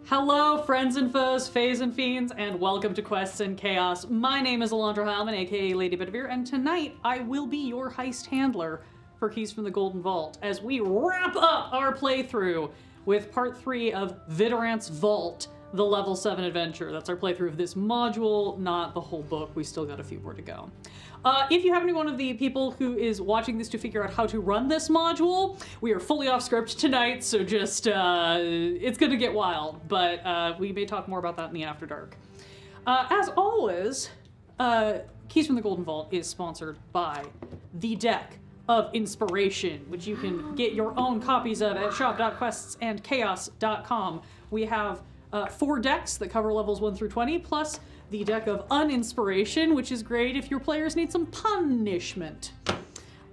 Hello, friends and foes, fays and fiends, and welcome to Quests and Chaos. My name is Alondra Heilman, aka Lady Bedivere, and tonight I will be your heist handler for Keys from the Golden Vault as we wrap up our playthrough with part 3 of Vidorant's Vault, the level 7 adventure. That's our playthrough of this module, not the whole book. We still got a few more to go. If you happen to be one of the people who is watching this to figure out how to run this module, we are fully off script tonight, so just, it's gonna get wild, but we may talk more about that in the After Dark. As always, Keys from the Golden Vault is sponsored by the Deck of Inspiration, which you can get your own copies of at shop.questsandchaos.com. We have 4 decks that cover levels 1 through 20, plus the deck of Uninspiration, which is great if your players need some punishment.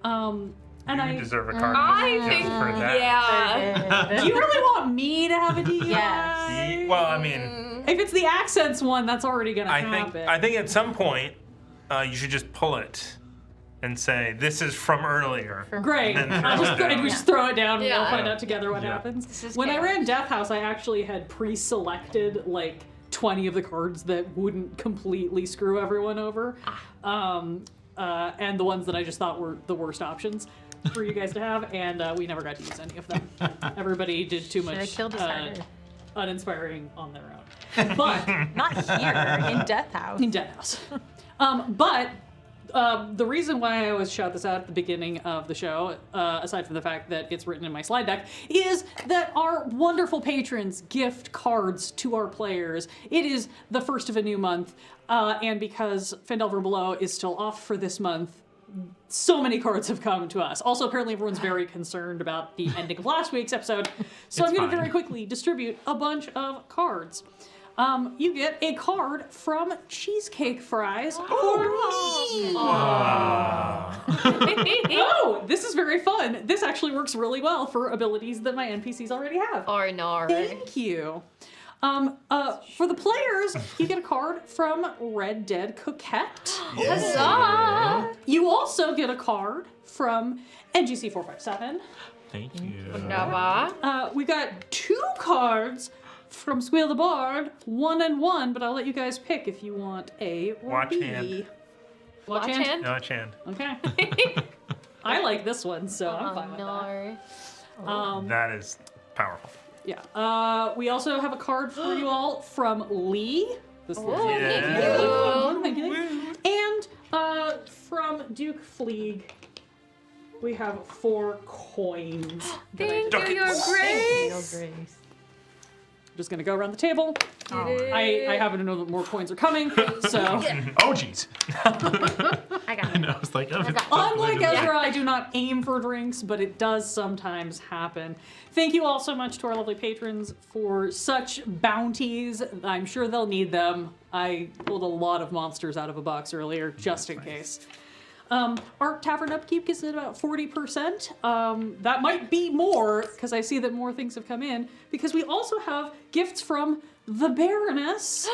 And you deserve a card I think, for that. yeah. Do you really want me to have a DI? Yes. Well, I mean, If it's the accents one, that's already gonna happen. I think at some point you should just pull it and say this is from earlier. Great. And I'll just, throw it down. we just throw it down and Yeah. we'll find out together what Yeah. happens. is When I chaos. ran Death House, I actually had pre-selected like 20 of the cards that wouldn't completely screw everyone over. And the ones that I just thought were the worst options for you guys to have, and we never got to use any of them. Everybody did too much killed us harder. uninspiring on their own. But Not here, in Death House. in Dead House. But the reason why I always shout this out at the beginning of the show, aside from the fact that it's written in my slide deck, is that our wonderful patrons gift cards to our players. It is the first of a new month, and because Phandelver Below is still off for this month, so many cards have come to us. Also, apparently everyone's very concerned about the ending of last week's episode, so I'm going to very quickly distribute a bunch of cards. You get a card from Cheesecake Fries for me. Oh, this is very fun. This actually works really well for abilities that my NPCs already have. Or no. Thank you. For the players, you get a card from Red Dead Coquette. Huzzah! You also get a card from NGC 457. Thank you. Wunderbar. We got 2 cards from Squeal the Bard, 1 and 1, but I'll let you guys pick if you want A or Watch B. hand. Watch Watch hand? hand? No chance. Okay. I like this one, so I'm fine with that. That is powerful. Yeah. We also have a card for you all from Lee. This Oh, Yeah. Thank you. And from Duke Fleeg, we have 4 coins. Thank you, your Ducats. grace. I'm just gonna go around the table. I happen to know that more coins are coming, so. Oh, jeez. I got And it. I was like, oh, Unlike Ezra, I do not aim for drinks, but it does sometimes happen. Thank you all so much to our lovely patrons for such bounties. I'm sure they'll need them. I pulled a lot of monsters out of a box earlier, just in case. Our tavern upkeep is at about 40%. That might be more, because I see that more things have come in, because we also have gifts from the Baroness,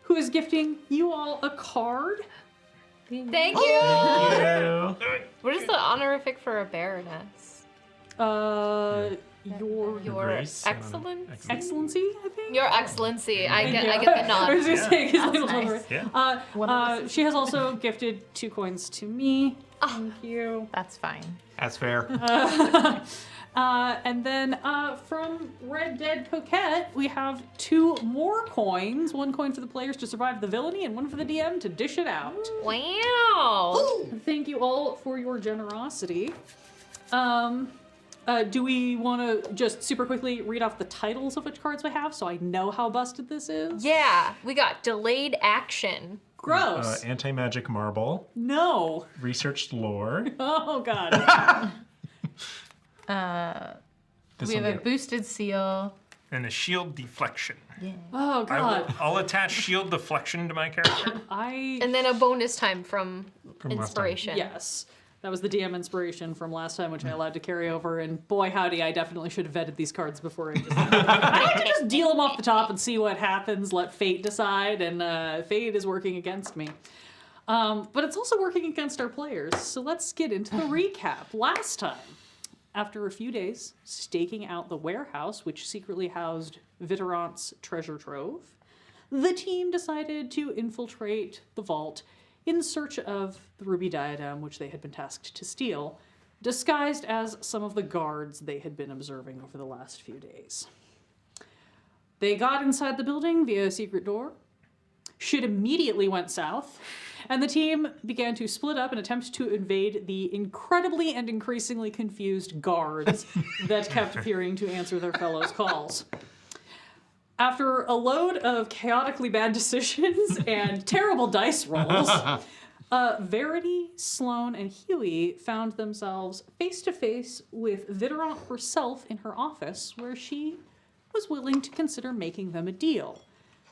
who is gifting you all a card. Thank you. What is the honorific for a baroness? Your Your Grace. excellence? Excellency, I think? Your excellency. I get the I nod. was just saying his name was nice. over. Yeah. She has also gifted 2 coins to me. Thank you. That's fine. That's fair. And then from Red Dead Coquette, we have 2 more coins. 1 coin for the players to survive the villainy, and 1 for the DM to dish it out. Wow. Thank you all for your generosity. Do we want to just super quickly read off the titles of which cards we have so I know how busted this is? Yeah, we got delayed action. Gross. Anti-magic marble, No. researched lore. Oh, God. This We have one- a boosted seal. And a shield deflection. Oh, God. I'll attach shield deflection to my character. And then a bonus time from last time. inspiration. Yes. That was the DM inspiration from last time, which I allowed to carry over, and boy howdy, I definitely should have vetted these cards before I just... I like to just deal them off the top and see what happens, let fate decide, and fate is working against me. But it's also working against our players, so let's get into the recap. Last time, After a few days staking out the warehouse, which secretly housed Vidorant's treasure trove, the team decided to infiltrate the vault in search of the ruby diadem, which they had been tasked to steal, disguised as some of the guards they had been observing over the last few days. They got inside the building via a secret door. Shit immediately went south, and the team began to split up and attempt to invade the incredibly and increasingly confused guards that kept appearing to answer their fellows' calls. After a load of chaotically bad decisions and terrible dice rolls, Verity, Sloane, and Huey found themselves face to face with Vidorant herself in her office, where she was willing to consider making them a deal.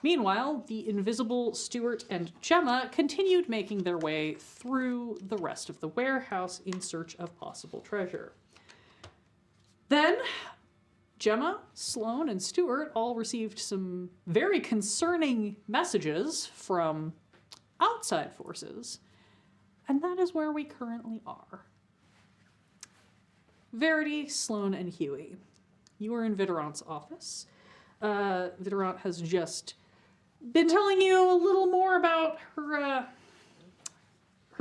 Meanwhile, the invisible Stuart and Gemma continued making their way through the rest of the warehouse in search of possible treasure. Then, Gemma, Sloane, and Stuart all received some very concerning messages from outside forces, and that is where we currently are. Verity, Sloane, and Huey, you are in Vidorant's office. Vidorant has just been telling you a little more about her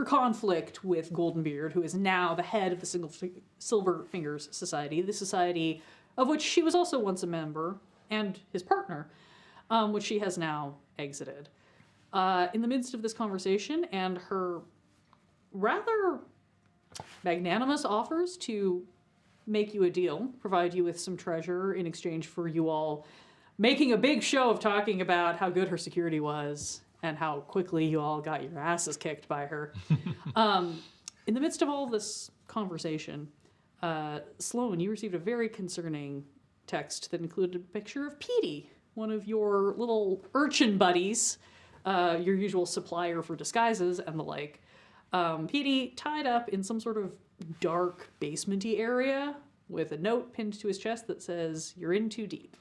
conflict with Goldenbeard, who is now the head of the Silver Fingers Society, the society of which she was also once a member, and his partner, which she has now exited. In the midst of this conversation and her rather magnanimous offers to make you a deal, provide you with some treasure in exchange for you all making a big show of talking about how good her security was and how quickly you all got your asses kicked by her. In the midst of all this conversation, Sloane, you received a very concerning text that included a picture of Petey, one of your little urchin buddies, your usual supplier for disguises and the like. Petey tied up in some sort of dark basement-y area with a note pinned to his chest that says, "You're in too deep."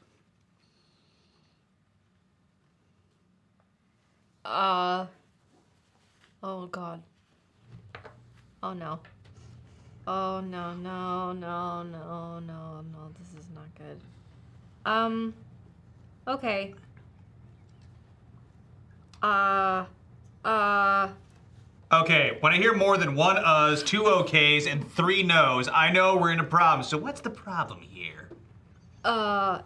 Oh god. Oh no. Oh no, no, no, no, no, no, this is not good. Okay. Okay, when I hear more than one uhs, 2 okays, and 3 no's, I know we're in a problem. So what's the problem here? Oh.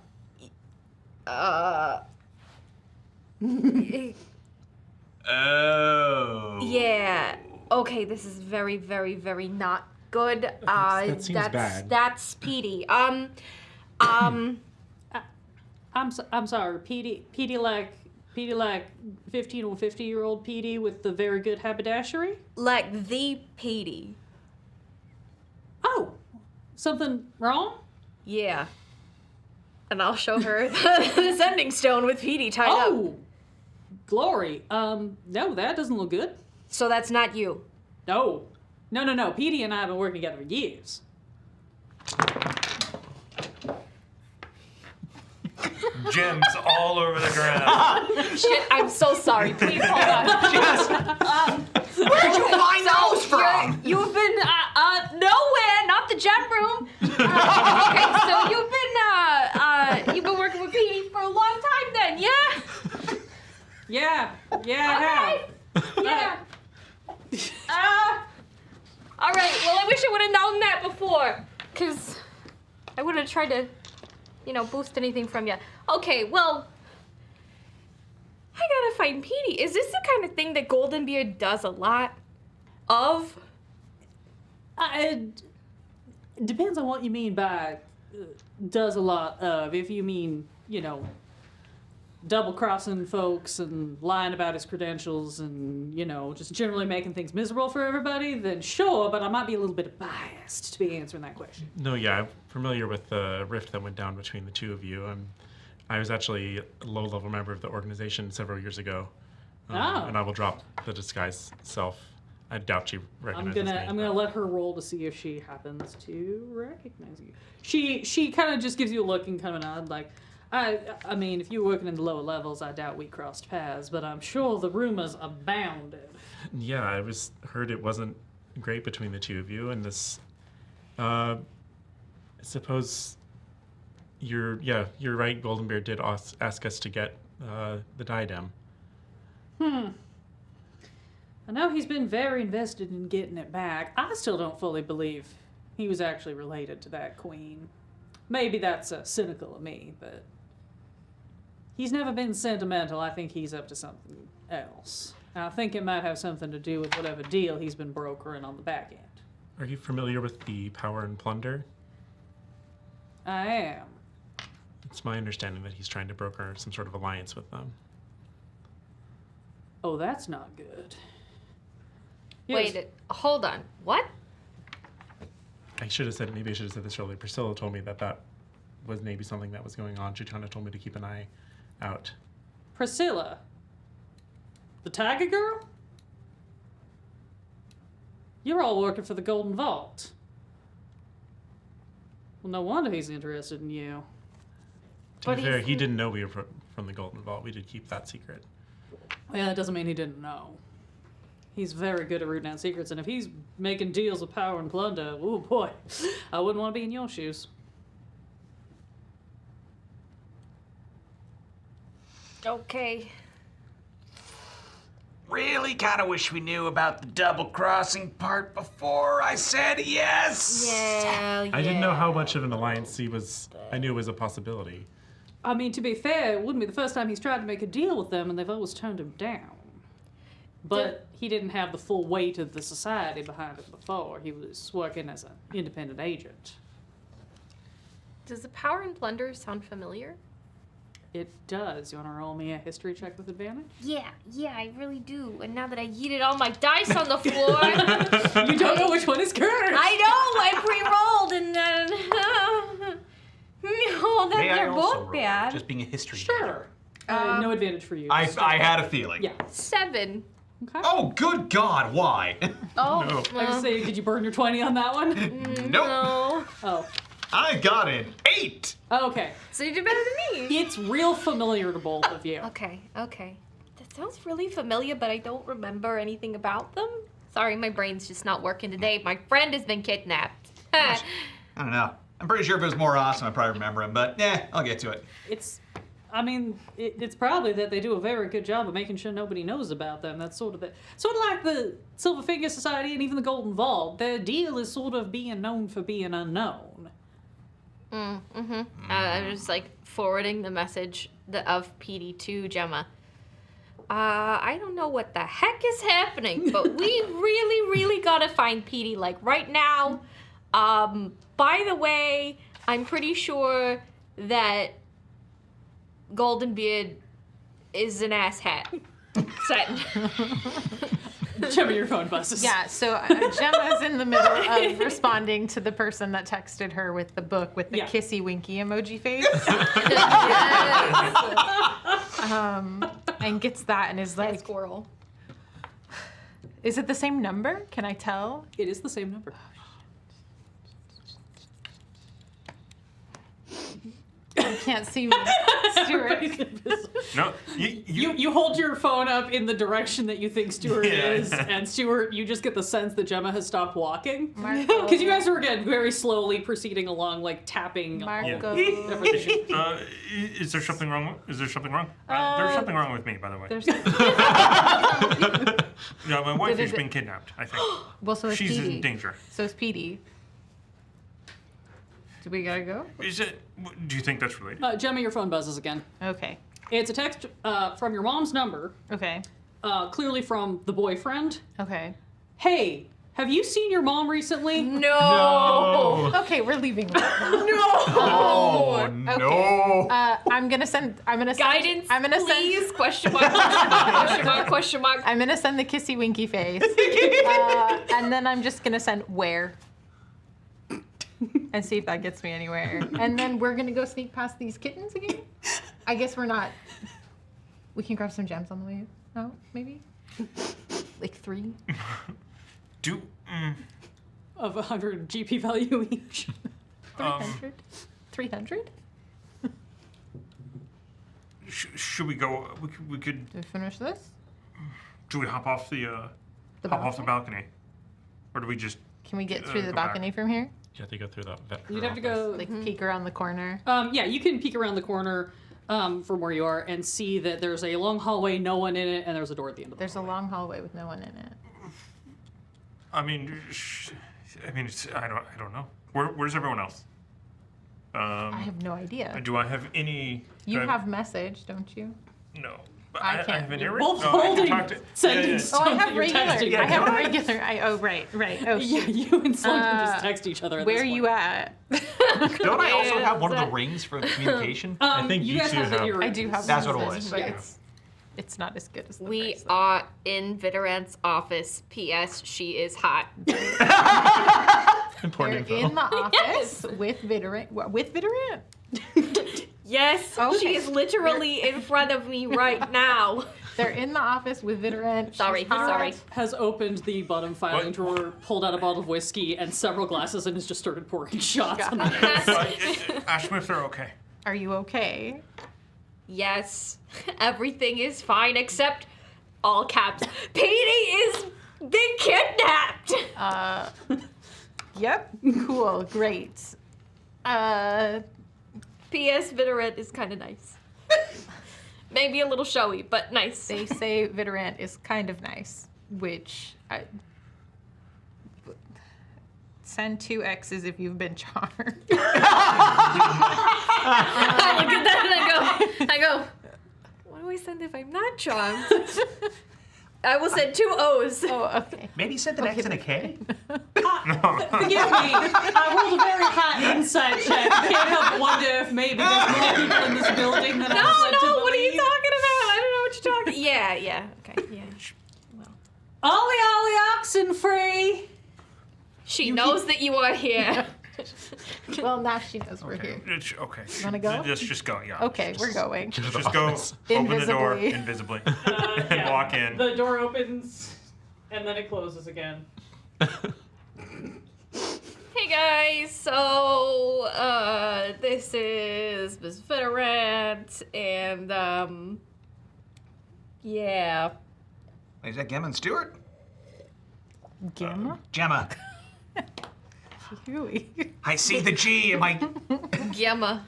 Yeah. Okay, this is very, very, very not good. That seems bad. That's Petey. I'm sorry, Petey like 15 or 50-year-old Petey with the very good haberdashery? Like the Petey. Oh, something wrong? Yeah. And I'll show her the sending stone with Petey tied up. Oh, glory. No, that doesn't look good. So that's not you. No. Petey and I have been working together for years. Gems all over the ground. Shit, I'm so sorry. Please hold on. Where'd you find those from? You've been nowhere, not the gem room. Okay, so you've been working with Petey for a long time then, yeah? Yeah, Okay. I have. Yeah. All right. Well, I wish I would have known that before, cause I would have tried to, boost anything from you. Okay. Well, I gotta find Petey. Is this the kind of thing that Goldenbeard does a lot of? It depends on what you mean by does a lot of. If you mean, double-crossing folks and lying about his credentials and, just generally making things miserable for everybody, then sure, but I might be a little bit biased to be answering that question. No, yeah, I'm familiar with the rift that went down between the two of you. I was actually a low-level member of the organization several years ago. And I will drop the disguise self. I doubt she recognizes me. I'm gonna let her roll to see if she happens to recognize you. She kind of just gives you a look and kind of nod, like, I mean, if you were working in the lower levels, I doubt we crossed paths, but I'm sure the rumors abounded. Yeah, I heard it wasn't great between the two of you, and this I suppose you're right. Goldenbeard did ask us to get the diadem. I know he's been very invested in getting it back. I still don't fully believe he was actually related to that queen. Maybe that's cynical of me, but he's never been sentimental. I think he's up to something else. And I think it might have something to do with whatever deal he's been brokering on the back end. Are you familiar with the Power and Plunder? I am. It's my understanding that he's trying to broker some sort of alliance with them. Oh, that's not good. Wait, hold on. What? I should have said this earlier. Priscilla told me that was maybe something that was going on. She kind of told me to keep an eye out. Priscilla? The Tiger Girl? You're all working for the Golden Vault. Well, no wonder he's interested in you. To be fair, he didn't know we were from the Golden Vault. We did keep that secret. Yeah, that doesn't mean he didn't know. He's very good at rooting out secrets, and if he's making deals with Power and Plunder, oh boy, I wouldn't want to be in your shoes. Okay. Really kind of wish we knew about the double-crossing part before I said yes. Yeah. I didn't know how much of an alliance I knew it was a possibility. I mean, to be fair, it wouldn't be the first time he's tried to make a deal with them, and they've always turned him down. But he didn't have the full weight of the society behind him before. He was working as an independent agent. Does the Power and Plunder sound familiar? It does. You want to roll me a history check with advantage? Yeah, I really do. And now that I yeeted all my dice on the floor, You don't know which one is cursed! I know, I pre-rolled and then... no, May I they're also both roll? bad. Just being a history. Sure. No advantage for you. I had a feeling. Yeah. 7. Okay. Oh, good God! Why? Oh, No. I was say, did you burn your 20 on that one? Nope. no. Oh. I got an 8. Okay. So you did better than me. It's real familiar to both of you. Okay. That sounds really familiar, but I don't remember anything about them. Sorry, my brain's just not working today. My friend has been kidnapped. I don't know. I'm pretty sure if it was more awesome, I'd probably remember him. But I'll get to it. It's probably that they do a very good job of making sure nobody knows about them. That's sort of like the Silverfinger Society and even the Golden Vault. Their deal is sort of being known for being unknown. I'm just like forwarding the message of PD to Gemma. I don't know what the heck is happening, but we really gotta find PD like right now. By the way, I'm pretty sure that Goldenbeard is an asshat. Send. Gemma, your phone buzzes. Yeah, so Gemma's in the middle of responding to the person that texted her with the book with the kissy winky emoji face. And gets that and is like, Squirrel. is it the same number? Can I tell? It is the same number. I can't see Stuart. No, You hold your phone up in the direction that you think Stuart Yeah. is, and Stuart, you just get the sense that Gemma has stopped walking. Marco. Because you guys are, again, very slowly proceeding along, like, tapping. Marco. Everything. is there something wrong? Is there something wrong? There's something wrong with me, by the way. There's No, my wife Did has it- been kidnapped. I think well, so is she's PD. in danger. So is PD. Do we gotta go? Is it? Do you think that's related? Gemma, your phone buzzes again. Okay. It's a text from your mom's number, Okay. clearly from the boyfriend. Okay. Hey, have you seen your mom recently? No. Okay, we're leaving right now. Oh no! I'm gonna send. Guidance, I'm gonna please? send. Question mark, question mark, question mark. I'm gonna send the kissy winky face, and then I'm just gonna send where, and see if that gets me anywhere. And then we're gonna go sneak past these kittens again. I guess we're not. We can grab some gems on the way. No, maybe like 3. Of 100 GP value each. 300. 300. Should we go? We could. Did we finish this? Do we hop off the The hop off the balcony? balcony, or do we just? Can we get through the go back? balcony from here? You have to go through that vet. You'd have to go. Like peek around the corner. Yeah, you can peek around the corner from where you are and see that there's a long hallway, no one in it, and there's a door at the end of it. There's a long hallway with no one in it. I mean, I don't know. Where's everyone else? I have no idea. Do I have any? You have message, don't you? No. But I I can't have an read. earring. Both No, I can holding talk to- sentence. Oh, I Don't have you're regular. texting. I have regular. Oh, right. Oh, Yeah, shit. you and Sloan can just text each other. At Where this are point. you at? Don't I also have one of the that- rings for communication? I think you guys two have the have- earrings. I do have That's what it message, was, but yeah. it's not as good as the We bracelet. are in Vidorant's office. P.S. She is hot. Important They're info. in the office with Vidorant. With Vidorant? Yes, Okay. she is literally in front of me right now. They're in the office with Vidorant. Sorry, She's hot. sorry. Has opened the bottom filing What? drawer, pulled out a bottle of whiskey and several glasses, and has just started pouring shots on them. Ask me if they're okay. Are you okay? Yes, everything is fine except all caps. Petey is being kidnapped. Yep. Cool. Great. P.S. Vidorant is kind of nice. Maybe a little showy, but nice. They say Vidorant is kind of nice, which I send 2 X's if you've been charmed. I look at that and I go, what do I send if I'm not charmed? I will send 2 O's. Oh, okay. Maybe send an X and a K? Forgive me, I rolled a very high insight check. I can't help but wonder if maybe there's more people in this building than I was led to No, what are you believe. talking about? I don't know what you're talking. Yeah, okay, yeah. Well, Ollie, oxen free! she knows that you are here. Well, now she knows we're here. Okay. Wanna go? Just go, yeah. Okay, we're going. Just go, open the door Invisibly. invisibly, and walk in. The door opens, and then it closes again. Hey guys, so this is Miss Vidorant, and yeah. Is that Gemma and Stewart? Gemma? Gemma. Huey. I see the G in my... Gemma.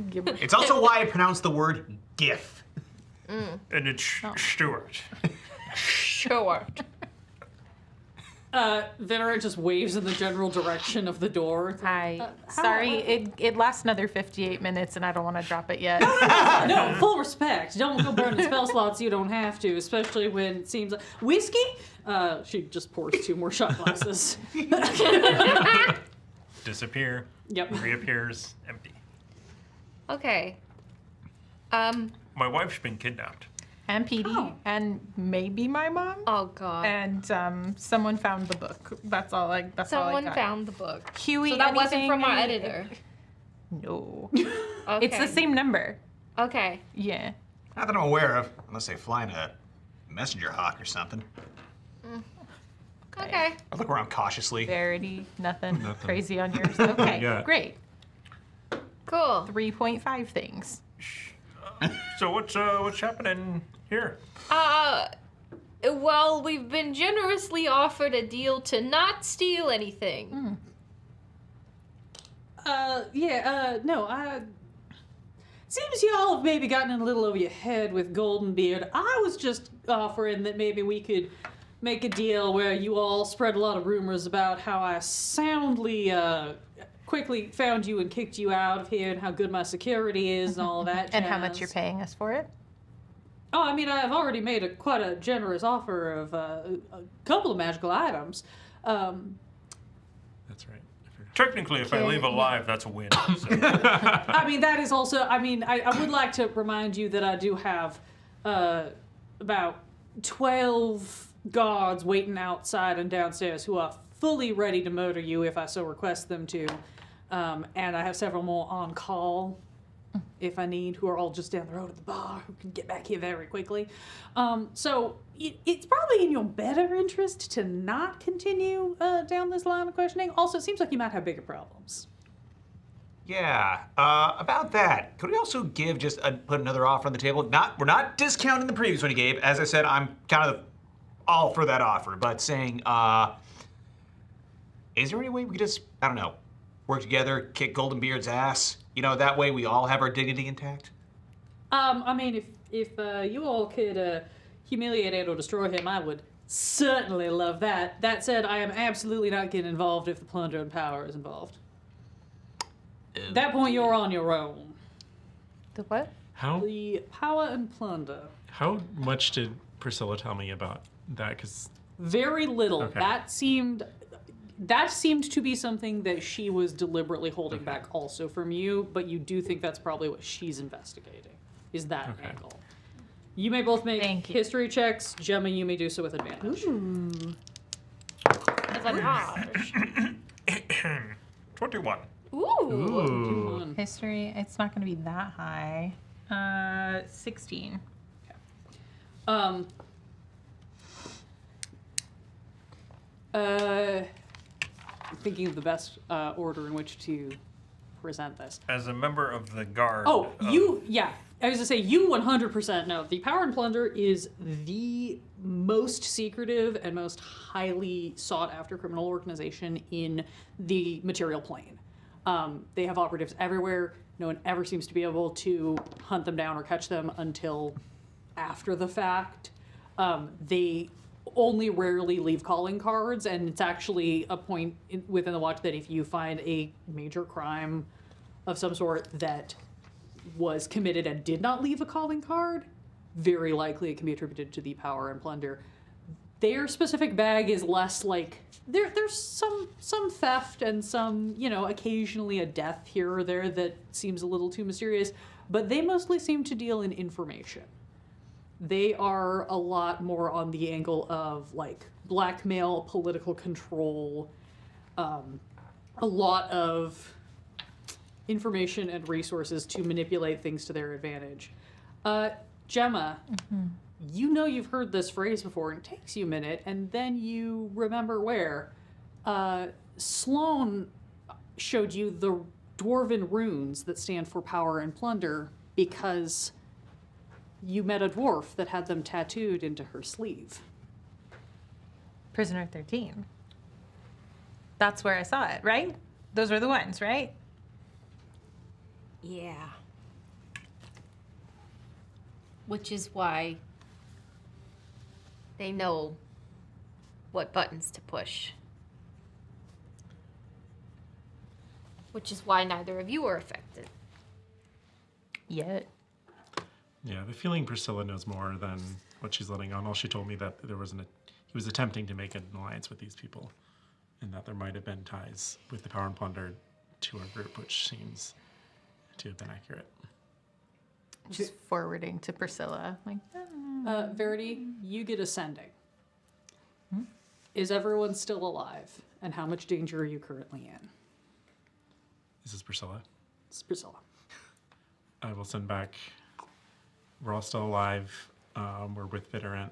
Gemma. It's also why I pronounce the word GIF. And it's Stuart. Sure. Vidorant just waves in the general direction of the door. Hi. Sorry, it lasts another 58 minutes and I don't want to drop it yet. No, full respect. Don't go burning spell slots you don't have to, especially when it seems like... Whiskey? She just pours 2 more shot glasses. Disappear. Yep. Reappears empty. Okay. My wife's been kidnapped. And Petey, and maybe my mom. Oh god. And someone found the book. That's all I got. Someone found the book. Huey. So that wasn't anything? from our editor. No. Okay. It's the same number. Okay. Yeah. Not that I'm aware of, unless they fly in a messenger hawk or something. Okay. I look around cautiously. Verity, nothing Nothing. crazy on yours. Okay, Yeah. great. Cool. 3.5 things. So what's happening here? Well, we've been generously offered a deal to not steal anything. Seems y'all have maybe gotten in a little over your head with Goldenbeard. I was just offering that maybe we could make a deal where you all spread a lot of rumors about how I soundly, quickly found you and kicked you out of here and how good my security is and all of that And how much jazz. you're paying us for it? Oh, I mean, I've already made quite a generous offer of a couple of magical items. That's right. I forgot. Technically, if I leave alive, that's a win. So. I mean, that is also, I would like to remind you that I do have about 12 guards waiting outside and downstairs who are fully ready to murder you if I so request them to. And I have several more on call if I need, who are all just down the road at the bar, who can get back here very quickly. So it's probably in your better interest to not continue down this line of questioning. Also, it seems like you might have bigger problems. Yeah, about that, could we also give put another offer on the table? We're not discounting the previous one you gave. As I said, I'm kind of all for that offer, but saying, is there any way we could just, I don't know, work together, kick Goldenbeard's ass. You know, that way we all have our dignity intact. I mean, if you all could humiliate and or destroy him, I would certainly love that. That said, I am absolutely not getting involved if the plunder and power is involved. At that point, you're on your own. The what? How The power and plunder. how much did Priscilla tell me about that? Because Very little. Okay. That seemed to be something that she was deliberately holding back also from you, but you do think that's probably what she's investigating, is that angle. You may both make Thank you. history checks. Gemma, you may do so with advantage. Advantage. 21. Ooh. ooh, History. It's not going to be that high. 16. Thinking of the best order in which to present this. As a member of the guard. Oh, of- I was gonna say, you 100% know. The Power and Plunder is the most secretive and most highly sought after criminal organization in the material plane. They have operatives everywhere. No one ever seems to be able to hunt them down or catch them until after the fact. They only rarely leave calling cards, and it's actually a point within the watch that if you find a major crime of some sort that was committed and did not leave a calling card, very likely it can be attributed to the Power and Plunder. Their specific bag is less like there's some theft and some, occasionally a death here or there that seems a little too mysterious, but they mostly seem to deal in information. They are a lot more on the angle of like blackmail, political control, a lot of information and resources to manipulate things to their advantage. Gemma, you know you've heard this phrase before, and it takes you a minute, and then you remember where. Sloane showed you the dwarven runes that stand for power and plunder because you met a dwarf that had them tattooed into her sleeve. Prisoner 13. That's where I saw it, right? Those were the ones, right? Yeah. Which is why they know what buttons to push. Which is why neither of you are affected. Yet. yeah. The feeling Priscilla knows more than what she's letting on. All she told me that he was attempting to make an alliance with these people, and that there might have been ties with the Power and Plunder to our group, which seems to have been accurate. Just forwarding to Priscilla. Like, Verity, you get ascending. Is everyone still alive? And how much danger are you currently in? This is Priscilla. It's Priscilla. I will send back. We're all still alive. We're with Vidorant.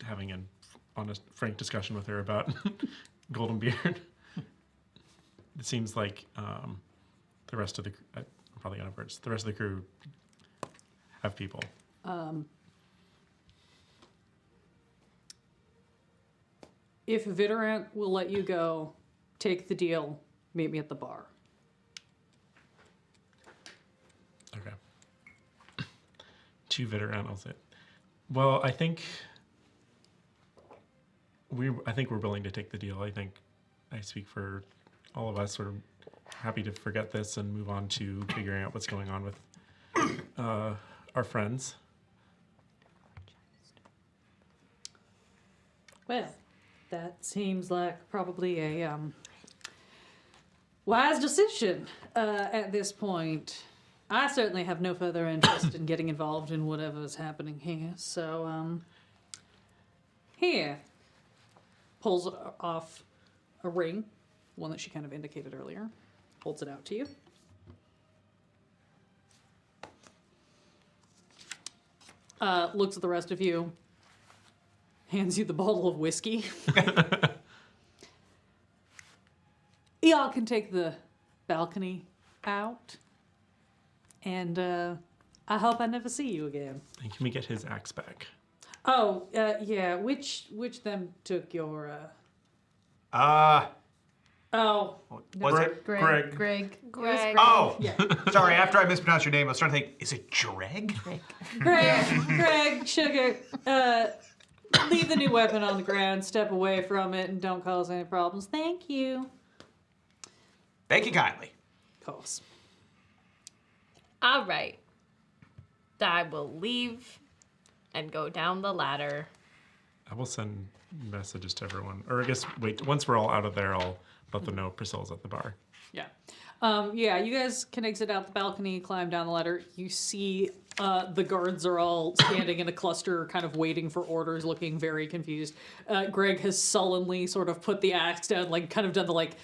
Having an honest, frank discussion with her about Goldenbeard. It seems like the rest of the I'm probably out of words. The rest of the crew have people. If Vidorant will let you go, take the deal, meet me at the bar. Okay. To Vidorant, I'll say. Well, I think we're willing to take the deal. I think I speak for all of us. We're happy to forget this and move on to figuring out what's going on with our friends. Well, that seems like probably a wise decision at this point. I certainly have no further interest in getting involved in whatever's happening here, so here. Pulls off a ring, one that she kind of indicated earlier, holds it out to you. Looks at the rest of you, hands you the bottle of whiskey. Y'all can take the balcony out, and I hope I never see you again. And can we get his axe back? Oh, yeah. Which them took your? Oh. Was it? Greg. Greg. Greg. Oh! Yeah. Sorry, after I mispronounced your name, I was trying to think, is it Dreg? Greg, sugar, leave the new weapon on the ground, step away from it, and don't cause any problems. Thank you. Thank you kindly. Of course. All right. I will leave and go down the ladder. I will send messages to everyone. Or I guess, wait, once we're all out of there, I'll let them know Priscilla's at the bar. Yeah. Yeah, you guys can exit out the balcony, climb down the ladder. You see the guards are all standing in a cluster, kind of waiting for orders, looking very confused. Greg has sullenly sort of put the axe down, like kind of done the like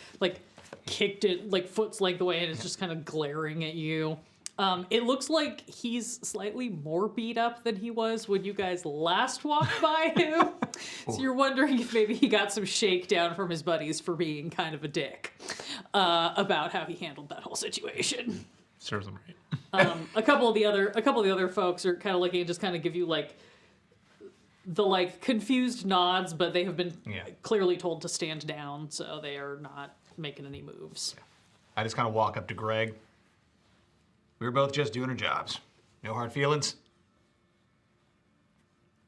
kicked it like foot's length away, and it's just kind of glaring at you. It looks like he's slightly more beat up than he was when you guys last walked by him. So you're wondering if maybe he got some shakedown from his buddies for being kind of a dick about how he handled that whole situation. Serves him right. A couple of the other folks are kind of looking and just kind of give you like the like confused nods, but they have been clearly told to stand down, so they are not making any moves. I just kind of walk up to Greg. We were both just doing our jobs. No hard feelings.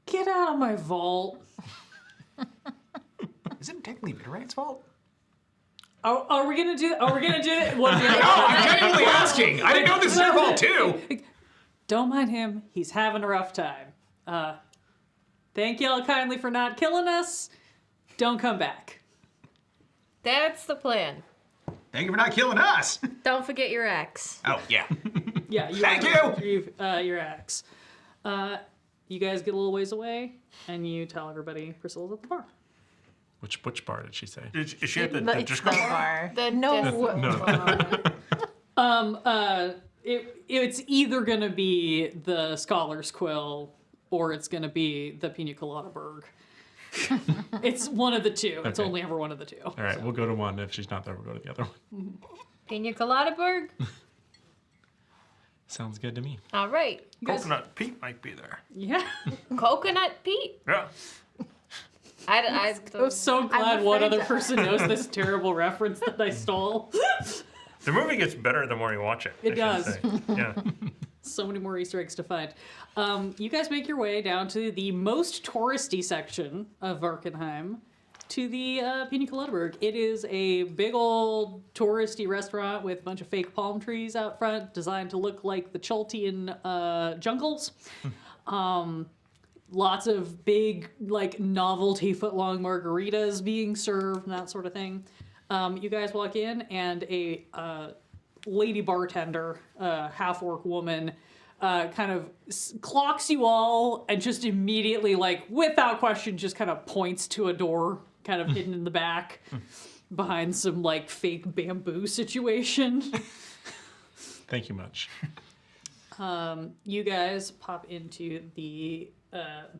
Get out of my vault. Isn't it technically Vidorant's fault? Are we gonna do it? What are we No, I'm genuinely asking. I didn't know this is your fault too. Don't mind him. He's having a rough time. Thank y'all kindly for not killing us. Don't come back. That's the plan. Thank you for not killing us. Don't forget your axe. Oh, yeah. Yeah, Thank you. Your axe. You guys get a little ways away, and you tell everybody Priscilla's at the bar. Which bar did she say? Is she at the It's disco the bar? bar. The No. It's either gonna be the Scholar's Quill, or it's gonna be the Pina Colada Berg. It's one of the two. It's Okay. only ever one of the two. All right, we'll go to one. If she's not there, we'll go to the other one. Pina Colada Berg. Sounds good to me. All right. You guys- Coconut Pete might be there. Yeah. Coconut Pete. Yeah. I'm so glad one other person knows this terrible reference that I stole. The movie gets better the more you watch it. It I should does. say. Yeah. So many more Easter eggs to find. You guys make your way down to the most touristy section of Varkenheim, to the Pina Colada Berg. It is a big old touristy restaurant with a bunch of fake palm trees out front, designed to look like the Chaltian jungles. Lots of big, like, novelty foot-long margaritas being served and that sort of thing. You guys walk in, and a lady bartender, half-orc woman, kind of clocks you all and just immediately, like, without question, just kind of points to a door kind of hidden in the back behind some, like, fake bamboo situation. Thank you much. You guys pop into the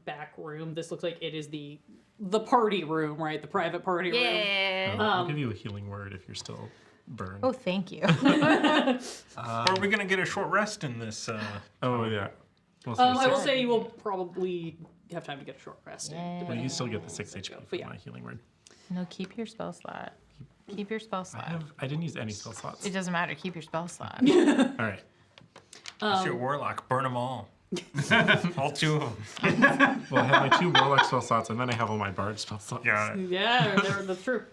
back room. This looks like it is the party room, right? The private party room. Yeah. I'll give you a healing word if you're still burned. Oh, thank you. Or are we going to get a short rest in this? Oh, yeah. I will say you will probably have time to get a short rest. Yeah. Well, you still get the 6 HP for yeah. my healing word. No, keep your spell slot. Keep your spell slot. I didn't use any spell slots. It doesn't matter. Keep your spell slot. All right. It's your warlock. Burn them all. All two of them. Well, I have my 2 warlock spell slots, and then I have all my bard spell slots. Yeah. Yeah, that's true.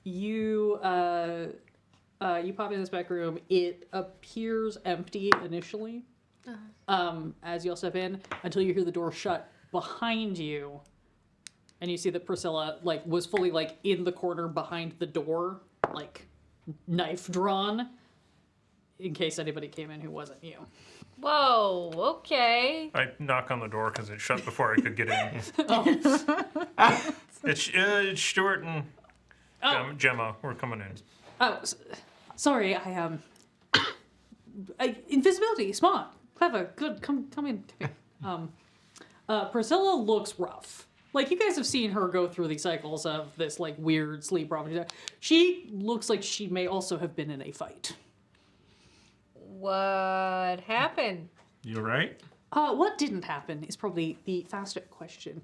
You pop in this back room. It appears empty initially, as you all step in, until you hear the door shut behind you, and you see that Priscilla was fully in the corner behind the door, knife drawn, in case anybody came in who wasn't you. Whoa. Okay. I knock on the door because it shut before I could get in. It's Stuart and Gemma. We're coming in. Oh, sorry. Invisibility, smart, clever, good. Come in. Priscilla looks rough. You guys have seen her go through these cycles of this weird sleep problem. She looks like she may also have been in a fight. What happened? You all right? What didn't happen is probably the faster question.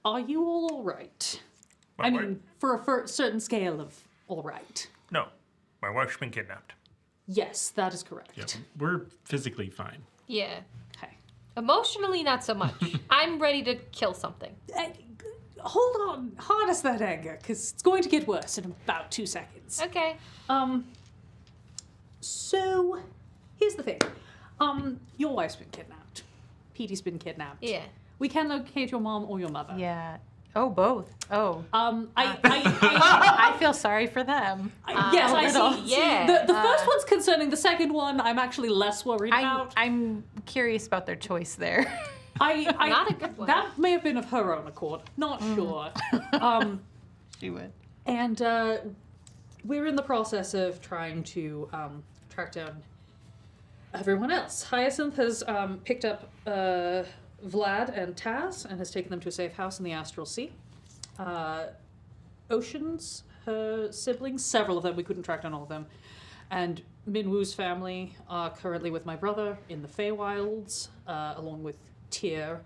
Are you all right? I mean, for a certain scale of all right. No, my wife's been kidnapped. Yes, that is correct. Yeah, we're physically fine. Yeah. Okay. Emotionally, not so much. I'm ready to kill something. Hold on, harness that anger, because it's going to get worse in about 2 seconds. Okay. So, here's the thing. Your wife's been kidnapped. Petey's been kidnapped. Yeah. We can locate your mom or your mother. Yeah. Oh, both. Oh. I I feel sorry for them. yes, I see. Yeah. The first one's concerning. The second one, I'm actually less worried about. I'm curious about their choice there. Not a good one. That may have been of her own accord. Not sure. She would. And we're in the process of trying to track down everyone else. Hyacinth has picked up Vlad and Taz and has taken them to a safe house in the Astral Sea. Oceans, her siblings, several of them, we couldn't track down all of them. And Minwoo's family are currently with my brother in the Feywilds, along with Tyr.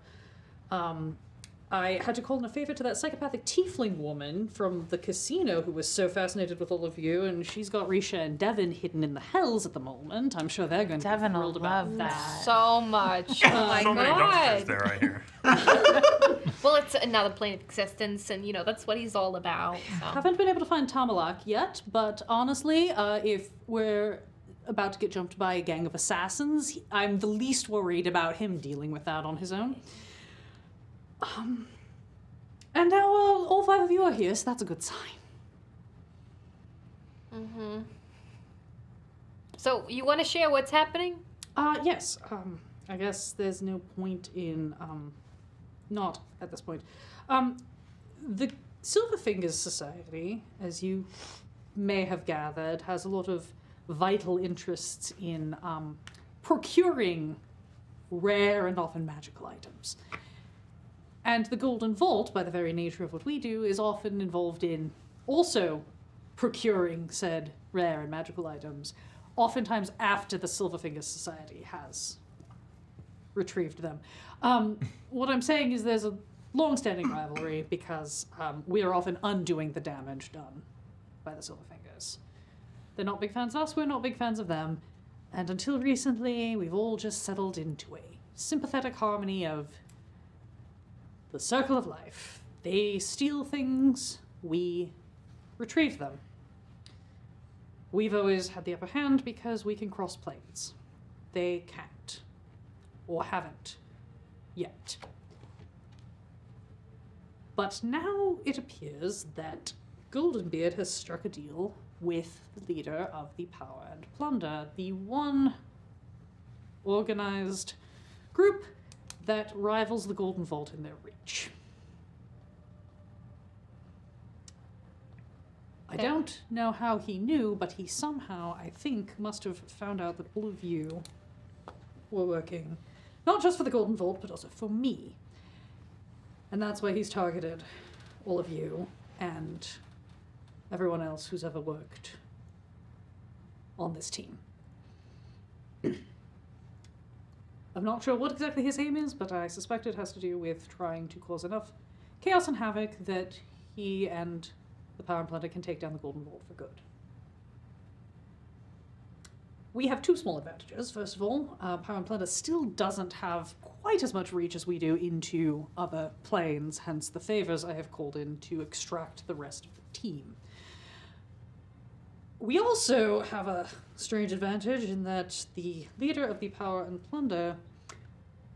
I had to call in a favor to that psychopathic tiefling woman from the casino who was so fascinated with all of you, and she's got Risha and Devin hidden in the hells at the moment. I'm sure they're going to Devin be will thrilled about love that. So much. Oh my So many dumpsters god. there, I hear. Well, it's another plane of existence, and that's what he's all about. So. Haven't been able to find Tamalak yet, but honestly, if we're about to get jumped by a gang of assassins, I'm the least worried about him dealing with that on his own. And now all 5 of you are here, so that's a good sign. Mm-hmm. So, you want to share what's happening? Yes. I guess there's no point in, not at this point. The Silverfingers Society, as you may have gathered, has a lot of vital interests in procuring rare and often magical items. And the Golden Vault, by the very nature of what we do, is often involved in also procuring said rare and magical items, oftentimes after the Silverfingers Society has retrieved them. What I'm saying is there's a long-standing rivalry because we are often undoing the damage done by the Silverfingers. They're not big fans of us, we're not big fans of them, and until recently, we've all just settled into a sympathetic harmony of the circle of life. They steal things, we retrieve them. We've always had the upper hand because we can cross planes. They can't. Or haven't. Yet. But now it appears that Goldenbeard has struck a deal with the leader of the Power and Plunder, the one organized group that rivals the Golden Vault in their reach. I don't know how he knew, but he somehow, I think, must have found out that all of you were working, not just for the Golden Vault, but also for me. And that's why he's targeted all of you and everyone else who's ever worked on this team. I'm not sure what exactly his aim is, but I suspect it has to do with trying to cause enough chaos and havoc that he and the Power and Plunder can take down the Golden Vault for good. We have 2 small advantages. First of all, Power and Plunder still doesn't have quite as much reach as we do into other planes, hence the favors I have called in to extract the rest of the team. We also have a strange advantage in that the leader of the Power and Plunder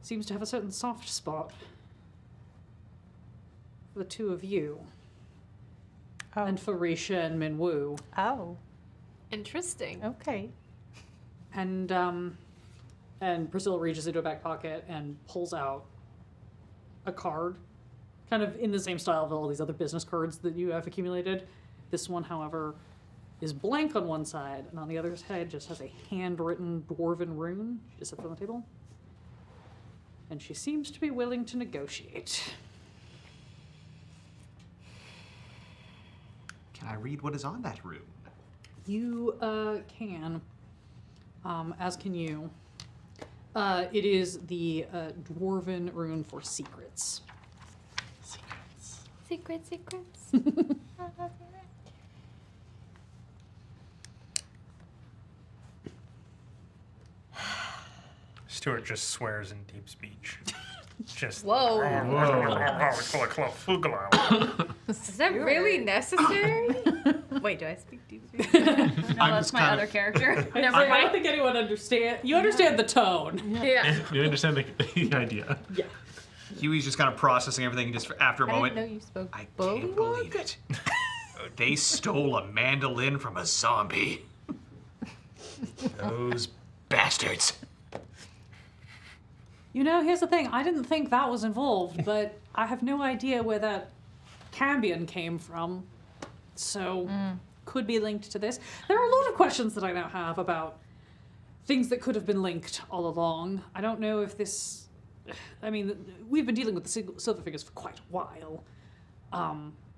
seems to have a certain soft spot for the 2 of you. Oh. And for Risha and Minwoo. Oh. Interesting. Okay. And Priscilla reaches into a back pocket and pulls out a card, kind of in the same style of all these other business cards that you have accumulated. This one, however, is blank on one side, and on the other side just has a handwritten dwarven rune. She just sits on the table. And she seems to be willing to negotiate. Can I read what is on that rune? You can, as can you. It is the dwarven rune for secrets. Secrets. Stuart just swears in deep speech. Just. Whoa. Is that really necessary? Wait, do I speak deep? No, I'm that's just my kinda- other character. Never mind. I don't think anyone understands. You understand the tone. Yeah. You understand the idea. Yeah. Huey's just kind of processing everything just after a I moment. didn't know you spoke I can't believe it. They stole a mandolin from a zombie. Those bastards. You know, here's the thing. I didn't think that was involved, but I have no idea where that Cambion came from. So, could be linked to this. There are a lot of questions that I now have about things that could have been linked all along. I don't know if this... I mean, we've been dealing with the Silverfingers for quite a while.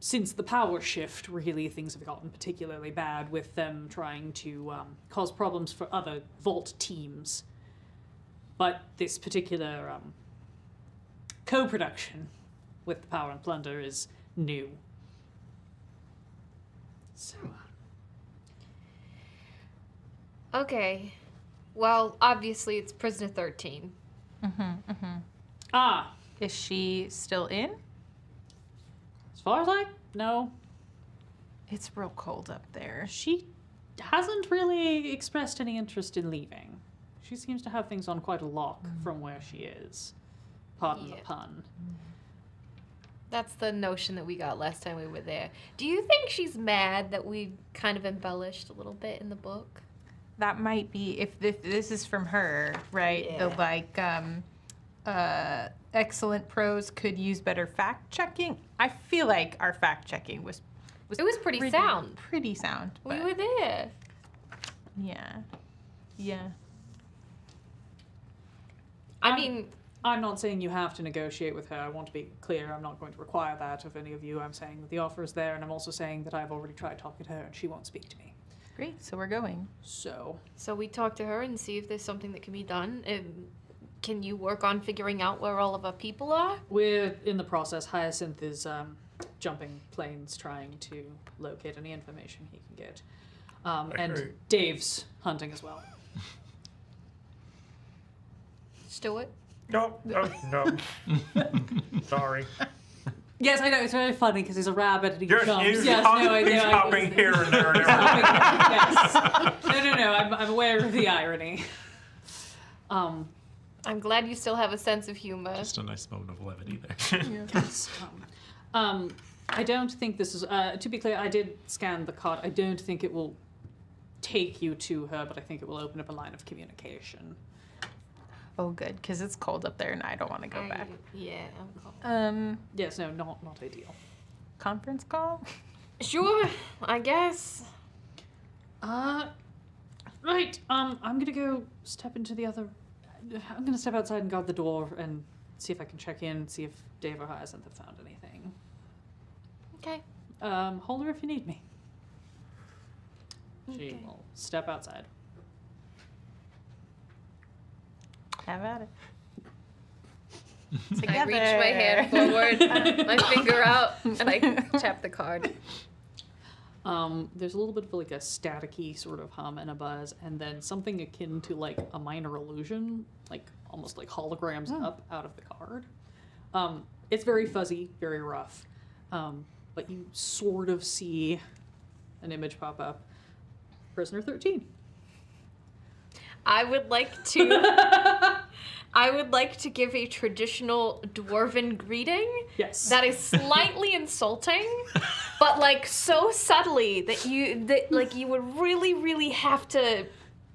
Since the power shift, really, things have gotten particularly bad with them trying to cause problems for other Vault teams. But this particular co-production with the Power and Plunder is new. So, Okay. Well, obviously it's prisoner 13. Ah, Is she still in? as far as I know, It's real cold up there. she hasn't really expressed any interest in leaving. She seems to have things on quite a lock from where she is. Pardon the Yeah. pun. That's the notion that we got last time we were there. Do you think she's mad that we kind of embellished a little bit in the book? That might be if this is from her, right? The Yeah. excellent prose could use better fact checking. I feel like our fact checking was It was pretty sound. Pretty sound. We but were there. yeah. I mean, I'm not saying you have to negotiate with her. I want to be clear. I'm not going to require that of any of you. I'm saying that the offer is there, and I'm also saying that I've already tried talking to her, and she won't speak to me. Great. So we're going. So, so we talk to her and see if there's something that can be done. Can you work on figuring out where all of our people are? we're in the process. Hyacinth is jumping planes trying to locate any information he can get. And Great. Dave's hunting as well. Stuart? No. Sorry. Yes, I know. It's very funny because he's a rabbit and he You're jumps. he's Yes, hop- no, I he's know. hopping here and there and Hopping, everywhere. yes. No. I'm aware of the irony. I'm glad you still have a sense of humor. Just a nice moment of levity there. Yes. I don't think this is. To be clear, I did scan the card. I don't think it will take you to her, but I think it will open up a line of communication. Oh, good, because it's cold up there, and I don't want to go back. Yeah, I'm cold. Yes, no, not ideal. Conference call. Sure, I guess. Right. I'm gonna go step into the other. I'm gonna step outside and guard the door and see if I can check in, see if Dave or Hyacinth have found anything. Okay. Hold her if you need me. She Okay. will step outside. Have at it. I reach my hand forward, my finger out, and I tap the card. There's a little bit of like a staticky sort of hum and a buzz, and then something akin to like a minor illusion, like almost like holograms up out of the card. It's very fuzzy, very rough, but you sort of see an image pop up. Prisoner 13. I would like to give a traditional dwarven greeting. Yes. That is slightly insulting, but like so subtly that you would really have to.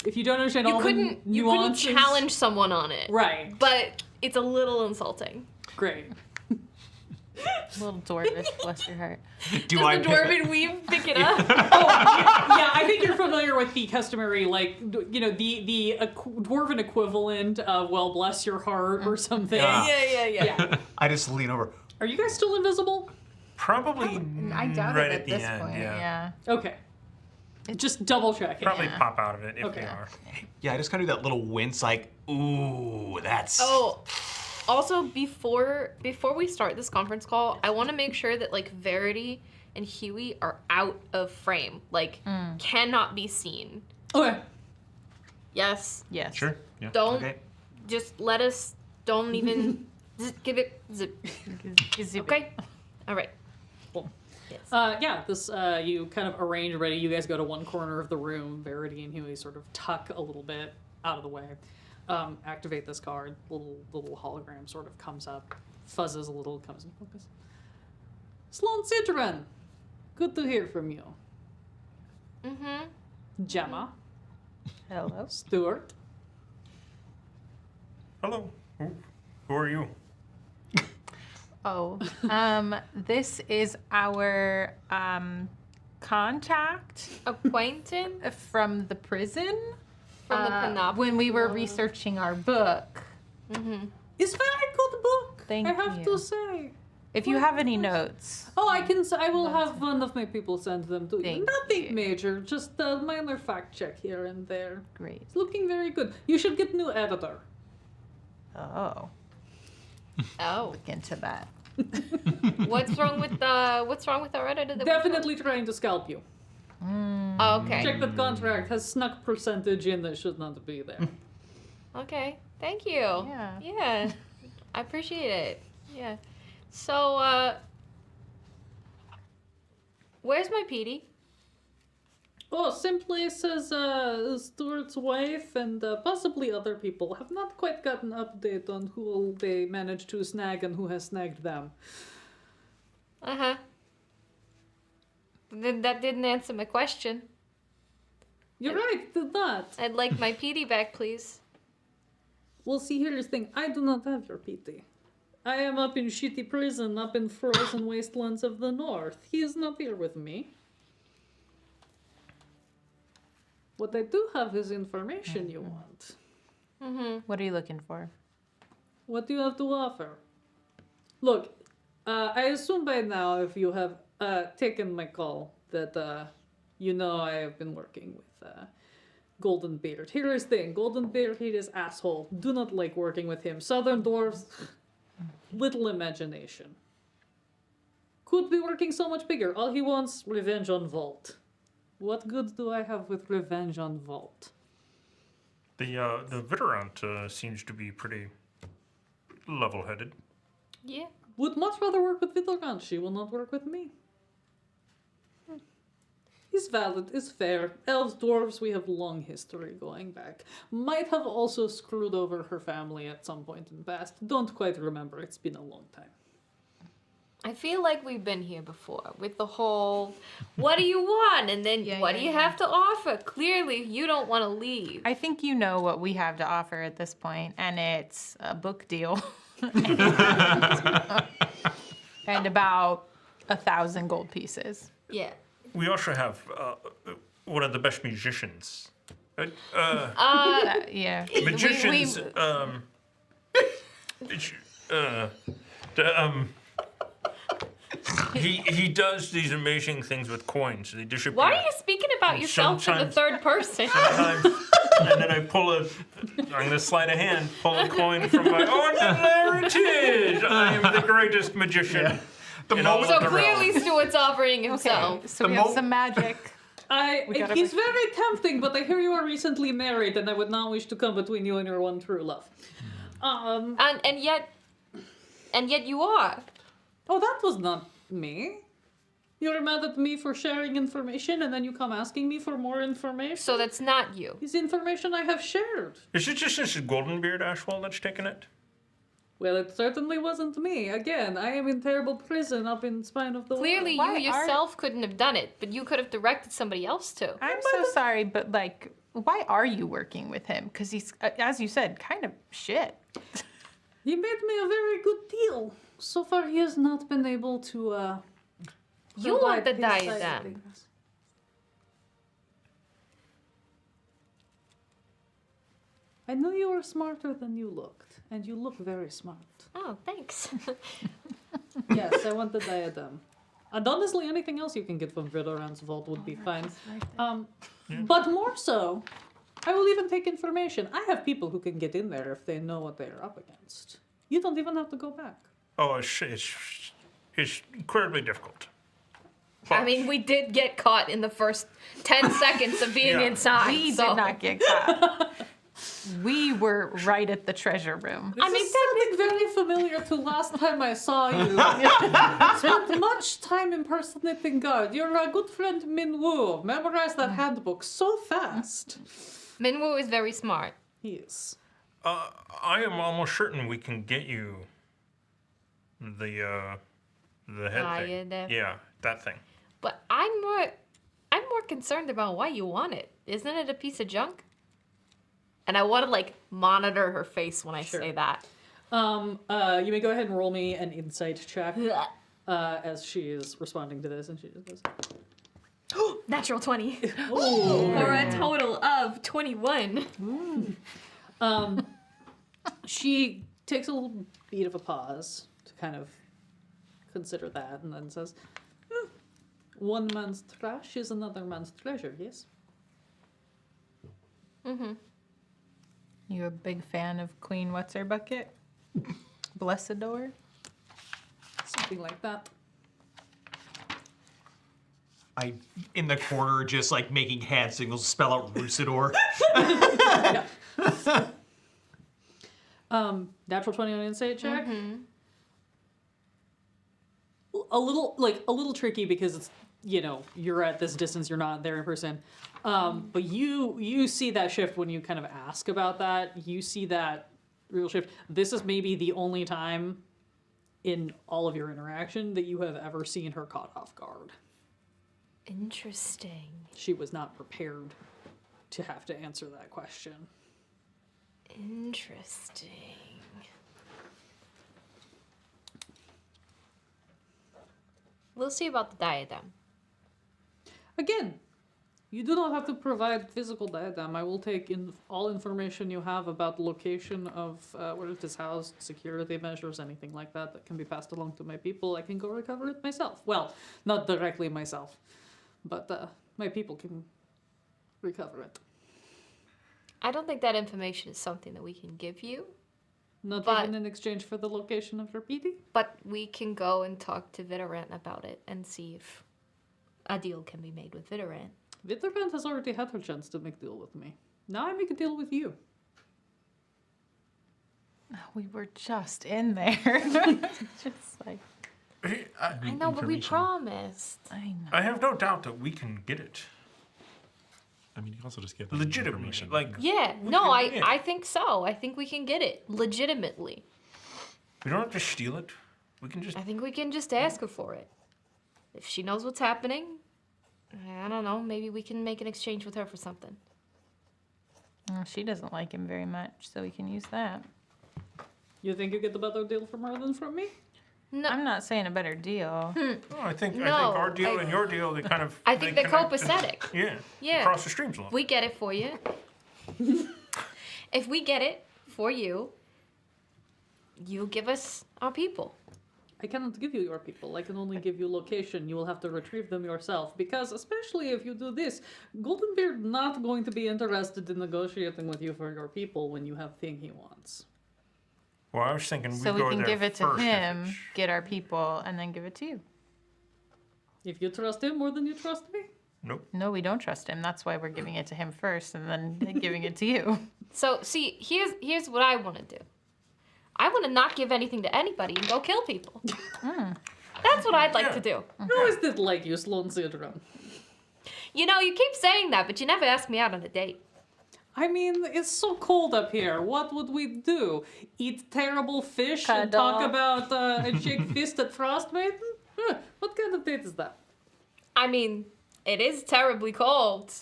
If you don't understand all You the couldn't nuances, challenge someone on it. Right. But it's a little insulting. Great. Little dwarvish, bless your heart. Do Does I the pick dwarven weave pick it up? Yeah, I think you're familiar with the customary, like, the dwarven equivalent of "Well, bless your heart" or something. Yeah. Yeah. Yeah. I just lean over. Are you guys still invisible? Probably I doubt right it at at the this end. point. Yeah. Okay. Just double checking. Probably Yeah. pop out of it if Okay. they are. Yeah, I just kind of do that little wince, like, ooh, that's. Oh, Also, before we start this conference call, I want to make sure that like Verity and Huey are out of frame, like cannot be seen. Okay. Yes. Yes. Sure. Yeah. Don't Okay. just let us. Don't even give it zip. Okay. All right. Yeah, this you kind of arrange ready. You guys go to one corner of the room. Verity and Huey sort of tuck a little bit out of the way. Activate this card. Little hologram sort of comes up, fuzzes a little, comes in focus. Sloan Citron, good to hear from you. Mm-hmm. Gemma, Hello. Stuart, Hello. Who are you? Oh, this is our contact Acquaintance from the prison. from the Panopticon. When we were researching our book. Mm-hmm. it's very good book. Thank I have you. to say. If you have any notes. Oh, I will have one of my people send them to you. Thank Nothing you. major, just a minor fact check here and there. Great. It's looking very good. You should get new editor. Oh, Oh, look into that. what's wrong with our editor? That we Definitely trying to scalp you. Oh, okay. Check that contract has snuck percentage in that should not be there. Okay. Thank you. Yeah. Yeah. I appreciate it. Yeah. So, where's my PD? Oh, same place as Stuart's wife and possibly other people have not quite gotten an update on who they managed to snag and who has snagged them. Uh-huh. Then that didn't answer my question. You're right, did not. I'd like my PD back, please. Well, see, here's the thing. I do not have your PT. I am up in shitty prison, up in frozen wastelands of the north. He is not here with me. What I do have is information you want. Mm-hmm. What are you looking for? What do you have to offer? Look, I assume by now, if you have taken my call, that you know I have been working with Golden Beard. Here is the thing. Golden Beard, he is asshole. Do not like working with him. Southern dwarves, little imagination. Could be working so much bigger. All he wants, revenge on Vault. What good do I have with revenge on Vault? The Vidorant seems to be pretty level-headed. Yeah. Would much rather work with Vidorant. She will not work with me. Is valid, is fair. Elves, dwarves, we have long history going back. Might have also screwed over her family at some point in the past. Don't quite remember, it's been a long time. I feel like we've been here before with the whole, what do you want? And then what do you have to offer? Clearly, you don't want to leave. I think you know what we have to offer at this point, and it's a book deal. And about 1,000 gold pieces. Yeah. We also have one of the best musicians. Yeah. Magicians. He does these amazing things with coins. They disappear. Why are you speaking about yourself in the Sometimes- third person? Sometimes, and then I pull a. I'm gonna slide a hand, pull a coin from my. Oh, and there it is! I am the greatest magician. in all So of the realm. clearly Stuart's offering himself. Okay, so we have some magic. gotta He's very tempting, but I hear you are recently married, and I would not wish to come between you and your one true love. And yet you are. Oh, that was not me. You're mad at me for sharing information, and then you come asking me for more information? So that's not you. It's information I have shared. Is it just this Golden Beard Ashwell that's taken it? Well, it certainly wasn't me. Again, I am in terrible prison up in Spine of the Clearly, World. you yourself couldn't have done it, but you could have directed somebody else to. I'm so sorry, but like, why are you working with him? Because he's, as you said, kind of shit. He made me a very good deal. So far, he has not been able to, You want the provide his side of diadem. things. I knew you were smarter than you looked, and you look very smart. Oh, thanks. Yes, I want the diadem. And honestly, anything else you can get from Vidorant's vault would be fine. But more so, I will even take information. I have people who can get in there if they know what they are up against. You don't even have to go back. Oh, it's incredibly difficult. I mean, we did get caught in the first 10 seconds of being Yeah. inside. We so. did not get caught. We were right at the treasure room. This is something very familiar to last time I saw you. Spent much time impersonating God. You're a good friend, Minwoo. Memorize that handbook so fast. Minwoo is very smart. He is. I am almost certain we can get you the head thing. Yeah, that thing. But I'm more concerned about why you want it. Isn't it a piece of junk? And I want to like monitor her face when I say that. You may go ahead and roll me an insight check as she is responding to this, and she just goes, Natural 20. For a total of 21. She takes a little beat of a pause to kind of consider that, and then says, one man's trash is another man's treasure, yes? Mm-hmm. You a big fan of Queen What's Her Bucket? Blessador? Something like that. I, in the corner, just like making hand signals, spell out Rusador. Natural 20 on insight check. A little tricky because it's, you're at this distance, you're not there in person. But you see that shift when you kind of ask about that. You see that real shift. This is maybe the only time in all of your interaction that you have ever seen her caught off guard. Interesting. She was not prepared to have to answer that question. Interesting. We'll see about the diadem. Again, you do not have to provide physical diadem. I will take in all information you have about the location of where it is housed, security measures, anything like that that can be passed along to my people. I can go recover it myself. Well, not directly myself, but my people can recover it. I don't think that information is something that we can give you, Not But- even in exchange for the location of your PD? but we can go and talk to Vidorant about it and see if a deal can be made with Vidorant. Vidorant has already had her chance to make a deal with me. Now I make a deal with you. We were just in there. Just like, I know, but we promised. I know. I have no doubt that we can get it. I mean, you can also just get them Legitimately. information. Like, Yeah, We no, can- yeah. I think so. I think we can get it legitimately. we don't have to steal it. We can just. I think we can just ask her for it. If she knows what's happening, I don't know, maybe we can make an exchange with her for something. Well, she doesn't like him very much, so we can use that. You think you get the better deal from her than from me? No, I'm not saying a better deal. Oh, I think No, our deal and your deal, they kind of. I think they they're connect. copacetic. Yeah. Yeah. Across the streams a little. We get it for you. If we get it for you, you give us our people. I cannot give you your people. I can only give you location. You will have to retrieve them yourself. Because, especially if you do this, Goldenbeard not going to be interested in negotiating with you for your people when you have thing he wants. Well, I was thinking So we'd we go can there give it to first if him, it's- get our people, and then give it to you. If you trust him more than you trust me, Nope. No, we don't trust him. That's why we're giving it to him first and then giving it to you. So, see, here's what I want to do. I want to not give anything to anybody and go kill people. That's what I'd like Yeah. to do. I always did like you, Sloan Syndrome. You know, you keep saying that, but you never ask me out on a date. I mean, it's so cold up here. What would we do? Eat terrible fish and talk Cuddle. about and shake fist at Frostmaiden? Huh, what kind of date is that? I mean, it is terribly cold.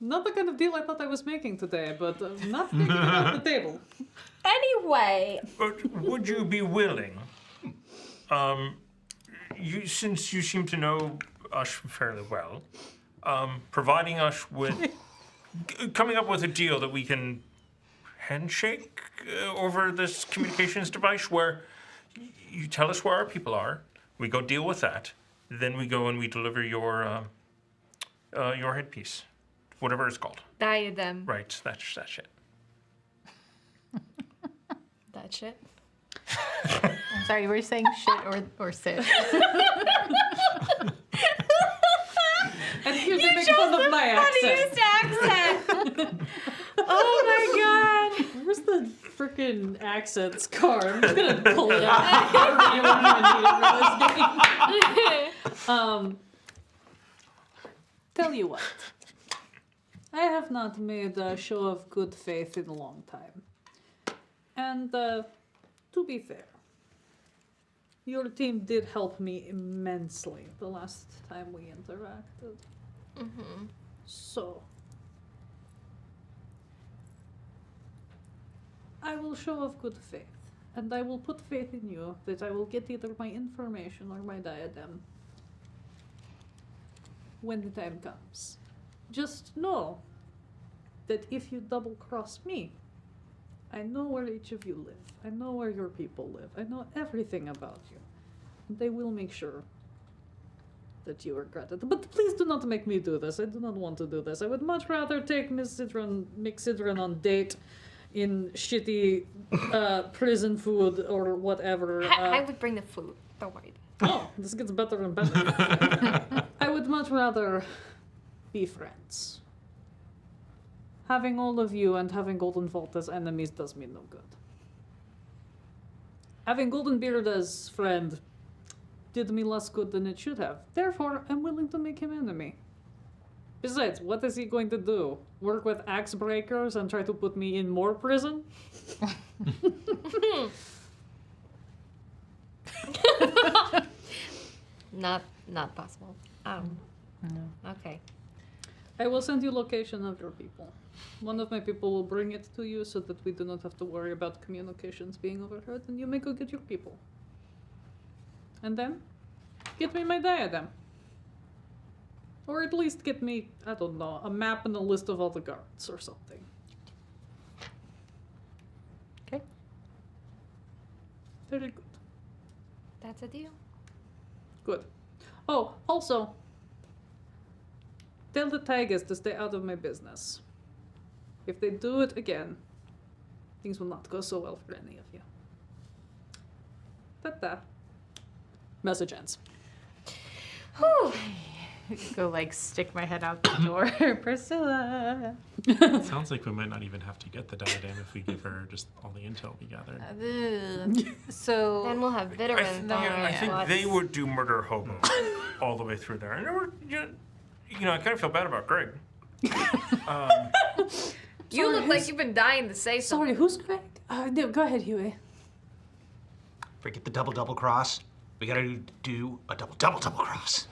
Not the kind of deal I thought I was making today, but not taking it off the table. Anyway, But would you be willing, since you seem to know us fairly well, providing us with, coming up with a deal that we can handshake over this communications device where you tell us where our people are, we go deal with that, then we go and we deliver your headpiece, whatever it's called. diadem. Right, that's it. that shit. I'm sorry, were you saying shit or sit? And here they make fun of my accent. accent. Oh my god. Where's the freaking accents card? I'm just gonna pull it out. I don't even need it for this game. Tell you what. I have not made a show of good faith in a long time. And, to be fair, your team did help me immensely the last time we interacted. Mm-hmm. So, I will show of good faith, and I will put faith in you that I will get either my information or my diadem when the time comes. Just know that if you double-cross me, I know where each of you live. I know where your people live. I know everything about you. And they will make sure that you regret it. But please do not make me do this. I do not want to do this. I would much rather take Miss Sidran on date in shitty prison food or whatever. I would bring the food. Don't worry. Oh, this gets better and better. I would much rather be friends. Having all of you and having Golden Vault as enemies does me no good. Having Golden Beard as friend did me less good than it should have. Therefore, I'm willing to make him enemy. Besides, what is he going to do? Work with axe breakers and try to put me in more prison? Not possible. No. Okay. I will send you location of your people. One of my people will bring it to you so that we do not have to worry about communications being overheard, and you may go get your people. And then, get me my diadem. Or at least get me, I don't know, a map and a list of all the guards or something. Okay. Very good. That's a deal. Good. Oh, also, tell the tigers to stay out of my business. If they do it again, things will not go so well for any of you. Ta-ta. Message ends. Whew. Go like stick my head out the door. Priscilla. It sounds like we might not even have to get the diadem if we give her just all the intel we gathered. So Then we'll have Vidorant on our I think butts. they would do murder hobo all the way through there. And there were, I kind of feel bad about Greg. You look like you've been dying to say something. Sorry, who's Greg? No, go ahead, Huey. Forget the double cross. We gotta do a double cross.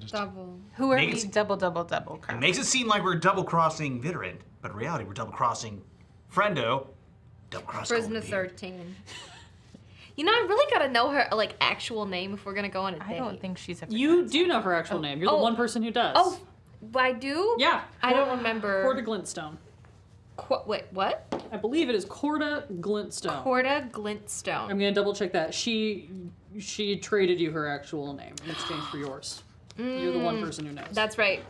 Double. who are Make we? it- Double. It makes it seem like we're double crossing Vidorant, but in reality we're double crossing Friendo. Double crossing Prisoner 13. You know, I really gotta know her like actual name if we're gonna go on a date. I don't think she's ever. You do know her actual name. You're the Oh. one person who does. Oh, I do? Yeah. I don't remember. Corda Glintstone. Wait, what? I believe it is Corda Glintstone. Corda Glintstone. I'm gonna double check that. She traded you her actual name in exchange for yours. You're the one person who knows. That's right.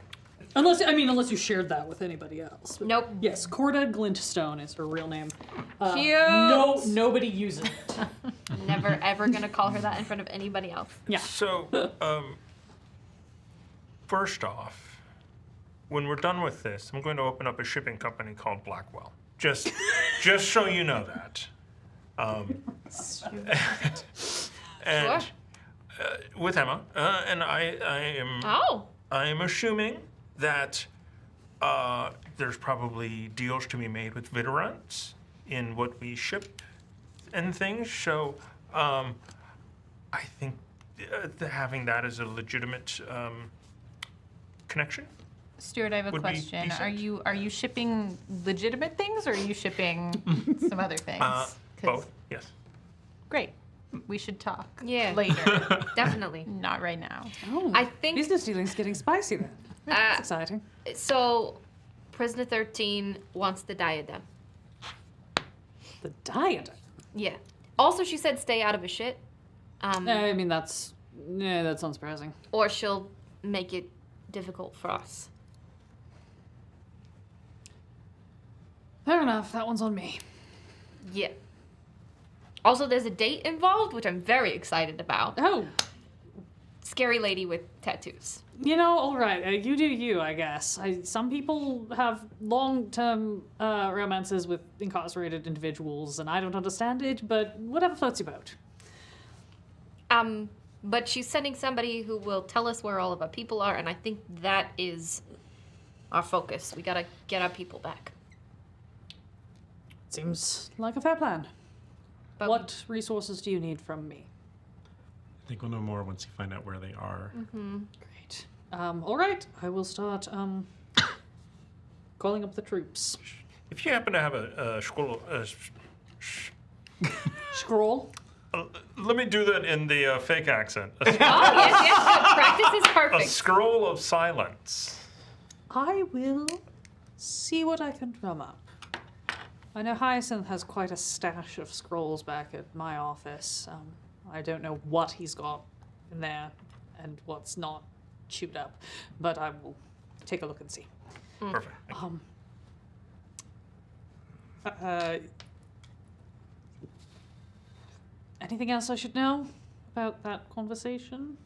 Unless you shared that with anybody else. But Nope. yes, Corda Glintstone is her real name. Cute. Nobody uses it. Never ever gonna call her that in front of anybody else. Yeah. So, first off, when we're done with this, I'm going to open up a shipping company called Blackwell. Just so you know that. And with Emma, and I am. Oh. I am assuming that there's probably deals to be made with Vidorant in what we ship and things. So I think having that as a legitimate connection. Stuart, I have a Would be question. decent. Are you shipping legitimate things, or are you shipping some other things? 'Cause- Both, yes. Great. We should talk. Yeah. Later. Definitely. Not right now. Oh, I think- business dealing's getting spicy then. That's exciting. So, Prisoner 13 wants the diadem. The diadem. Yeah. Also, she said stay out of his shit. I mean, that sounds surprising. Or she'll make it difficult for us. Fair enough. That one's on me. Yeah. Also, there's a date involved, which I'm very excited about. Oh, Scary lady with tattoos. you know, all right. You do you, I guess. Some people have long-term romances with incarcerated individuals, and I don't understand it, but whatever floats your boat. But she's sending somebody who will tell us where all of our people are, and I think that is our focus. We gotta get our people back. Seems like a fair plan. But What resources do you need from me? I think we'll know more once you find out where they are. Great. All right. I will start calling up the troops. If you happen to have a scroll, Scroll. let me do that in the fake accent. Oh, yes. Practice is A perfect. scroll of silence. I will see what I can drum up. I know Hyacinth has quite a stash of scrolls back at my office. I don't know what he's got in there and what's not chewed up, but I will take a look and see. Perfect. Anything else I should know about that conversation?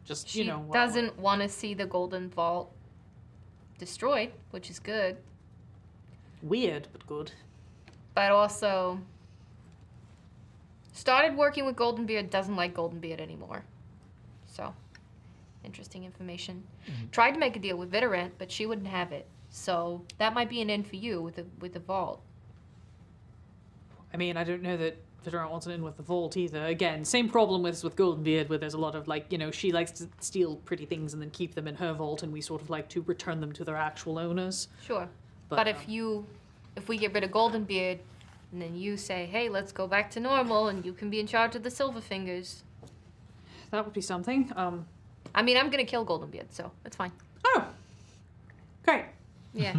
Just, She you know, doesn't want to see the golden vault destroyed, which is good. weird, but good. But also started working with Goldenbeard, doesn't like Goldenbeard anymore. So, interesting information. Tried to make a deal with Vidorant, but she wouldn't have it. So that might be an in for you with the vault. I mean, I don't know that Vidorant wants it in with the vault either. Again, same problem with Goldenbeard, where there's a lot of, like, you know, she likes to steal pretty things and then keep them in her vault, and we sort of like to return them to their actual owners. Sure. But, But if we get rid of Goldenbeard, and then you say, hey, let's go back to normal, and you can be in charge of the Silverfingers. That would be something. I mean, I'm gonna kill Goldenbeard, so it's fine. Oh, great. Yeah.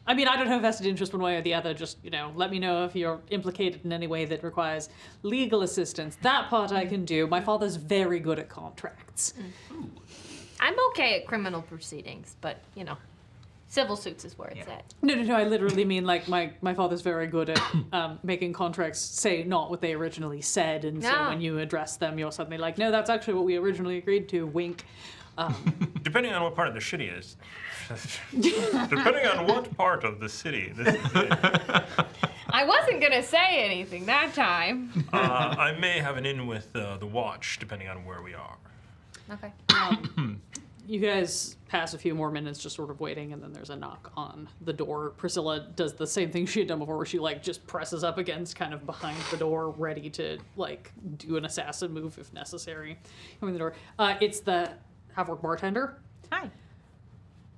I mean, I don't have a vested interest one way or the other. Just, you know, let me know if you're implicated in any way that requires legal assistance. That part I can do. My father's very good at contracts. I'm okay at criminal proceedings, but, you know, civil suits is where it's at. No. I literally mean, like, my father's very good at making contracts say not what they originally said. And so No. when you address them, you're suddenly like, no, that's actually what we originally agreed to. Wink. Depending on what part of the city is. Depending on what part of the city this is in. I wasn't gonna say anything that time. I may have an in with the watch, depending on where we are. Okay. You guys pass a few more minutes just sort of waiting, and then there's a knock on the door. Priscilla does the same thing she had done before, where she, like, just presses up against kind of behind the door, ready to, like, do an assassin move if necessary. Open the door. It's the Havework bartender. Hi.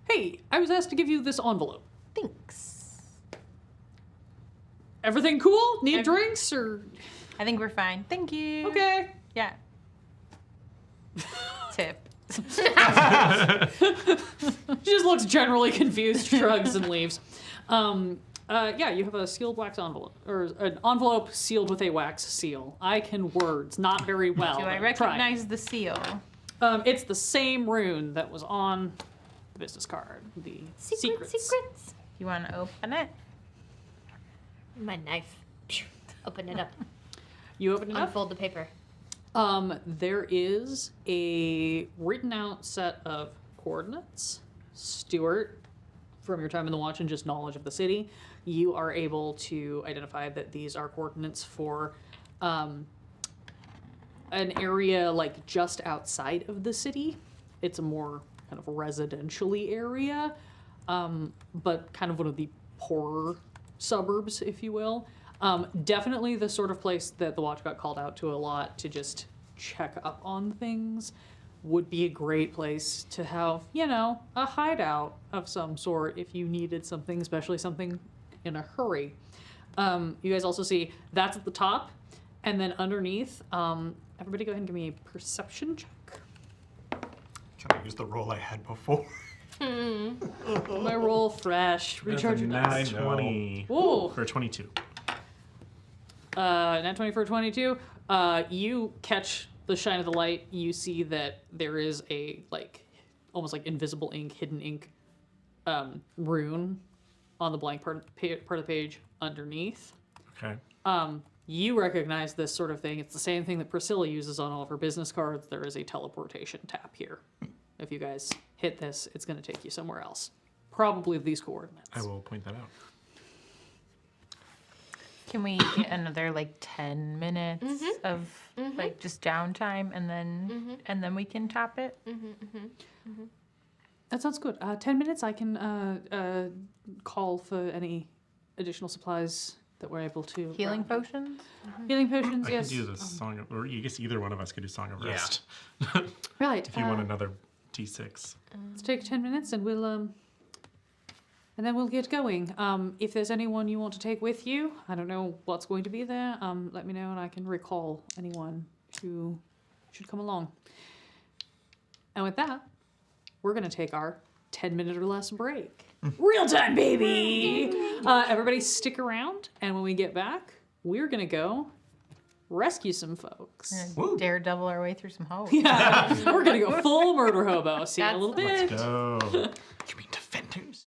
Hey, I was asked to give you this envelope. Thanks. Everything cool? Need Ev- drinks or? I think we're fine. Thank you. Okay. Yeah. Tip. She just looks generally confused, shrugs, and leaves. Yeah, you have a sealed wax envelope, or an envelope sealed with a wax seal. I can words, not very well. Do I but I'm trying. recognize the seal? Secrets. It's the same rune that was on the business card. The secrets. You want to open it? My knife. Open it up. You open it up. Unfold the paper. There is a written out set of coordinates. Stuart, from your time in the watch and just knowledge of the city, you are able to identify that these are coordinates for an area like just outside of the city. It's a more kind of residentially area, but kind of one of the poorer suburbs, if you will. Definitely the sort of place that the watch got called out to a lot to just check up on things. Would be a great place to have, you know, a hideout of some sort if you needed something, especially something in a hurry. You guys also see that's at the top, and then underneath, everybody go ahead and give me a perception check. Can I use the roll I had before? My roll fresh. Recharge your dice. 20. Whoa. For 22. Nat 20 for 22. You catch the shine of the light. You see that there is a, like, almost like invisible ink, hidden ink rune on the blank part of the page underneath. Okay. You recognize this sort of thing. It's the same thing that Priscilla uses on all of her business cards. There is a teleportation tab here. If you guys hit this, it's going to take you somewhere else. Probably these coordinates. I will point that out. Can we get another like 10 minutes of like just downtime and then we can top it? That sounds good. 10 minutes, I can call for any additional supplies that we're able to. Healing potions? Healing potions, I yes. can do the song of, or I guess either one of us could do Song of Yeah. Rest. Right. If you want another D6. Let's take 10 minutes and we'll and then we'll get going. If there's anyone you want to take with you, I don't know what's going to be there. Let me know and I can recall anyone who should come along. And with that, we're gonna take our 10-minute or less break. Real time, baby! Everybody stick around, and when we get back, we're gonna go rescue some folks. Woo. Daredevil our way through some holes. Yeah, we're gonna go full murder hobo. See you in a little Let's bit. go. You mean defenders?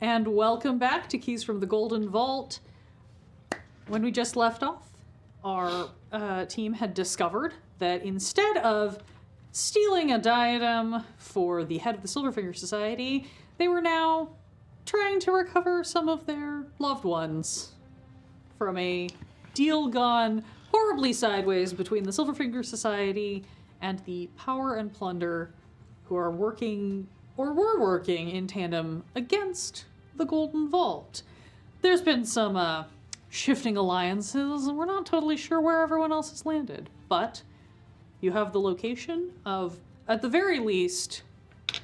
And welcome back to Keys from the Golden Vault. When we just left off, our team had discovered that instead of stealing a diadem for the head of the Silverfinger Society, they were now trying to recover some of their loved ones from a deal gone horribly sideways between the Silverfinger Society and the Power and Plunder, who are working, or were working, in tandem against the Golden Vault. There's been some shifting alliances, and we're not totally sure where everyone else has landed. But you have the location of, at the very least,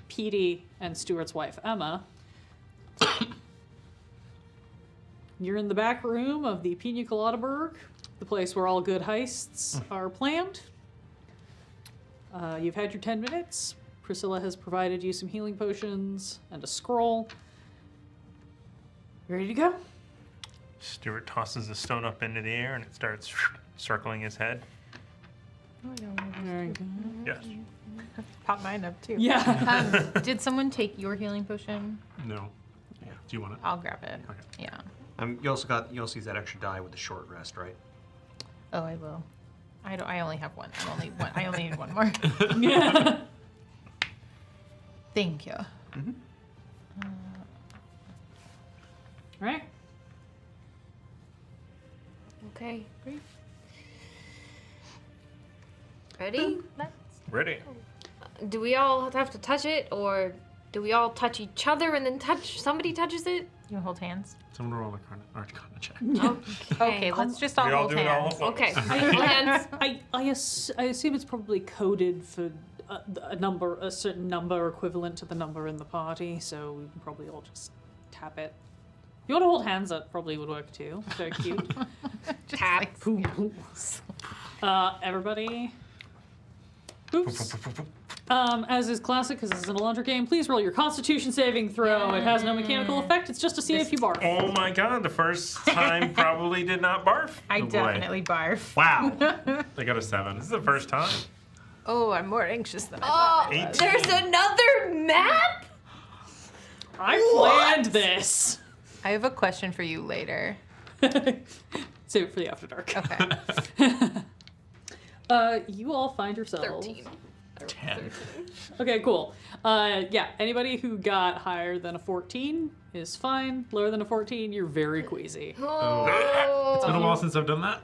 Petey and Stuart's wife, Emma. You're in the back room of the Pina Colada Burg, the place where all good heists are planned. You've had your 10 minutes. Priscilla has provided you some healing potions and a scroll. You ready to go? Stuart tosses the stone up into the air and it starts circling his head. Very good. Yes. Pop mine up too. Yeah. Did someone take your healing potion? No. Yeah. Do you want it? I'll grab it. Okay. Yeah. You also use that extra die with the short rest, right? Oh, I will. I only have one. I only need one more. Yeah. Thank you. All right. Okay. Ready? Ready. Do we all have to touch it, or do we all touch each other and then somebody touches it? You hold hands. Someone roll a Arcana check. Okay, let's just all We all hold do it all hands. at once. Okay. Hold hands. I assume it's probably coded for a certain number equivalent to the number in the party, so we can probably all just tap it. If you want to hold hands, that probably would work too. Very cute. Tap. Everybody. Oops. As is classic, because this is an Alondra game, please roll your Constitution saving throw. It has no mechanical effect. It's just to see if you barf. Oh my god, the first time probably did not barf. I boy. definitely barf. Wow. I got a 7. This is the first time. Oh, I'm more anxious than I Oh, thought. 18. there's another map? I planned this. I have a question for you later. Save it for the after dark. Okay. You all find yourselves. 13. 10. Okay, cool. Yeah, anybody who got higher than a 14 is fine. Lower than a 14, you're very queasy. Oh. It's been a while since I've done that.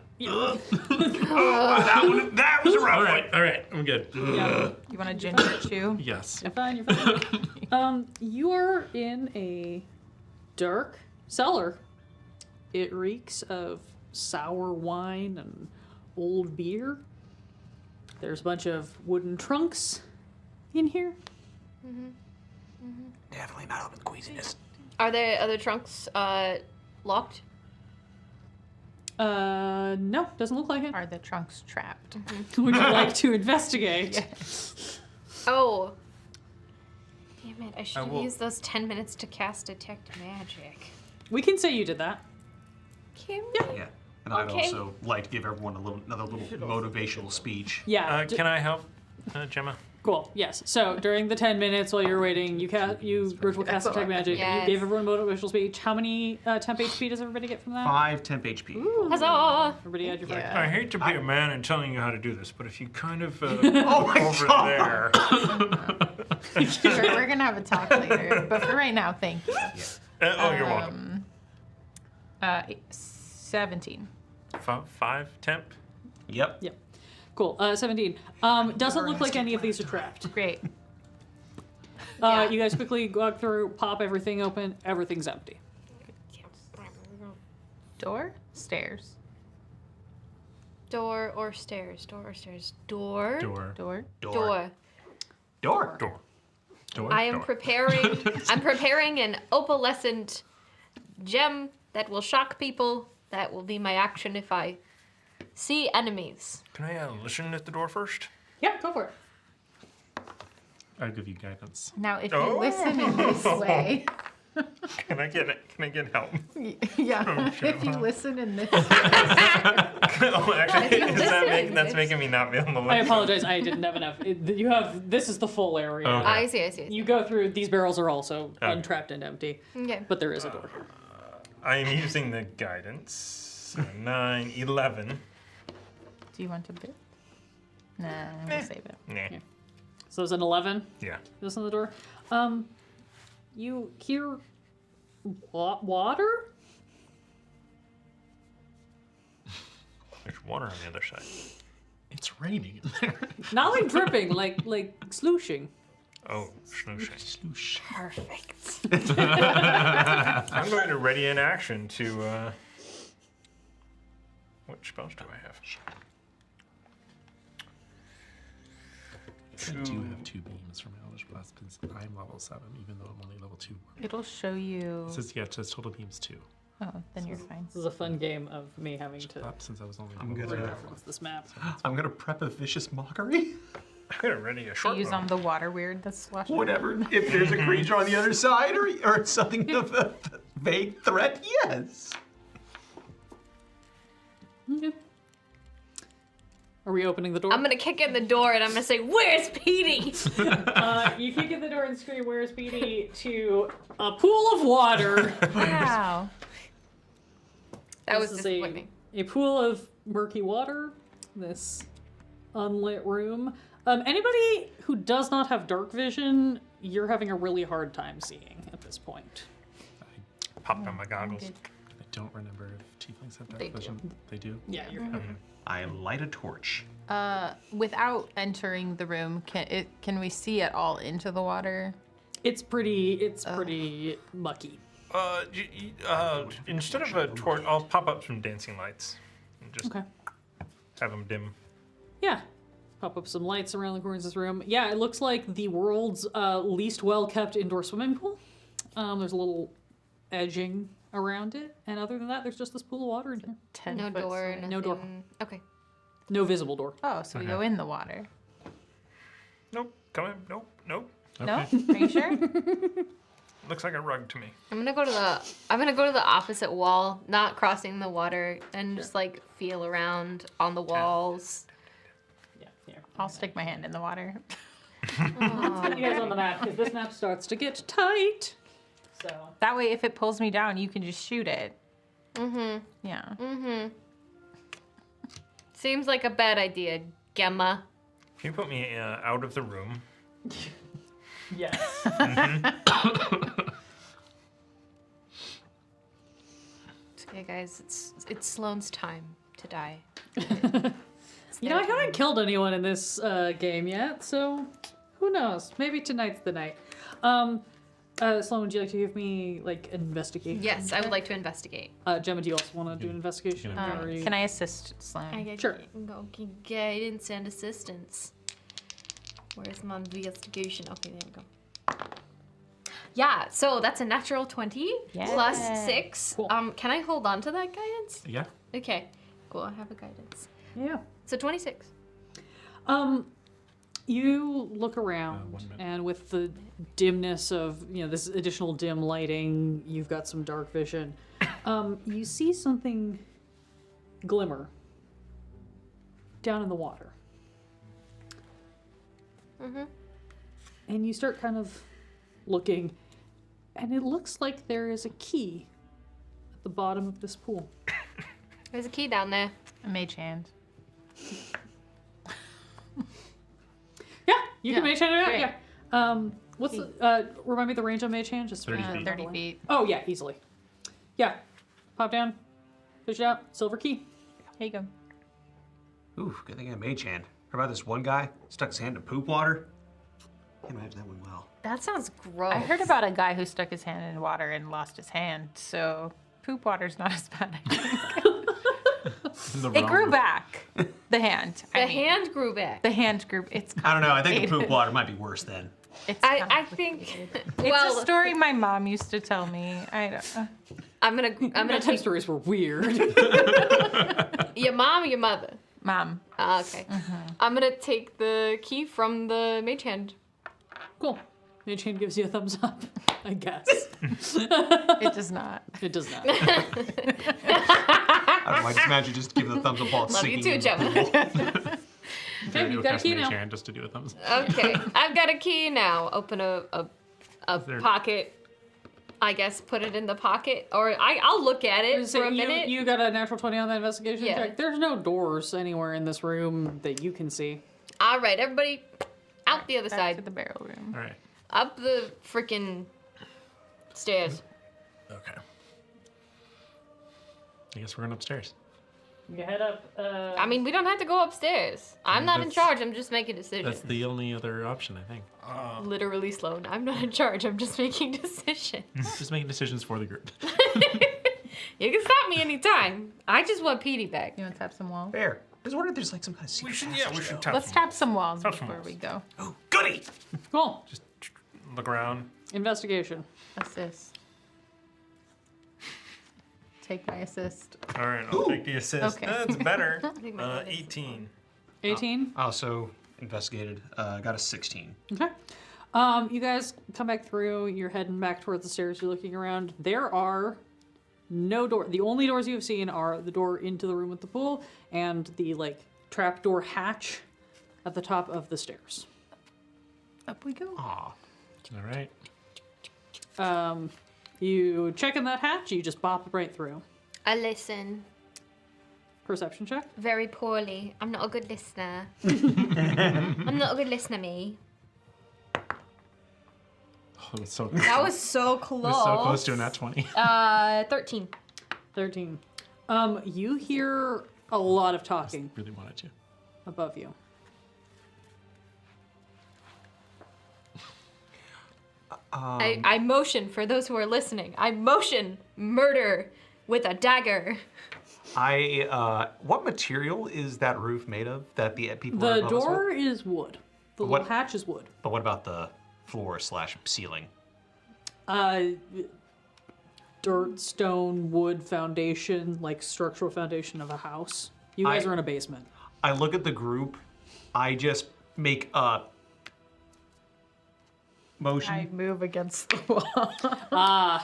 That was a rough one. All right, I'm good. Yeah, You want a ginger chew? Yes. you're fine, you're fine. You are in a dark cellar. It reeks of sour wine and old beer. There's a bunch of wooden trunks in here. Definitely not helping the queasiness. Are the other trunks locked? No, doesn't look like it. Are the trunks trapped? Would you like to investigate? Oh. Damn it, I should have will- used those 10 minutes to cast Detect Magic. We can say you did that. Can Yeah. And I'd Okay. also like to give everyone another little motivational speech. Yeah. Can I help, Gemma? Cool. Yes. So during the 10 minutes while you're waiting, you ritual cast Detect Magic. Yes. You gave everyone motivational speech. How many temp HP does everybody get from that? 5 temp HP. Huzzah! Everybody add your Yeah. I hate to be a man and telling you how to do this, but if you kind of Oh my over god! there. Sure, we're gonna have a talk later, but for right now, thank you. You're welcome. 17. 5 temp. Yep. Yep. Cool. 17. Doesn't look like any of these are trapped. Great. You guys quickly go through, pop everything open. Everything's empty. Door? Stairs. Door or stairs? Door or stairs? Door. Door. Door. Door. Door. Door. Door. I am Door. preparing. I'm preparing an opalescent gem that will shock people. That will be my action if I see enemies. Can I listen at the door first? Yeah, go for it. I'll give you guidance. Now, if you Oh. listen in this way, Can I get help? Yeah, if you listen in this. Oh, actually, that's making me not be able to listen. I apologize. I didn't have enough. This is the full area. Okay. I see. You go through. These barrels are also untrapped and empty. Okay. But there is a door. I am using the guidance. So 9, 11. Do you want to bid? Nah, I'm gonna save it. Nah. Yeah. So there's an 11. Yeah. This on the door. You hear water? There's water on the other side. It's raining in there. Not like dripping, like slooshing. Oh, snooshing. Perfect. I'm going to ready in action to. What spells do I have? I do have 2 beams from Eldritch Blast because I'm level 7, even though I'm only level 2. It'll show you. It says total beams 2. Oh, then you're fine. This is a fun game of me having to Up since I was only I'm level gonna- 0. reference this map. I'm gonna prep a vicious mockery. I'm going to ready a short Use bow. on the water weird that's sloshing. Whatever. If there's a creature on the other side or something of a vague threat, yes. Okay. Are we opening the door? I'm gonna kick in the door and I'm gonna say, "Where's Petey?" You kick in the door and scream, "Where's Petey?" to a pool of water. Wow. That was This is disappointing. a pool of murky water. This unlit room. Anybody who does not have dark vision, you're having a really hard time seeing at this point. Pop down my goggles. I don't remember if tieflings have dark They do. vision. They do? Yeah, you're. I light a torch. Without entering the room, can we see at all into the water? It's pretty mucky. Instead of a torch, I'll pop up some dancing lights and just Okay. have them dim. Yeah. Pop up some lights around the corners of this room. Yeah, it looks like the world's least well-kept indoor swimming pool. There's a little edging around it, and other than that, there's just this pool of water in here. 10 No foot door. swing. No door. nothing. Okay. No visible door. Oh, so we go in the water. Nope. Come in. Nope. Nope. No? Are you sure? Looks like a rug to me. I'm gonna go to the opposite wall, not crossing the water, and just like feel around on the walls. Yeah, here. I'll stick my hand in the water. Put you guys on the map, because this map starts to get tight. So. That way, if it pulls me down, you can just shoot it. Mm-hmm. Yeah. Mm-hmm. Seems like a bad idea, Gemma. Can you put me out of the room? Yes. Okay, guys, it's Sloane's time to die. You know, I haven't killed anyone in this game yet, so who knows? Maybe tonight's the night. Sloan, would you like to give me, like, an investigation? Yes, I would like to investigate. Gemma, do you also want to do an investigation? Or are you- Can I assist Sloan? get Sure. guidance and assistance. Where's my investigation? Okay, there we go. Yeah, so that's a natural 20 plus Yes. 6. Cool. Can I hold on to that guidance? Yeah. Okay, cool. I have a guidance. Yeah. So 26. You look around, 1 minute. and with the dimness of, you know, this additional dim lighting, you've got some dark vision. You see something glimmer down in the water. Mm-hmm. And you start kind of looking, and it looks like there is a key at the bottom of this pool. There's a key down there. A mage hand. Yeah, you can Yeah, mage hand it out. great. Yeah. What's the, remind me the range on mage hand? Just 30 feet. 30 feet. Oh yeah, easily. Yeah, pop down, fish it out, silver key. Here you go. Ooh, good thing I had mage hand. Heard about this one guy stuck his hand in poop water? Can't imagine that went well. That sounds gross. I heard about a guy who stuck his hand in water and lost his hand, so poop water's not as bad. I think. It grew back. The hand. the hand grew back. The hand grew. It's. I don't know. I think the complicated. poop water might be worse then. It's I think. complicated. Well, It's a story my mom used to tell me. I don't. I'm gonna Bedtime take stories were weird. your mom or your mother. Mom. Okay. I'm gonna take the key from the mage hand. Cool. Mage Hand gives you a thumbs up, I guess. It does not. It does not. I don't know, I just imagine just giving the thumbs up while it's Love you sinking too, in the Gemma. pool. Okay, you've got a key now. Hand just to do a thumbs. Okay, I've got a key now. Open a there- pocket. I guess put it in the pocket, or I'll look at it So for a minute. you got a natural 20 on that investigation Yeah. check. There's no doors anywhere in this room that you can see. All right, everybody, out the other Back side, to the barrel room. All right. up the freaking stairs. Okay. I guess we're going upstairs. You head up. I mean, we don't have to go upstairs. I'm not in That's- charge. I'm just making decisions. That's the only other option, I think. Literally Sloan. I'm not in charge. I'm just making decisions. Just making decisions for the group. You can stop me anytime. I just want Petey back. You want to tap some walls? There. I was wondering if there's like some kind of We secret should, passage, we should though. tap Let's some tap some walls Tap some before walls. we go. Oh, goody! Cool. Just look around. Investigation. Assist. Take my assist. All right, I'll take the assist. Okay. That's better. think my dad is- 18. 18. I also investigated. Got a 16. Okay. You guys come back through. You're heading back towards the stairs. You're looking around. There are no door. The only doors you've seen are the door into the room with the pool and the trapdoor hatch at the top of the stairs. Up we go. Aw. All right. You check in that hatch. You just bop right through. I listen Perception check. very poorly. I'm not a good listener. I'm not a good listener, me. Oh, it was so That was so close. It was so close to a nat 20. 13. 13. You hear a lot of talking Really wanted to. above you. I motion, for those who are listening, I motion murder with a dagger. What material is that roof made of that the people are The above us with? door is wood. The What- little hatch is wood. But what about the floor/ceiling? Dirt, stone, wood foundation, like structural foundation of a house. You guys are in a basement. I look at the group. I just make a motion, I move against the wall.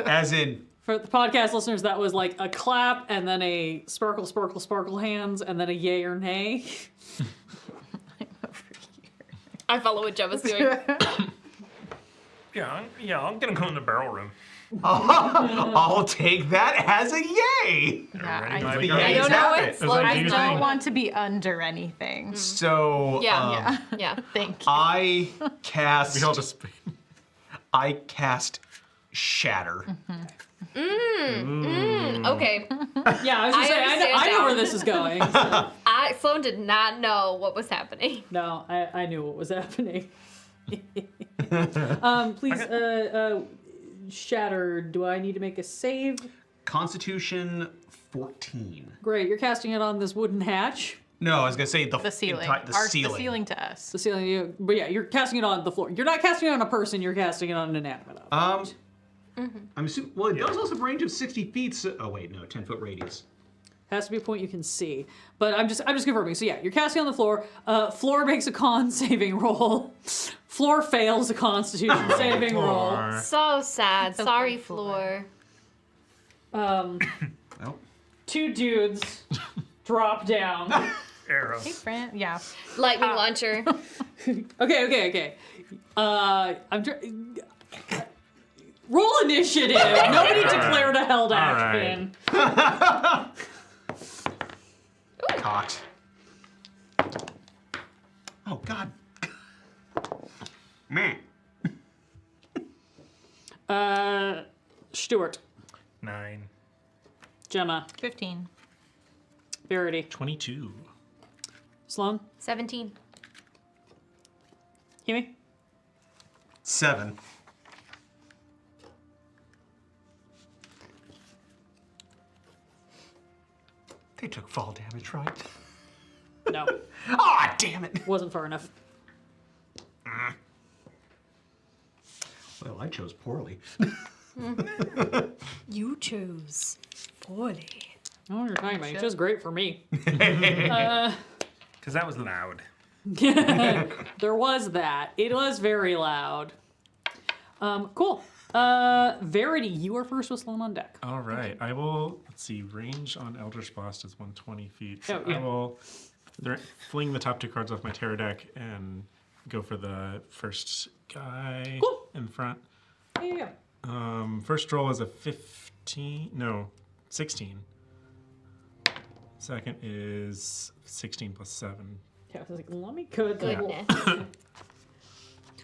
as in For the podcast listeners, that was like a clap and then a sparkle, sparkle, sparkle hands and then a yay or nay. I follow what Gemma's doing. Yeah, I'm gonna go in the barrel room. I'll take that as a yay. Yeah, Ready, I my The guy? I yays don't know have what it. Sloan I I is do don't doing. want to be under anything. So Yeah. Yeah. Thank you. I cast. We all just. I cast shatter. Okay. Yeah, I was gonna say, understand I know now. where this is going. so- Sloan did not know what was happening. No, I knew what was happening. Please, Shatter, do I need to make a save? Constitution 14. Great, you're casting it on this wooden hatch. No, I was gonna say The ceiling. The ceiling. The ceiling to us. The ceiling, but yeah, you're casting it on the floor. You're not casting it on a person, you're casting it on an inanimate object. I'm assuming. Well, it does also have a range of 60 feet. So, oh wait, no, 10-foot radius. Has to be a point you can see. But I'm just confirming. So yeah, you're casting on the floor. Floor makes a con saving roll. Floor fails a constitution saving roll. So sad. It's okay, Sorry, Floor. Floor. Oh. Two dudes drop down. Arrow. Hey, Fran. Yeah. Lightning launcher. Okay. Roll initiative. Nobody declared a held action. Cocked. Oh God. Man. Stuart, 9. Gemma, 15. Verity, 22. Sloan, 17. Himi, 7. They took fall damage, right? no, Ah, damn it. wasn't far enough. Well, I chose poorly. You chose poorly. Oh, you're talking about. It's just great for me. Because that was loud. There was that. It was very loud. Cool. Verity, you are first with Sloan on deck. All right. I will, let's see, range on Eldritch Blast is 120 feet. So Oh, yeah. I will fling the top 2 cards off my terror deck and go for the first guy Cool. in front. Yeah. First roll is a 16. Second is 16 plus 7. Yeah, I was like, let me code that. Goodness.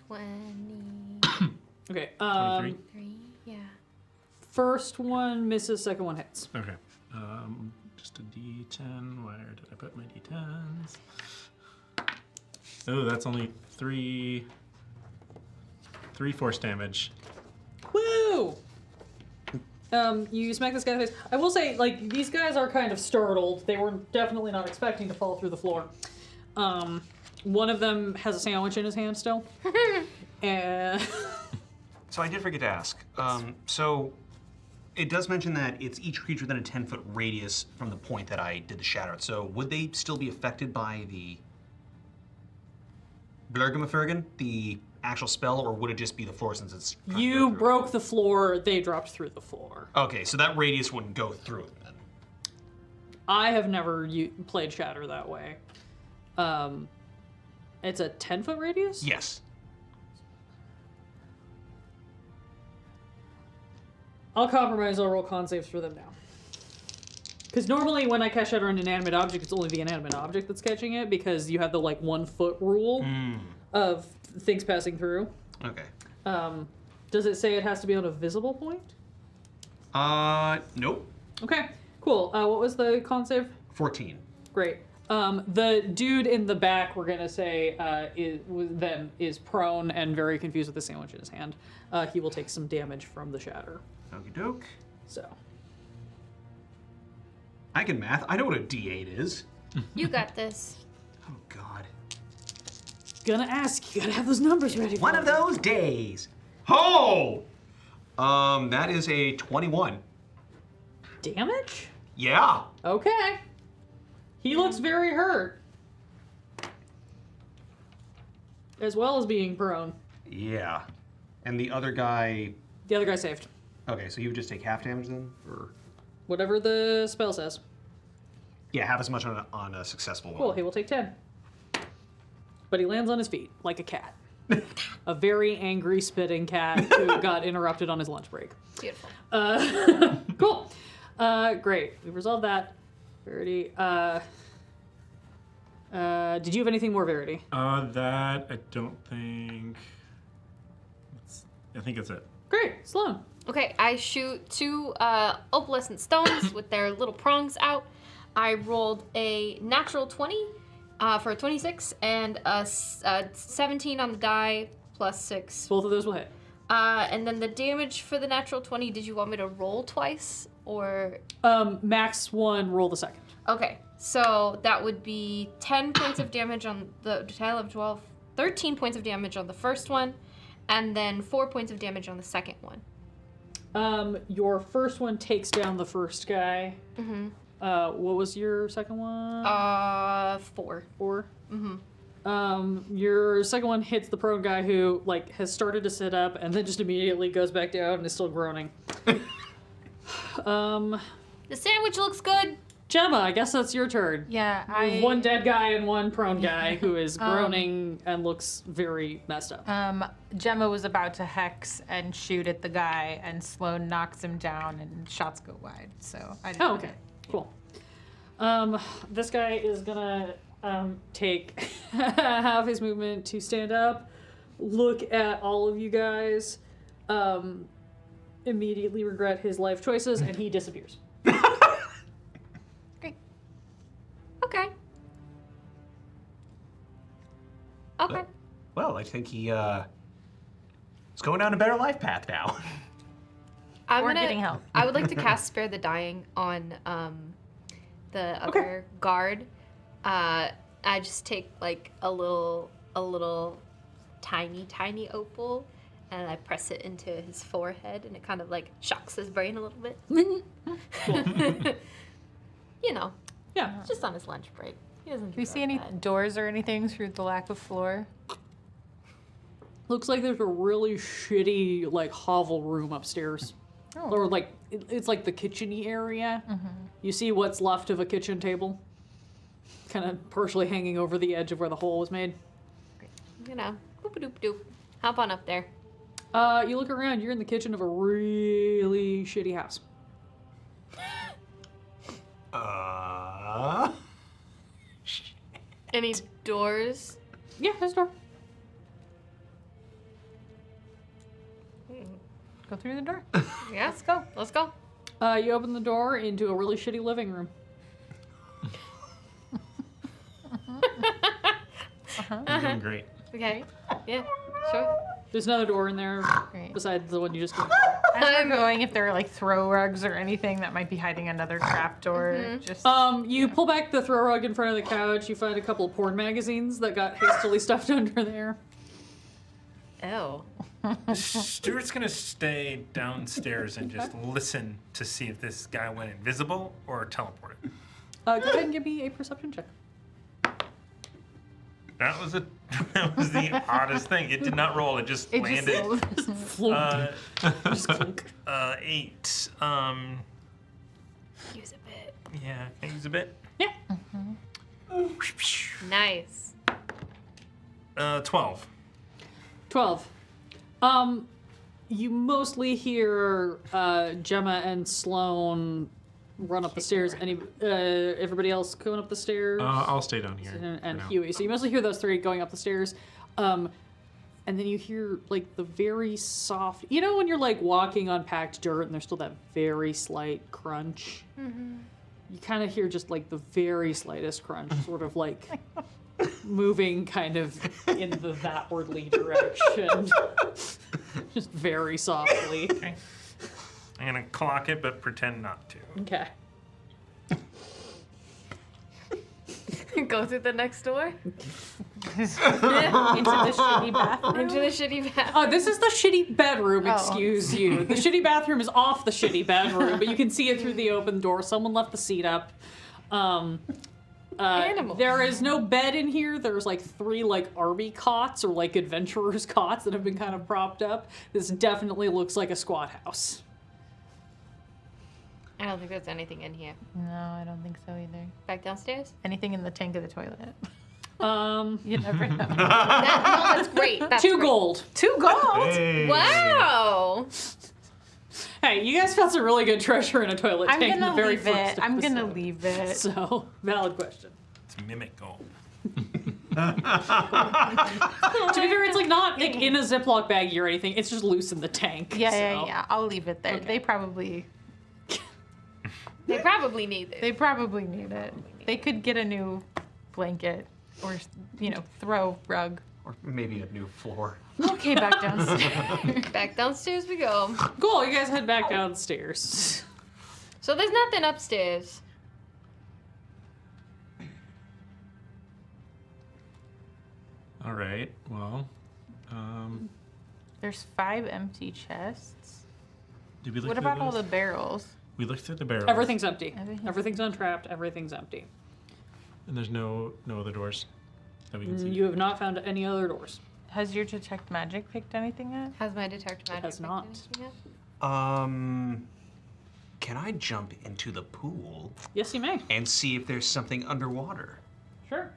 23. Okay. 23. Yeah. First one misses, second one hits. Okay. Just a D10. Where did I put my D10s? Oh, that's only 3 force damage. Woo! You smack this guy in the face. I will say, like, these guys are kind of startled. They were definitely not expecting to fall through the floor. One of them has a sandwich in his hand still. And So I did forget to ask. So it does mention that it's each creature within a 10-foot radius from the point that I did the shatter. So would they still be affected by the Blurgamafergan, the actual spell, or would it just be the floor since it's trying to you go through? broke the floor, they dropped through the floor. Okay, so that radius wouldn't go through it then. I have never played Shatter that way. It's a 10-foot radius? Yes. I'll compromise, I'll roll con saves for them now. Because normally when I cast Shatter on an inanimate object, it's only the inanimate object that's catching it, because you have the, like, 1 foot rule of things passing through. Okay. Does it say it has to be on a visible point? Nope. Okay, cool. What was the con save? 14. Great. The dude in the back, we're gonna say, is prone and very confused with the sandwich in his hand. He will take some damage from the shatter. Okie doke. So. I can math. I know what a D8 is. You got this. Oh, God. Gonna ask. You gotta have those numbers ready. One of those days. Oh! That is a 21. Damage? Yeah. Okay. He looks very hurt. As well as being prone. Yeah. And the other guy... The other guy saved. Okay, so you would just take half damage then? Or... Whatever the spell says. Yeah, half as much on a successful one. Cool, he will take 10. But he lands on his feet, like a cat. A very angry, spitting cat who got interrupted on his lunch break. Beautiful. Cool. Great. We resolved that. Verity. Did you have anything more, Verity? That I don't think. I think that's it. Great. Sloan. Okay, I shoot 2 opalescent stones with their little prongs out. I rolled a natural 20 for a 26 and a 17 on the die plus 6. Both of those will hit. And then the damage for the natural 20, did you want me to roll twice or? Max 1, roll the second. Okay, so that would be 10 points of damage on the total of 12, 13 points of damage on the first one, and then 4 points of damage on the second one. Your first one takes down the first guy. Mm-hmm. What was your second one? 4. 4? Mm-hmm. Your second one hits the prone guy who, like, has started to sit up and then just immediately goes back down and is still groaning. The sandwich looks good. Gemma, I guess that's your turn. Yeah, One dead guy and one prone guy who is groaning and looks very messed up. Gemma was about to hex and shoot at the guy, and Sloan knocks him down, and shots go wide. So I didn't Oh, okay. Cool. This guy is gonna take half his movement to stand up, look at all of you guys, immediately regret his life choices, and he disappears. Great. Okay. Okay. Well, I think he is going down a better life path now. I'm Or gonna, getting help. I would like to cast Spare the Dying on the other guard. I just take like a little tiny opal and I press it into his forehead and it kind of like shocks his brain a little bit. You know, Yeah. just on his lunch break. He doesn't Do we see any doors or anything through the lack of floor? Looks like there's a really shitty like hovel room upstairs. Oh. Or like it's like the kitchen-y area. You see what's left of a kitchen table, kind of partially hanging over the edge of where the hole was made. You know, boop-a-doop-doop. Hop on up there. You look around. You're in the kitchen of a really shitty house. Any doors? Yeah, there's a door. Go through the door. Yeah, let's go. Let's go. You open the door into a really shitty living room. You're doing great. Okay. Yeah, sure. There's another door in there Great. besides the one you just. As we're going, if there are like throw rugs or anything that might be hiding another trap door, just You pull back the throw rug in front of the couch. You find a couple of porn magazines that got hastily stuffed under there. Oh. Stuart's gonna stay downstairs and just listen to see if this guy went invisible or teleported. Go ahead and give me a perception check. That was the oddest thing. It did not roll. It just landed. Just clunk. 8. Use a bit. Yeah, can I use a bit? Yeah. Nice. 12. 12. You mostly hear Gemma and Sloane run up the stairs. Everybody else going up the stairs? I'll stay down here. And for now. Huey. So you mostly hear those three going up the stairs. And then you hear like the very soft, you know, when you're like walking on packed dirt and there's still that very slight crunch. You kind of hear just like the very slightest crunch, sort of like moving kind of in the thatwardly direction. Just very softly. Okay. I'm gonna clock it, but pretend not to. Okay. Go through the next door. into the shitty bathroom. Into the shitty bathroom. This is the shitty bedroom, Oh. excuse you. The shitty bathroom is off the shitty bedroom, but you can see it through the open door. Someone left the seat up. Animals. There is no bed in here. There's like 3 like army cots or like adventurers cots that have been kind of propped up. This definitely looks like a squat house. I don't think there's anything in here. No, I don't think so either. Back downstairs? Anything in the tank of the toilet? Um, You never know. That's great. That's 2 great. gold. 2 gold. Hey. Wow. Hey, you guys found some really good treasure in a toilet I'm tank in the gonna very leave first it. I'm gonna episode. leave it. So, valid question. It's mimic gold. To be fair, it's like not like in a Ziploc baggie or anything. It's just loose in the tank. Yeah, so. yeah. I'll leave it there. Okay. They probably need it. They probably need it. They could get a new blanket or, throw rug. Or maybe a new floor. Okay, back downstairs. Back downstairs we go. Cool, you guys head back downstairs. So there's nothing upstairs. All right. Well, There's 5 empty chests. did we look What through about all those? the barrels? We looked through the barrels. Everything's empty. Everything's- Everything's untrapped. Everything's empty. And there's no other doors that we can see. You have not found any other doors. Has your detect magic picked anything yet? Has my detect magic has picked not. anything yet? Can I jump into the pool Yes, you may. and see if there's something underwater? Sure.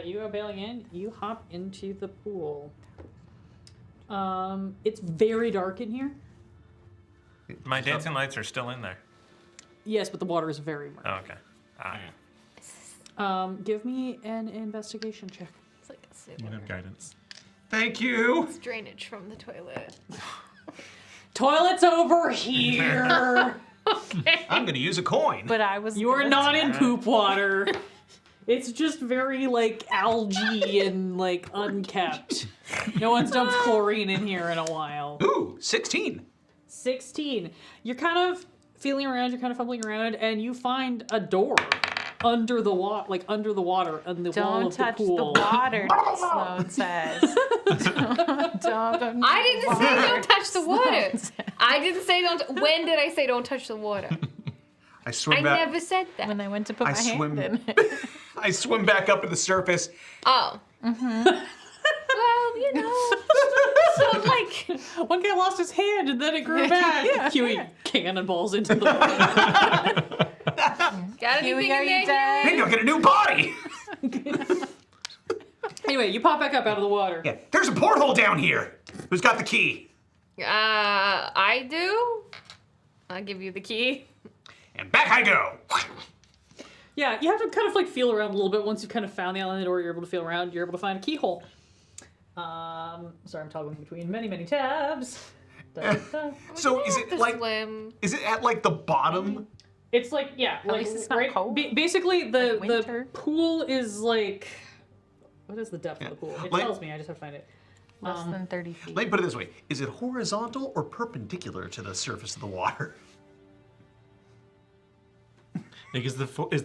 You go bailing in. You hop into the pool. It's very dark in here. My dancing lights are still in there. Yes, but the water is very murky. Oh, okay. Give me an investigation check. It's like a You sewer. have guidance. Thank you. It's drainage from the toilet. Toilet's over here. I'm gonna use a coin. But I was. You're gonna not try- in poop water. It's just very like algae and like unkept. No one's dumped chlorine in here in a while. Ooh, 16. 16. You're kind of feeling around, you're kind of fumbling around, and you find a door under the water, like under the water, on the wall Don't of touch the the pool. water, Sloan says. don't I didn't say don't touch the water. said. I didn't say don't. When did I say don't touch the water? I swim I back. never said that. When I went to put I my swim- hand in it. I swim back up to the surface. Oh. Well, you know. So, like. One guy lost his hand and then it grew back. Huey cannonballs into the water. Got anything in there? dead? Maybe I'll get a new body. Anyway, you pop back up out of the water. Yeah, there's a porthole down here. Who's got the key? I do. I'll give you the key. And back I go. Yeah, you have to kind of like feel around a little bit. Once you've kind of found the island door, you're able to feel around. You're able to find a keyhole. Sorry, I'm toggling between many tabs. So is it like? Swim. Is it at like the bottom? It's like, yeah, like least it's not right. cold. Basically, the winter. pool is like. What is the depth of the pool? It Like- tells me. I just have to find it. Less than 30 feet. Let me put it this way: is it horizontal or perpendicular to the surface of the water? Like, is the door Is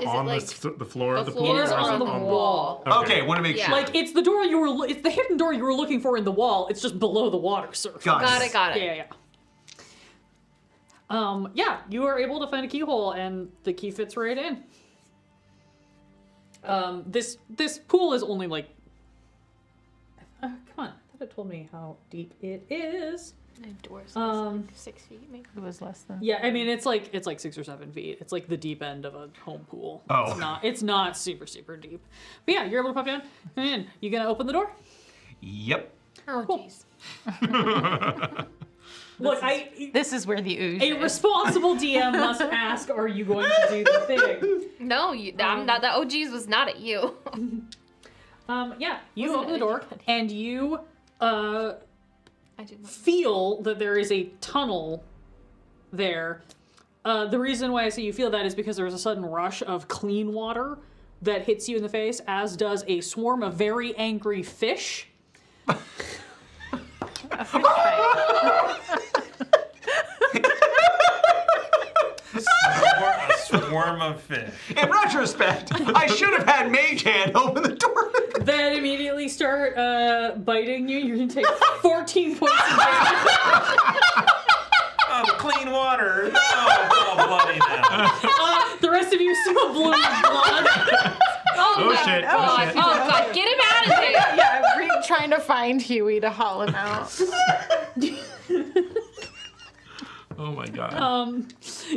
it on like the floor of the the pool? floor It is or on the wall. Okay, want to make Yeah. sure. Like it's the door you were. It's the hidden door you were looking for in the wall. It's just below the water surface. Got it. Got it. Yeah. Yeah, you are able to find a keyhole, and the key fits right in. This pool is only like. Come on, I thought it told me how deep it is. The door's Um, like 6 feet, maybe. It was less than. Yeah, I mean it's like 6 or 7 feet. It's like the deep end of a home pool. Oh. It's not super deep. But yeah, you're able to pop down. Come in. You gonna open the door? Yep. Oh, Cool. jeez. Look, This is where the ooze a is. responsible DM must ask, are you going to do the thing? No, I'm not. The OGs was not at you. Yeah, you Wasn't open the it door anybody? and you I did not. feel that there is a tunnel there. The reason why I say you feel that is because there's a sudden rush of clean water that hits you in the face, as does a swarm of very angry fish. A swarm of fish. In retrospect, I should have had Mage Hand open the door. That immediately start biting you. You're gonna take 14 points of damage. Oh, the clean water. No, it's all bloody now. The rest of you still blue with blood. Oh, my shit, oh, God. shit. Oh, God. Get him out of there. Yeah, I'm trying to find Huey to haul him out. Oh my god.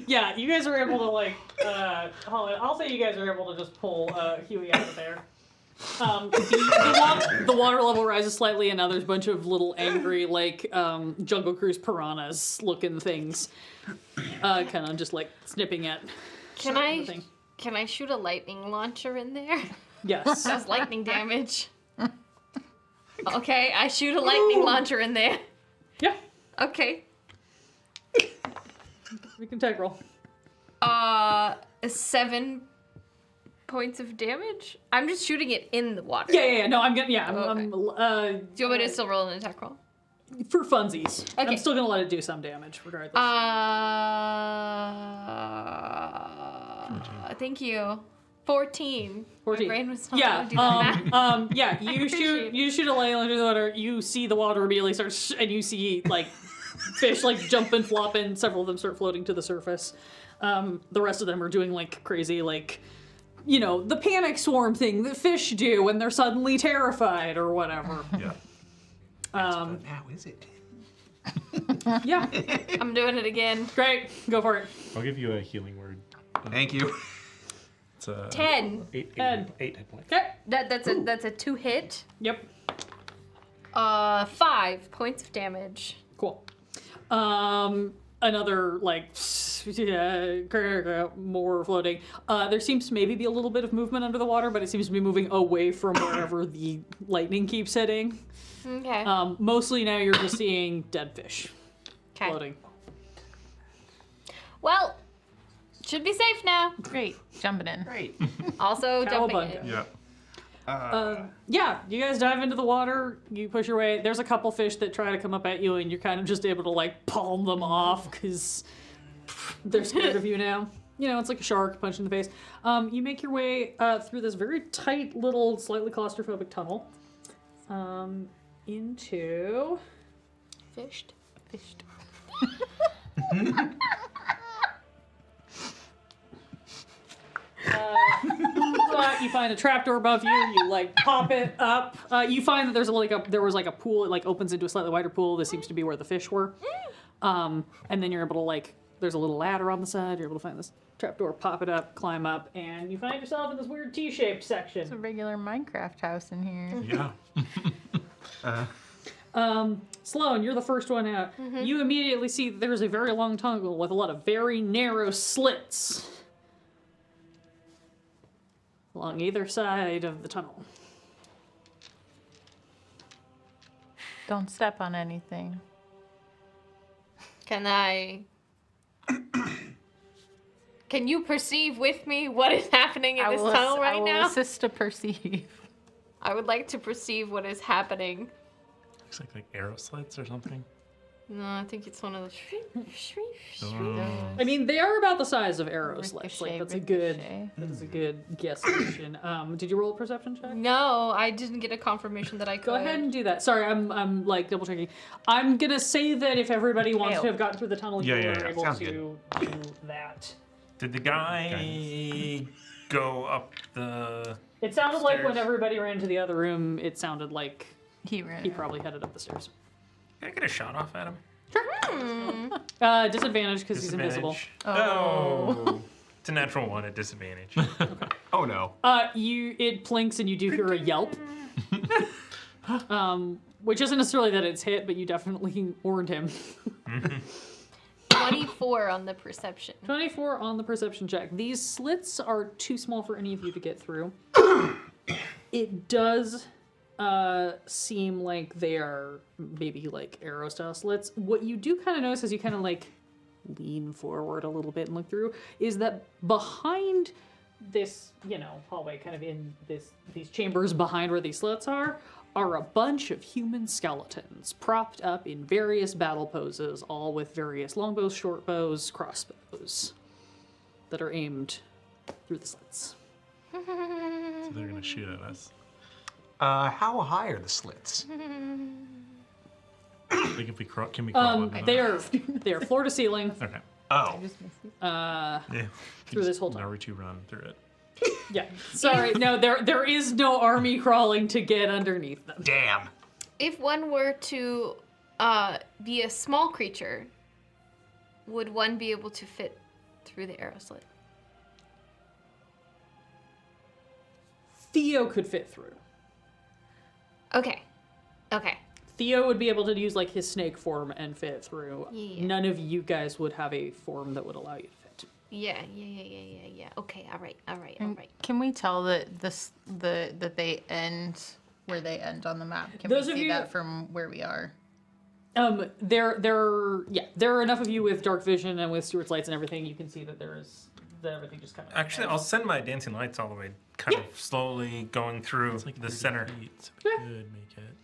Yeah, you guys are able to like, I'll say you guys are able to just pull Huey out of there. The water level rises slightly, and now there's a bunch of little angry, like, Jungle Cruise piranhas looking things, kind of just like snipping at. Can I shoot a lightning launcher in there? Yes. That's lightning damage. Okay, I shoot a lightning launcher in there. Yeah. Okay. We can tag roll. 7 points of damage? I'm just shooting it in the water. Yeah. No, I'm gonna. Yeah, Okay. I'm. Do you want me to still roll an attack roll? For funsies. Okay. I'm still gonna let it do some damage, regardless. Thank you. 14. 14. My brain was not Yeah. gonna do the math. Yeah. You shoot a light under the water. You see the water immediately starts, and you see like fish like jumping, flopping. Several of them start floating to the surface. The rest of them are doing like crazy, like, you know, the panic swarm thing that fish do when they're suddenly terrified or whatever. Yeah. Now is it? Yeah. I'm doing it again. Great. Go for it. I'll give you a healing word. Thank you. It's a 10. 8 10. hit points. Okay. That's a 2 hit. Yep. 5 points of damage. Cool. Another like more floating. There seems to maybe be a little bit of movement under the water, but it seems to be moving away from wherever the lightning keeps hitting. Okay. Mostly now you're just seeing dead fish floating. Well, should be safe now. Great. Jumping in. Great. Also jumping Cowabunga. in. Yeah. Yeah, you guys dive into the water. You push your way. There's a couple fish that try to come up at you, and you're kind of just able to like palm them off because they're scared of you now. You know, it's like a shark punch in the face. You make your way through this very tight little, slightly claustrophobic tunnel into. Fished. spot. You find a trapdoor above you. You like pop it up. You find that there was a pool. It like opens into a slightly wider pool. This seems to be where the fish were. And then you're able to like. There's a little ladder on the side. You're able to find this trapdoor, pop it up, climb up, and you find yourself in this weird T-shaped section. It's a regular Minecraft house in here. Yeah. Sloan, you're the first one out. You immediately see that there's a very long tunnel with a lot of very narrow slits along either side of the tunnel. Don't step on anything. Can I... Can you perceive with me what is happening in this tunnel I right will now? assist to perceive. I would like to perceive what is happening. Looks like arrow slits or something. No, I think it's one of those... I mean, they are about the size of arrow slits. Like, Ricochet. that's a good guesstimation. Did you roll a perception check? No, I didn't get a confirmation that I could. Go ahead and do that. Sorry, I'm like double checking. I'm gonna say that if everybody wants to have gotten through the tunnel, you were able Sounds to good. do that. Did the guy go up the... It sounded like when Stairs. everybody ran to the other room, it sounded like He ran. he probably headed up the stairs. Can I get a shot off at him? Disadvantage because he's invisible. Oh. It's a natural 1 at disadvantage. Oh no. It plinks and you do hear a yelp. Which isn't necessarily that it's hit, but you definitely warned him. 24 on the perception. 24 on the perception check. These slits are too small for any of you to get through. It does seem like they are maybe like arrow style slits. What you do kind of notice as you kind of like lean forward a little bit and look through is that behind this, hallway, kind of in these chambers behind where these slits are a bunch of human skeletons propped up in various battle poses, all with various longbows, short bows, crossbows that are aimed through the slits. So they're gonna shoot at us. How high are the slits? Like if we can we crawl under them? They are floor to ceiling Okay. Oh. Yeah. through this whole time. Naruto run through it. Yeah. Sorry, no, there is no army crawling to get underneath them. Damn. If one were to be a small creature, would one be able to fit through the arrow slit? Theo could fit through. Okay. Okay. Theo would be able to use like his snake form and fit through. Yeah. None of you guys would have a form that would allow you to fit. Yeah. Okay, all right. Can we tell that that they end where they end on the map? Can Those we of see you- that from where we are? There are enough of you with dark vision and with Stewart's lights and everything. You can see that that everything just kind of. Actually, I'll send my dancing lights all the way, kind of slowly going through It's like the 30 center. feet, so we could make it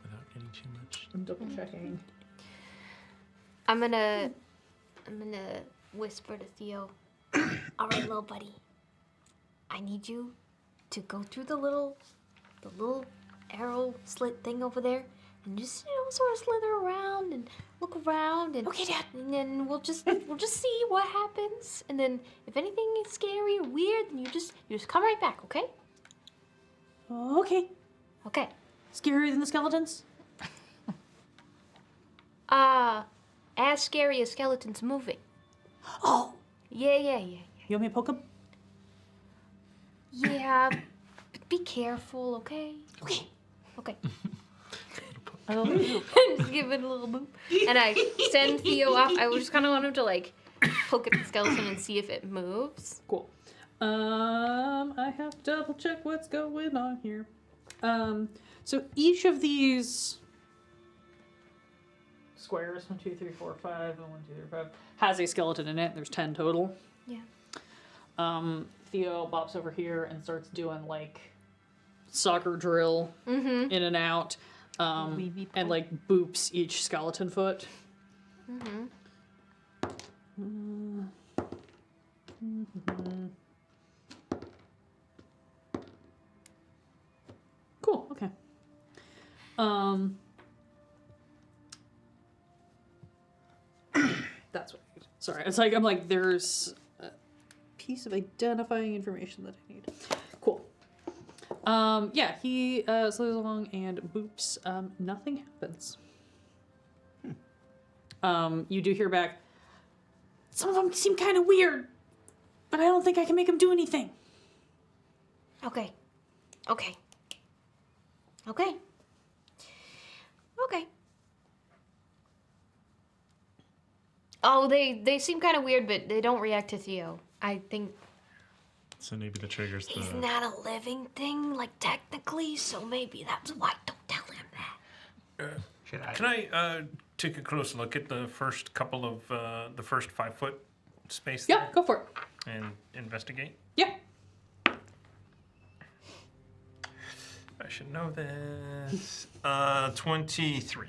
without getting too much. I'm double checking. I'm gonna whisper to Theo. All right, little buddy. I need you to go through the little arrow slit thing over there, and just sort of slither around and look around. And, okay, Dad. And then we'll just see what happens. And then if anything is scary or weird, then you just come right back, okay? Okay. Okay. Scarier than the skeletons? As scary as skeletons moving. Oh. Yeah. You want me to poke them? Yeah. Be careful, okay? Okay. Okay. A little boop. Just give it a little boop. And I send Theo off. I just kind of want him to like poke at the skeleton and see if it moves. Cool. I have to double check what's going on here. So each of these squares, 1, 2, 3, 4, 5, 1, 2, 3, 5, has a skeleton in it. There's 10 total. Yeah. Theo bops over here and starts doing like soccer drill in and out, and like boops each skeleton foot. Cool. Okay. That's what. Sorry, I'm like there's a piece of identifying information that I need. Yeah, he slows along and boops. Nothing happens. You do hear back, some of them seem kind of weird, but I don't think I can make them do anything. Okay. Okay. Okay. Okay. Oh, they seem kind of weird, but they don't react to Theo. I think So maybe the trigger's he's the... not a living thing, like technically, so maybe that's why. Don't tell him that. Should I? Can I take a close look at the first couple of the first 5 foot space Yeah, there go for it. and investigate? Yeah. I should know this. 23.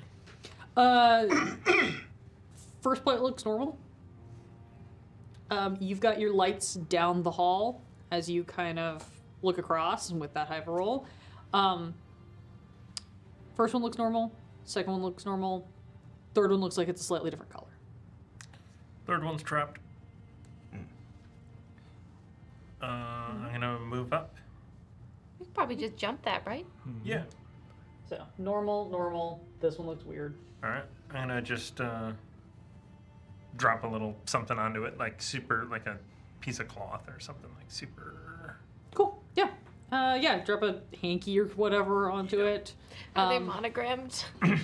First plate looks normal. You've got your lights down the hall as you kind of look across and with that high of a roll. First one looks normal. Second one looks normal. Third one looks like it's a slightly different color. Third one's trapped. I'm gonna move up. We could probably just jump that, right? Yeah. So normal. This one looks weird. All right. I'm gonna just drop a little something onto it, like a piece of cloth or something like super. Cool. Yeah. Yeah. Drop a hanky or whatever onto it. Are they monogrammed? They're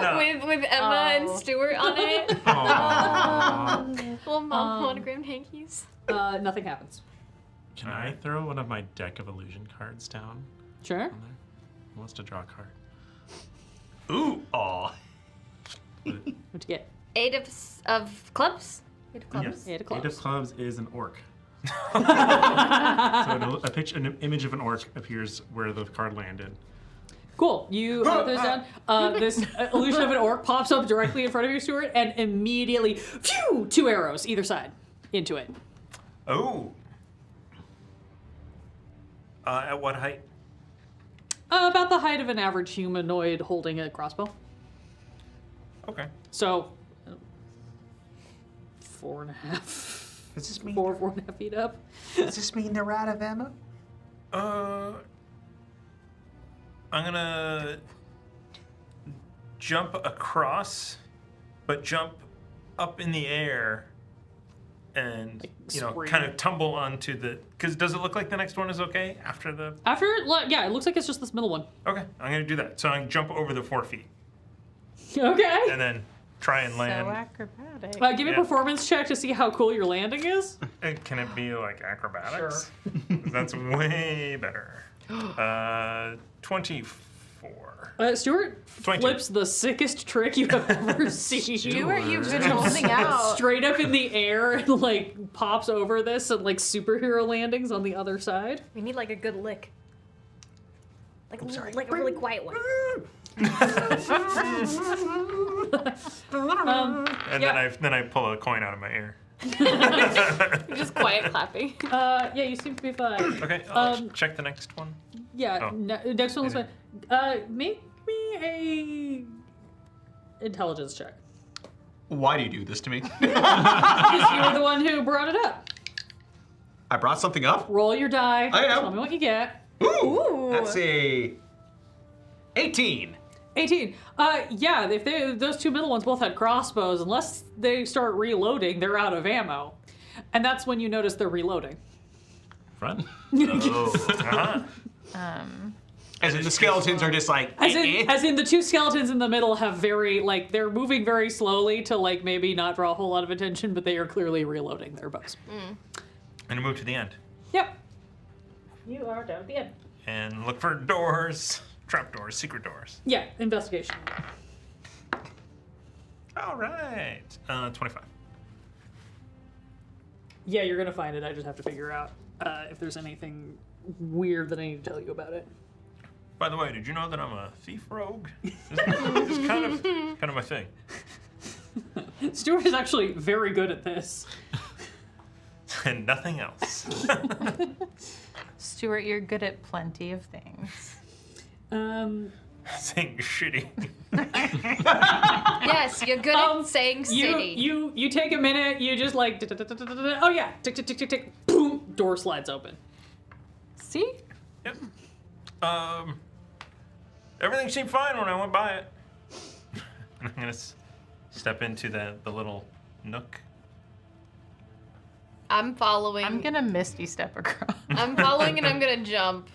not. with Emma and Stuart on it. Aww. Little monogrammed hankies. Nothing happens. Can I throw one of my deck of illusion cards down Sure. on there? Who wants to draw a card? Ooh, aw. What'd you get? 8 of clubs. 8 of clubs. Yes. 8 of clubs. 8 of clubs is an orc. So an image of an orc appears where the card landed. Cool. You put those down. This illusion of an orc pops up directly in front of you, Stuart, and immediately, phew, 2 arrows either side into it. Oh. At what height? About the height of an average humanoid holding a crossbow. Okay. So, 4.5. Does this mean 4.5 feet up. Does this mean they're out of ammo? I'm gonna jump across, but jump up in the air and, Like kind of tumble onto the... Because does it look like the next one is okay after the... Yeah, it looks like it's just this middle one. Okay, I'm gonna do that. So I'm gonna jump over the 4 feet Okay. and then try and So land. acrobatic. Give me a Yeah. performance check to see how cool your landing is. Can it be like acrobatics? That's way better. 24. Stuart 22. flips the sickest trick you have ever seen. Stuart, you've been holding out. Straight up in the air and like pops over this and like superhero landings on the other side. We need like a good lick. Like a really quiet one. And then I pull a coin out of my ear. Just quiet clapping. Yeah, you seem to be fine. Okay, I'll check the next one. Yeah, Oh. next one was fine. Make me a intelligence check. Why do you do this to me? Because you're the one who brought it up. I brought something up? Roll your die. I am. Tell me what you get. Ooh! That's a 18. 18. Yeah, if those 2 middle ones both had crossbows, unless they start reloading, they're out of ammo. And that's when you notice they're reloading. Run. Uh-huh. As in the skeletons are just like, As in the 2 skeletons in the middle have they're moving very slowly to maybe not draw a whole lot of attention, but they are clearly reloading their bows. And move to the end. Yep. You are down at the end. And look for doors, trap doors, secret doors. Yeah, investigation. All right. 25. Yeah, you're gonna find it. I just have to figure out if there's anything weird that I need to tell you about it. By the way, did you know that I'm a thief rogue? This is kind of my thing. Stuart is actually very good at this. And nothing else. Stuart, you're good at plenty of things. Saying shitty. Yes, you're good at saying city. You take a minute. You just oh yeah, tick tick tick tick tick. Boom, door slides open. See? Yep. Everything seemed fine when I went by it. I'm gonna step into the little nook. I'm following. I'm gonna misty step across. I'm following and I'm gonna jump.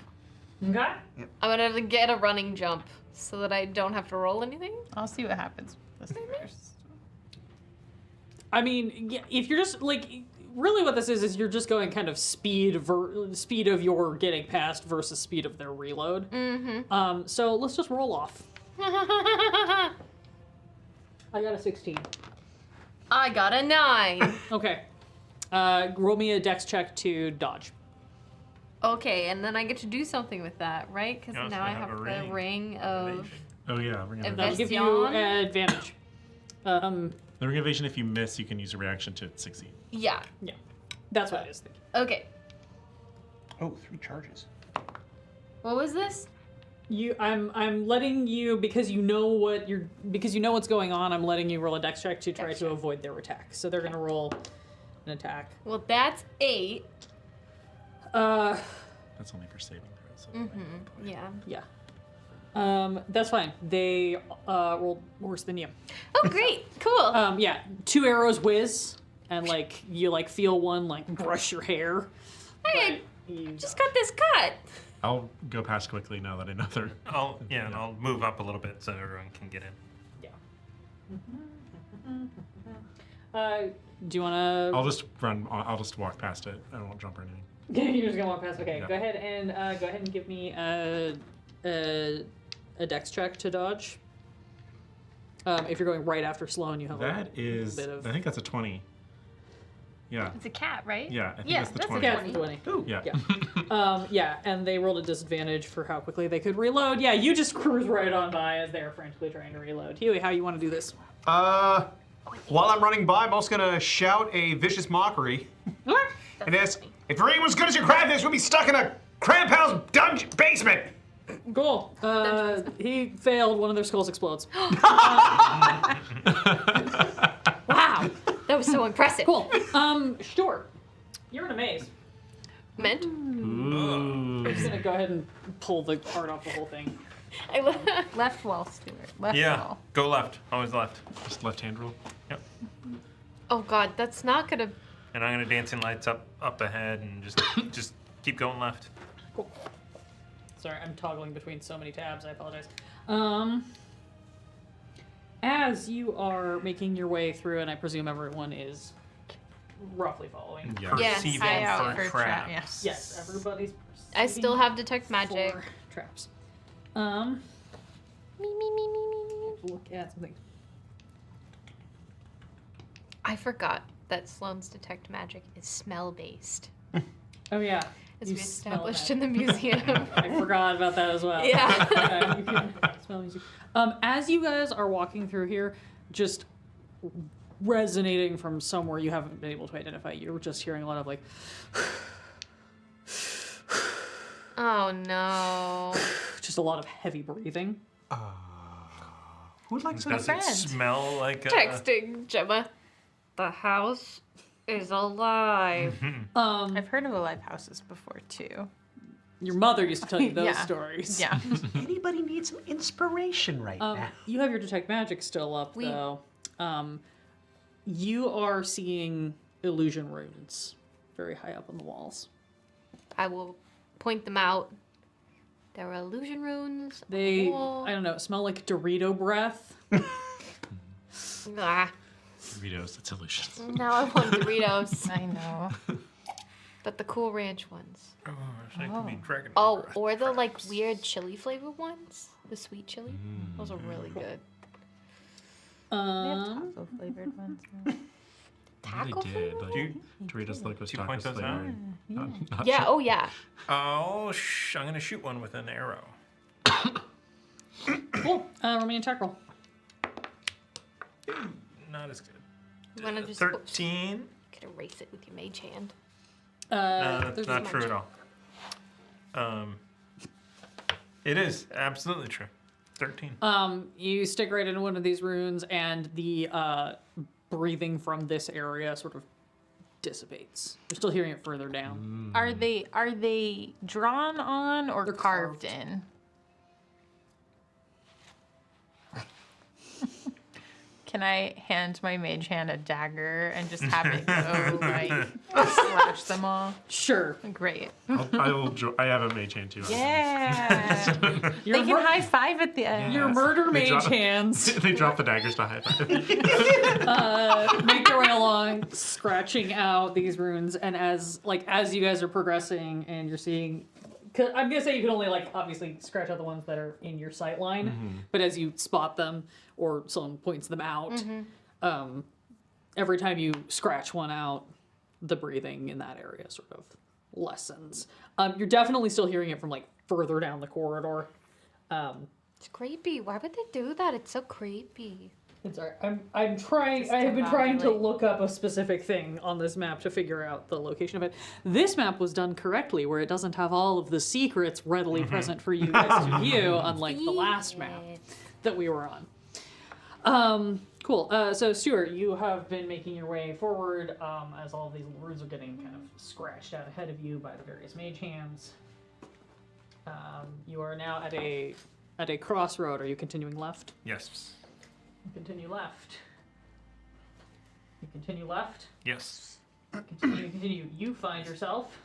Okay. I'm gonna have to get a running jump so that I don't have to roll anything. I'll see what happens with this first. I mean, yeah, if you're just like, really what this is you're just going kind of speed of your getting past versus speed of their reload. Mm-hmm. So let's just roll off. I got a 16. I got a 9. Okay. Roll me a dex check to dodge. Okay, and then I get to do something with that, right? Because You also now I have have a the ring of. Evasion. Oh yeah, ring of Evasion. That'll evasion. give you Evasion. advantage. The ring of evasion, if you miss, you can use a reaction to succeed. Yeah. Yeah. That's what it is. Okay. Oh, 3 charges. What was this? I'm letting you because you know what's going on. I'm letting you roll a dex check to try Dex to check. avoid their attack. So they're gonna roll an attack. Well, that's 8. That's only for saving throws. So Yeah. Yeah. That's fine. They rolled worse than you. Oh, great. Cool. Yeah, 2 arrows whiz, and like you like feel one like brush your hair. Hey, You just got this cut. I'll go past quickly now that I know they're. And I'll move up a little bit so everyone can get in. yeah. Do you want I'll just run. I'll just walk past it. I won't jump or anything. to? You're just gonna walk past. Okay, Yeah. go ahead and give me a dex check to dodge. If you're going right after Sloan, you have That a is. bit of. I think that's a 20. Yeah. It's a cat, right? Yeah. I think Yeah, that's the that's a 20. Yeah, 20. Yeah. Yeah. Yeah, and they rolled a disadvantage for how quickly they could reload. Yeah, you just cruise right on by as they're frantically trying to reload. Huey, how you want to do this? While I'm running by, I'm also gonna shout a vicious mockery. And ask, if you're even as good as your crab fish, we'll be stuck in a crab house dungeon basement. Cool. He failed. One of their skulls explodes. Wow. That was so impressive. Cool. Sure. You're in a maze. Meant. I'm just gonna go ahead and pull the part off the whole thing. Left wall, Stuart. Left Yeah, wall. go left. Always left. Just left hand rule. Yep. Oh God, that's not gonna. And I'm gonna dancing lights up ahead and just keep going left. Cool. Sorry, I'm toggling between so many tabs. I apologize. As you are making your way through, and I presume everyone is roughly following. Yeah. Yes, Perceiving eye out for for traps. traps. Yes, everybody's. I still perceiving have detect magic. for traps. Me. Look at something. I forgot that Sloane's detect magic is smell based, Oh yeah. as You we smell established that. in the museum. I forgot about that as well. Yeah. You can smell music. As you guys are walking through here, just resonating from somewhere you haven't been able to identify, you're just hearing a lot of like, Oh no. just a lot of heavy breathing. Who would like some Does it friend. smell like Texting Gemma. The house is alive. I've heard of alive houses before too. Your mother used to tell you those Yeah. stories. Yeah. Anybody need some inspiration right now? You have your detect magic still up though. You are seeing illusion runes very high up on the walls. I will point them out. There are illusion runes. on the They, wall. I don't know, smell like Dorito breath. Ah, Doritos. It's illusions. now I want Doritos, I know. but the Cool Ranch ones. Oh, it's like to be dragon. Oh, breath or the like traps. weird chili flavored ones. The sweet chili. Those are really good. We have taco flavored ones. Taco They did. flavored? Like, Do you- Doritos Locos do you point Tacos those out? flavor. Not Yeah. sure. Oh yeah. Oh, I'm gonna shoot one with an arrow. Cool. Roll me an attack roll. Not as good. You wanna just 13. could erase it with your mage hand. No, There's that's not a true bunch. at all. It is absolutely true. 13. You stick right into one of these runes, and the breathing from this area sort of dissipates. You're still hearing it further down. Are they drawn on or They're carved carved. in? Can I hand my mage hand a dagger and just have it go like slash them all? Sure. Great. I have a mage hand too. Yeah. Your, They can high five at the end. your Yes. murder They mage drop- hands They drop the daggers to high five. make their way along, scratching out these runes. And as you guys are progressing and you're seeing, 'cause I'm gonna say you can only obviously scratch out the ones that are in your sight line, but as you spot them or someone points them out, every time you scratch one out, the breathing in that area sort of lessens. You're definitely still hearing it from further down the corridor. It's creepy. Why would they do that? It's so creepy. It's all right. I'm trying. Just I have been trying to evaluate. look up a specific thing on this map to figure out the location of it. This map was done correctly, where it doesn't have all of the secrets readily present for you guys to view, unlike the last map that we were on. Cool. So Stuart, you have been making your way forward as all of these runes are getting kind of scratched out ahead of you by the various mage hands. You are now at a crossroad. Are you continuing left? Yes. You continue left. You continue left. Yes. Continue. You find yourself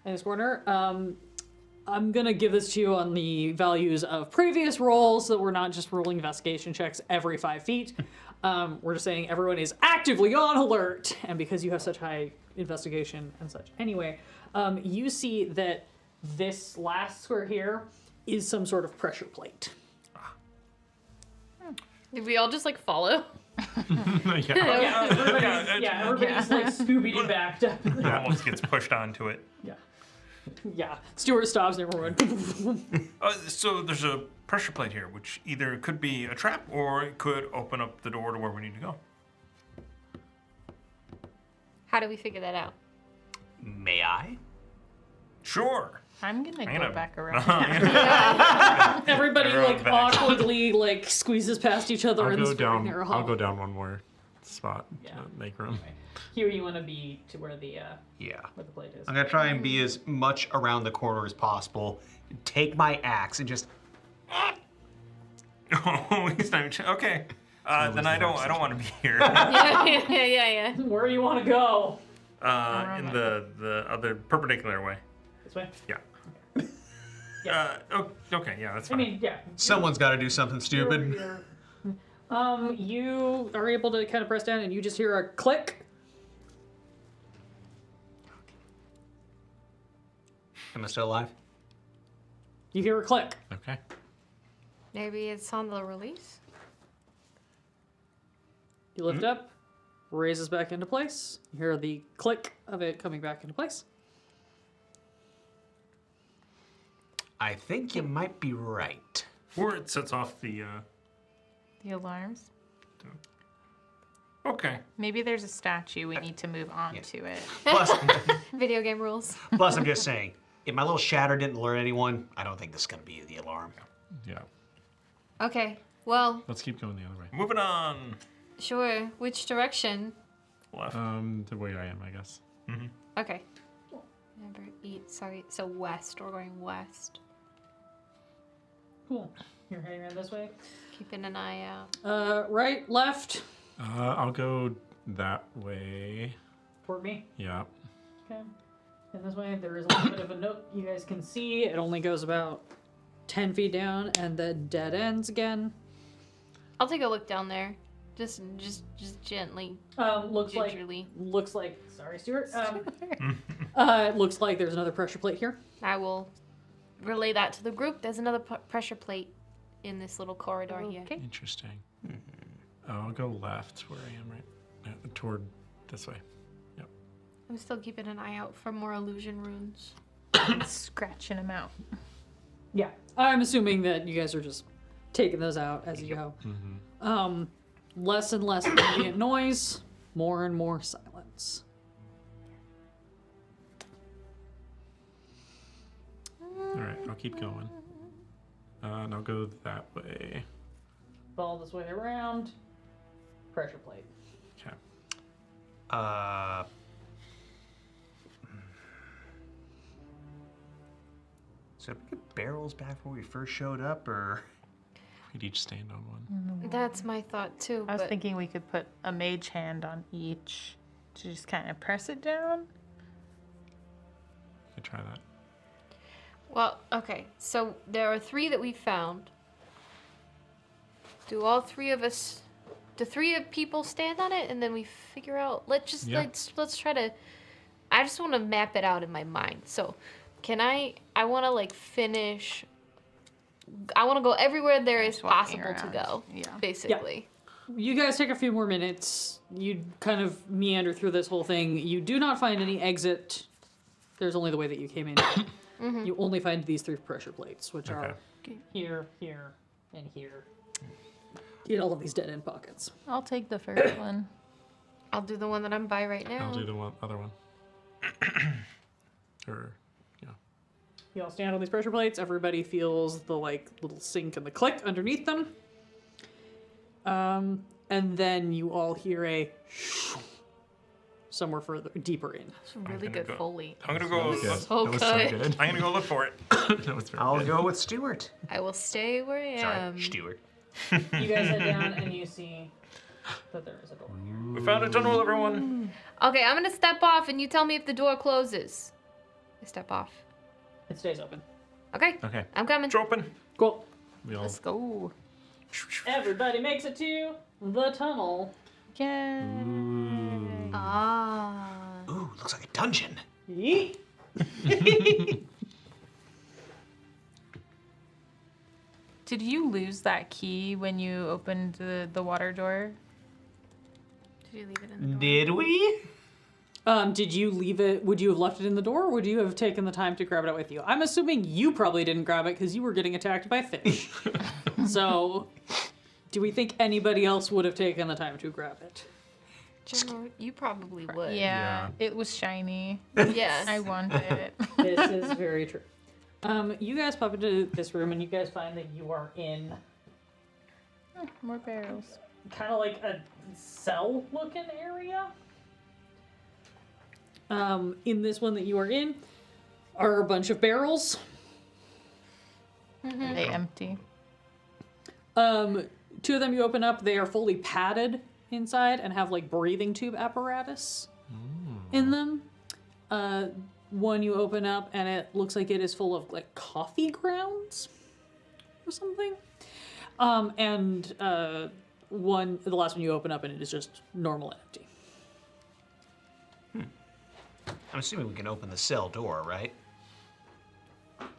in this corner. I'm gonna give this to you on the values of previous rolls, so that we're not just rolling investigation checks every 5 feet. We're just saying everyone is actively on alert, and because you have such high investigation and such. Anyway, you see that this last square here is some sort of pressure plate. Did we all just follow? Yeah. Everybody's Scooby-Doo backed up. Almost gets pushed onto it. Yeah. Stuart stops and everyone. So there's a pressure plate here, which either could be a trap or it could open up the door to where we need to go. How do we figure that out? May I? Sure. I'm gonna gonna- go back around. Everybody Everyone back. awkwardly squeezes past each other I'll in go this down. narrow I'll hall. go down one more spot Yeah. to make room. Here you want to be to where the Yeah. plate is. I'm gonna try and be as much around the corner as possible. Take my axe and just. Oh, he's not even. Okay. Then I don't want to be here. yeah. Where do you want to go? In the other perpendicular way. This way. Yeah. Yeah. Okay. Yeah, that's I fine. mean, yeah. Someone's got to do something stupid. You are able to kind of press down, and you just hear a click. Am I still alive? You hear a click. Okay. Maybe it's on the release? You lift up, raises back into place. You hear the click of it coming back into place. I think you might be right. Or it sets off the. The alarms. Okay. Maybe there's a statue we need to move on to it. Plus, Video game rules. plus, I'm just saying, if my little shatter didn't alert anyone, I don't think this is gonna be the alarm. Yeah. Okay, well, Let's keep going the other way. Moving on. sure. Which direction? Left. The way I am, I guess. Okay. Number 8, sorry. So west, we're going west. Cool. You're heading around this way. Keeping an eye out. Right, left, I'll go that way. toward me. Yeah. Okay. And this way, there is a little bit of a note you guys can see. It only goes about 10 feet down, and then dead ends again. I'll take a look down there. Just gently. Looks Gingerly. like. Sorry, Stuart. Looks like there's another pressure plate here. I will relay that to the group. There's another pressure plate in this little corridor here. Okay. Interesting. I'll go left where I am right. Toward this way. Yep. I'm still keeping an eye out for more illusion runes. Scratching them out. Yeah, I'm assuming that you guys are just taking those out as you go. Less and less ambient noise, more and more silence. All right. I'll keep going. And I'll go that way. Follow this way around. Pressure plate. Okay. So did we get barrels back where we first showed up, or? We'd each stand on one. That's my thought too. I was but thinking we could put a mage hand on each to just kind of press it down. Could try that. Well, okay. So there are 3 that we found. Do all 3 of us? Do 3 of people stand on it, and then we figure out? Let's try to. I just want to map it out in my mind. So, can I? I want to like finish. I want to go everywhere there is walking possible to around. go. Yeah. Basically. You guys take a few more minutes. You kind of meander through this whole thing. You do not find any exit. There's only the way that you came in. You only find these 3 pressure plates, which are here, here, and here. In all of these dead-end pockets. I'll take the first one. I'll do the one that I'm by right now. I'll do the other one. Or, yeah. You all stand on these pressure plates. Everybody feels the like little sink and the click underneath them. And then you all hear a somewhere further deeper in. Really good Foley. I'm gonna go. Good. So That was so good. good. I'm gonna go look for it. That was very I'll good. go with Stuart. I will stay where I am. Sorry, Stuart. You guys head down and you see that there is a door. We found a tunnel, everyone. Okay, I'm gonna step off, and you tell me if the door closes. I step off. It stays open. Okay. Okay. I'm coming. It's open. Cool. We all. Let's go. Everybody makes it to the tunnel. Yay. Ah. Ooh, looks like a dungeon. Yeet. Did you lose that key when you opened the water door? Did you leave it in the door? Did we? Did you leave it? Would you have left it in the door, or would you have taken the time to grab it out with you? I'm assuming you probably didn't grab it because you were getting attacked by fish. So, do we think anybody else would have taken the time to grab it? Gemma, you probably would. Yeah, it was shiny. Yes. I wanted it. This is very true. You guys pop into this room and you guys find that you are in More barrels. kind of like a cell-looking area. In this one that you are in are a bunch of barrels. Are they empty? 2 of them you open up, they are fully padded inside and have like breathing tube apparatus in them. One you open up and it looks like it is full of like coffee grounds or something. The last one you open up and it is just normal and empty. I'm assuming we can open the cell door, right?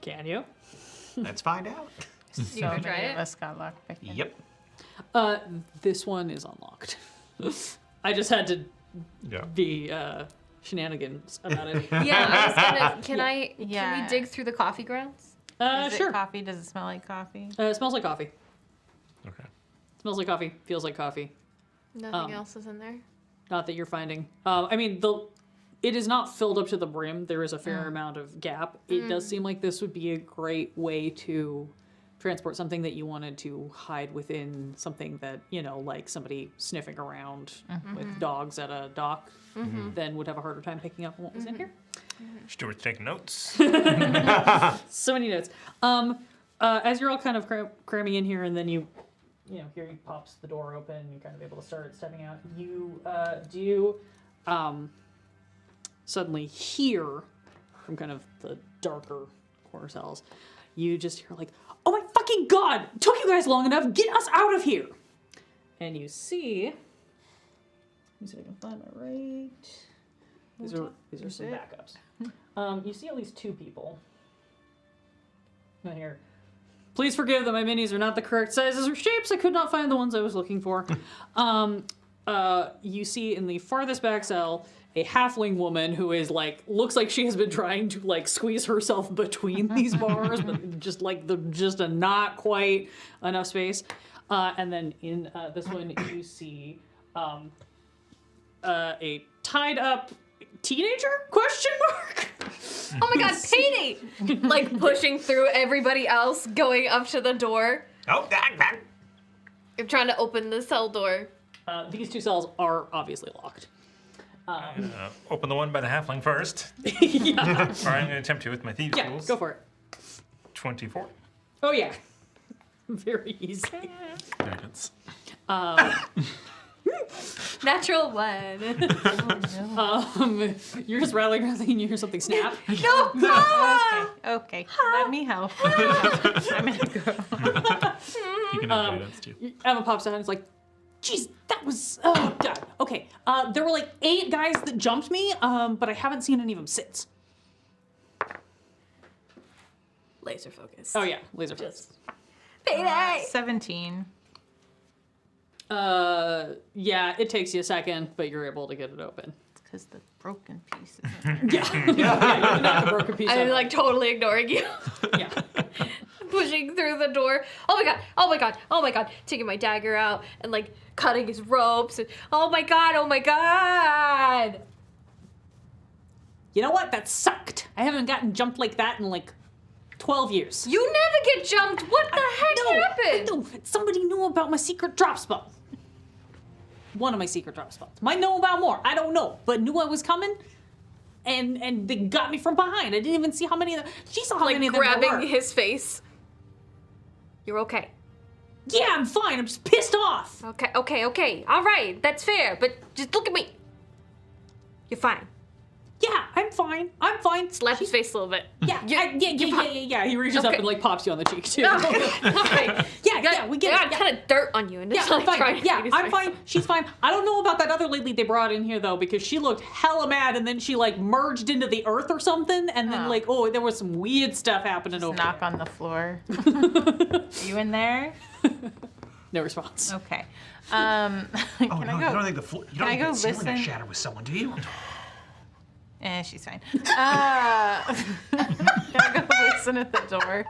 Can you? Let's find out. So gonna try many it? of us got locked back in. Yep. This one is unlocked. I just had to Yeah. be shenanigans about it. Yeah, I was gonna. Can Yeah. we dig through the coffee grounds? Is Sure. it coffee? Does it smell like coffee? It smells like coffee. Okay. Smells like coffee. Feels like coffee. Nothing else is in there. Not that you're finding. I mean, it is not filled up to the brim. There is a fair amount of gap. It does seem like this would be a great way to transport something that you wanted to hide within something that, like somebody sniffing around with dogs at a dock, then would have a harder time picking up on what was in here. Stuart's taking notes. So many notes. As you're all kind of cramming in here, and then here he pops the door open, you're kind of able to start stepping out. You do suddenly hear from kind of the darker corner cells, you just hear like, "Oh my fucking god! It took you guys long enough! Get us out of here!" And you see, let me see if I can find my right. These are some backups. You see at least 2 people. Right here. Please forgive that my minis are not the correct sizes or shapes. I could not find the ones I was looking for. You see in the farthest back cell a halfling woman who is looks like she has been trying to squeeze herself between these bars, but just a not quite enough space. And then in this one you see a tied up teenager? Question mark. Oh my god, Petey! Pushing through everybody else, going up to the door. Oh, that. I'm trying to open the cell door. These 2 cells are obviously locked. Open the one by the halfling first. Yeah. Or I'm going to attempt to with my thieves' Yeah, tools. go for it. 24. Oh yeah, very easy. Dragons. Natural 1. You're just rattling around and you hear something snap. No! Okay. Let me help. I'm gonna go. You can have guidance too. Emma pops out and is like, "Jeez, that was oh god." Okay, there were like 8 guys that jumped me, but I haven't seen any of them since. Laser focus. Oh yeah, laser focus. Payday! 17. Yeah, it takes you a second, but you're able to get it open. It's because the broken piece isn't there. Yeah, not the broken piece. I'm of it. like totally ignoring you. Yeah. Pushing through the door. Oh my god, oh my god, oh my god. Taking my dagger out and like cutting his ropes. And, oh my god, oh my god. You know what? That sucked. I haven't gotten jumped like that in like 12 years. You never get jumped. What the heck happened? No, somebody knew about my secret drop spot. One of my secret drop spots. Might know about more. I don't know, but knew I was coming, and they got me from behind. I didn't even see how many of them. She saw how Like many of them there grabbing were. his face. You're okay. Yeah, I'm fine. I'm just pissed off. Okay. All right, that's fair. But just look at me. You're fine. Yeah, I'm fine. I'm fine. Slap his face a little bit. Yeah, yeah. He reaches up Okay. and like pops you on the cheek too. All right. Yeah, we get I it. got kind of dirt on you, and Yeah, it's I'm like fine. trying to Yeah, make his I'm face. fine. She's fine. I don't know about that other lady they brought in here though, because she looked hella mad, and then she like merged into the earth or something, and then there was some weird stuff happening over Knock there. on the floor. You in there? No response. Okay. Oh Can no, I you go? don't think the floor, you don't I think go the ceiling got listen? shattered with someone, do you? She's fine. Can I go listen at the door?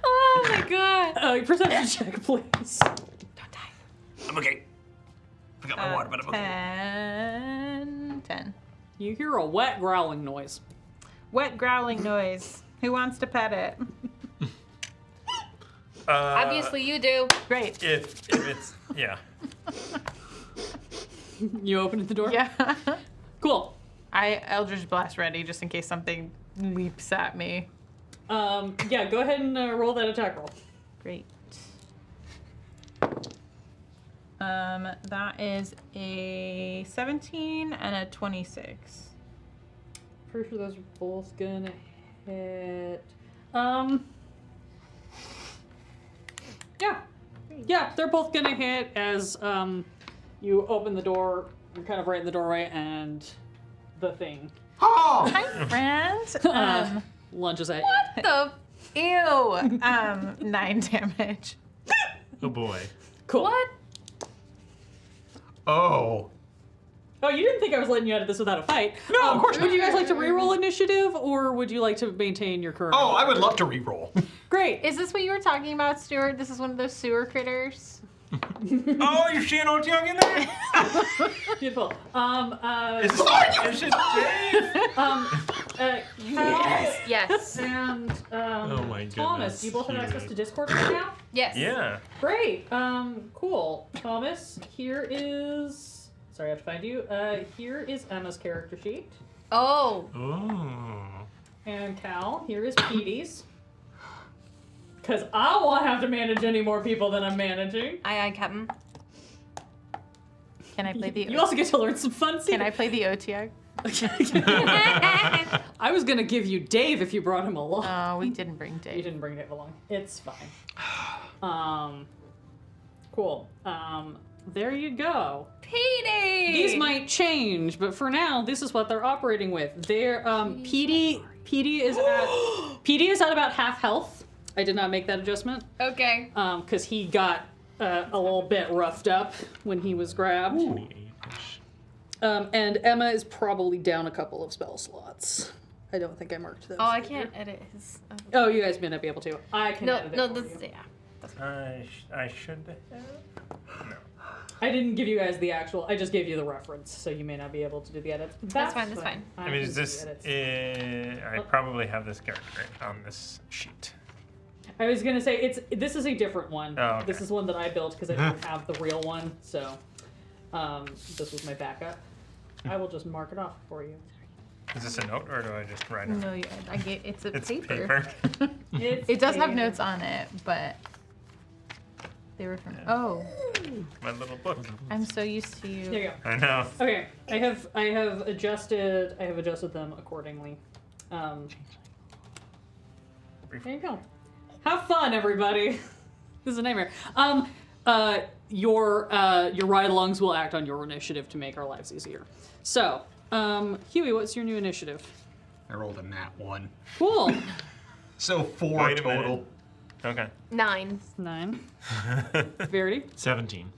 Oh my god. Perception check, please. Don't die. I'm okay. I got my water, but I'm okay. 10. You hear a wet growling noise. Wet growling noise. Who wants to pet it? Obviously you do. Great. If it's yeah. You open the door? Yeah. Cool. I Eldritch Blast ready just in case something leaps at me. Yeah, go ahead and roll that attack roll. Great. That is a 17 and a 26. Pretty sure those are both gonna hit. Yeah, they're both gonna hit as you open the door. You're kind of right in the doorway, and the thing Oh! Hi, friend. lunges at The Ew. 9 damage. Oh boy. you. Cool. what? Oh. Oh, you didn't think I was letting you out of this without a fight? No, of course Would not. you guys like to reroll initiative, or would you like to maintain your current? Oh, I would love to re-roll. Great. Is this what you were talking about, Stuart? This is one of those sewer critters? Oh, you're seeing Otiong in there? Beautiful. Is it Dave? Yes. And Oh my Thomas, goodness, do you both have Hugh. access to Discord right now? Yes. Yeah. Great. Cool. Thomas, here is. Sorry, I have to find you. Here is Emma's character sheet. Oh. Oh. And Cal, here is Petey's. Because I won't have to manage any more people than I'm managing. Aye, Captain. Can I play the You also get to learn some fun stuff. Can I play the OTR? I was going to give you Dave if you brought him along. Oh, we didn't bring You Dave. didn't bring Dave along. It's fine. Cool. There you go. Petey! These might change, but for now, this is what they're operating with. They're PD is at about half health. I did not make that adjustment Okay. because he got a little bit roughed up when he was grabbed. 28-ish. And Emma is probably down a couple of spell slots. I don't think I marked those. Oh, I can't edit his. Oh, you guys may not be able to. I can No, edit it no, for this. you. Yeah. I should have. No. I didn't give you guys the actual. I just gave you the reference, so you may not be able to do the edits. That's fine, that's fine. I mean, can is do this? the edits. I probably have this character on this sheet. I was gonna say this is a different one. Oh, okay. This is one that I built because I didn't have the real one, so this was my backup. I will just mark it off for you. Is this a note or do I just write it? No, it's a It's paper. paper. It does have notes on it, but they were from. Oh, My little book. I'm so used to you. There you go. I know. Okay, I have adjusted them accordingly. There you go. Have fun, everybody. This is a nightmare. Your ride-alongs will act on your initiative to make our lives easier. So, Huey, what's your new initiative? I rolled a nat 1. Cool. So 4 Wait a total. minute. Okay. 9. 9. Verity. 17.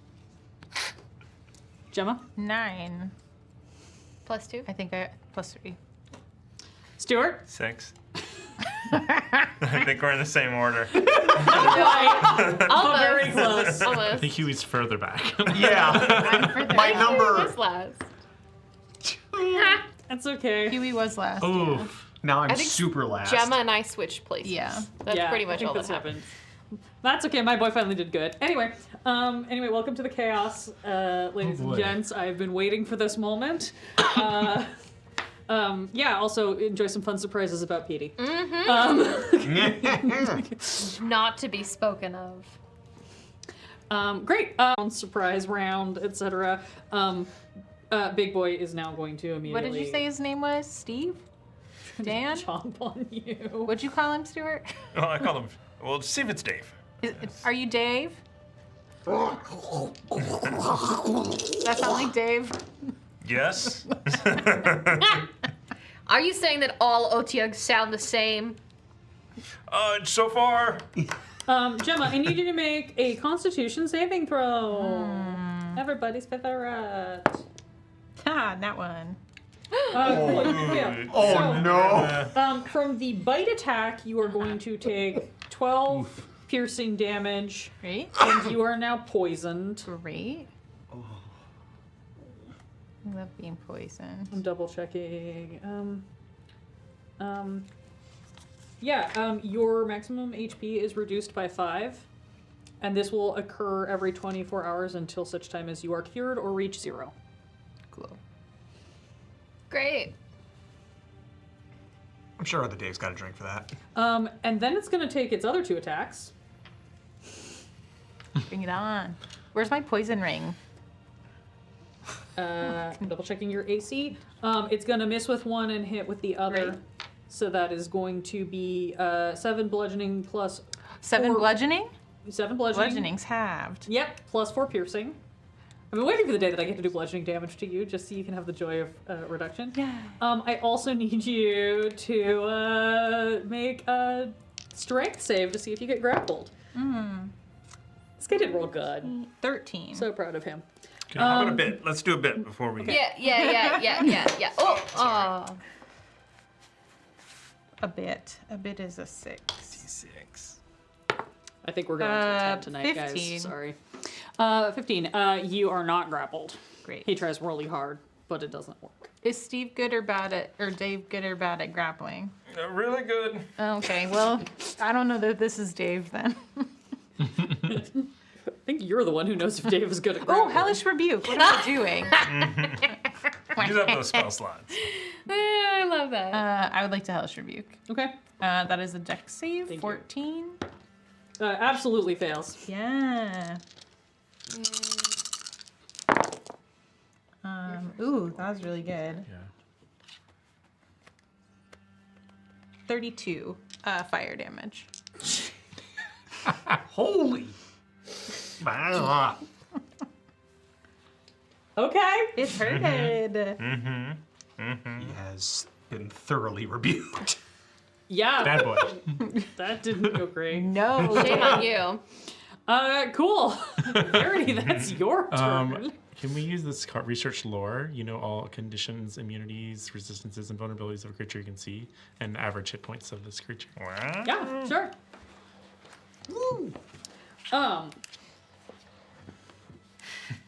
Gemma. 9. Plus 2. I think I +3. Stuart. 6. I think we're in the same order. Right. Almost. Very close. I Almost. think Huey's further back. Yeah. I'm further. My Who number. was last? That's okay. Huey was last. Ooh. Now I'm I think super last. Gemma and I switched places. Yeah. That's Yeah, pretty I much think all that that's happened. That's okay. My boy finally did good. Anyway, welcome to the chaos, ladies and boy. gents. I've been waiting for this moment. Also enjoy some fun surprises about Petey. Not to be spoken of. Great. Surprise round, etc. Big boy is now going to immediately. What did you say his name was? Steve? Dan? Chomp on you. What'd you call him, Stuart? Oh, I call him. Well, see if it's Dave. Are you Dave? That sound like Dave? Yes. Are you saying that all Otyugs sound the same? So far. Gemma, I need you to make a Constitution saving throw. Everybody's favorite. Ha, that one. Cool, you failed. Oh So, no. from the bite attack, you are going to take 12 piercing damage, Great. and you are now poisoned. Great. I love being poisoned. I'm double checking. Your maximum HP is reduced by 5, and this will occur every 24 hours until such time as you are cured or reach 0. Cool. Great. I'm sure other Dave's got a drink for that. And then it's going to take its other 2 attacks. Bring it on. Where's my poison ring? I'm double checking your AC. It's going to miss with 1 and hit with the other. Right. So that is going to be 7 bludgeoning plus 7 4 bludgeoning? 7 bludgeoning. Bludgeoning's halved. Yep, plus 4 piercing. I've been waiting for the day that I get to do bludgeoning damage to you, just so you can have the joy of reduction. Yeah. I also need you to make a strength save to see if you get grappled. This guy did roll good. 13. So proud of him. Okay, how about a bit? Let's do a bit before we. Yeah. Oh. A bit. A bit is a 6. 6. I think we're going to 10 tonight, 15. guys. Sorry. 15. You are not grappled. Great. He tries really hard, but it doesn't work. Is Steve good or bad at, or Dave good or bad at grappling? Really good. Okay, well, I don't know that this is Dave then. I think you're the one who knows if Dave is good at Oh, grappling. hellish rebuke. What am I doing? Use up those spell slots. I love that. I would like to hellish rebuke. Okay. That is a dex save. Thank you. 14. Absolutely fails. Yeah. Ooh, that was really good. Yeah. 32 fire damage. Holy. Okay. It hurted. He has been thoroughly rebuked. Yeah. Bad boy. That didn't go great. No. Shame on you. Cool. Verity, that's your turn. Can we use this research lore? You know all conditions, immunities, resistances, and vulnerabilities of a creature you can see, and average hit points of this creature. Wow. Yeah, sure.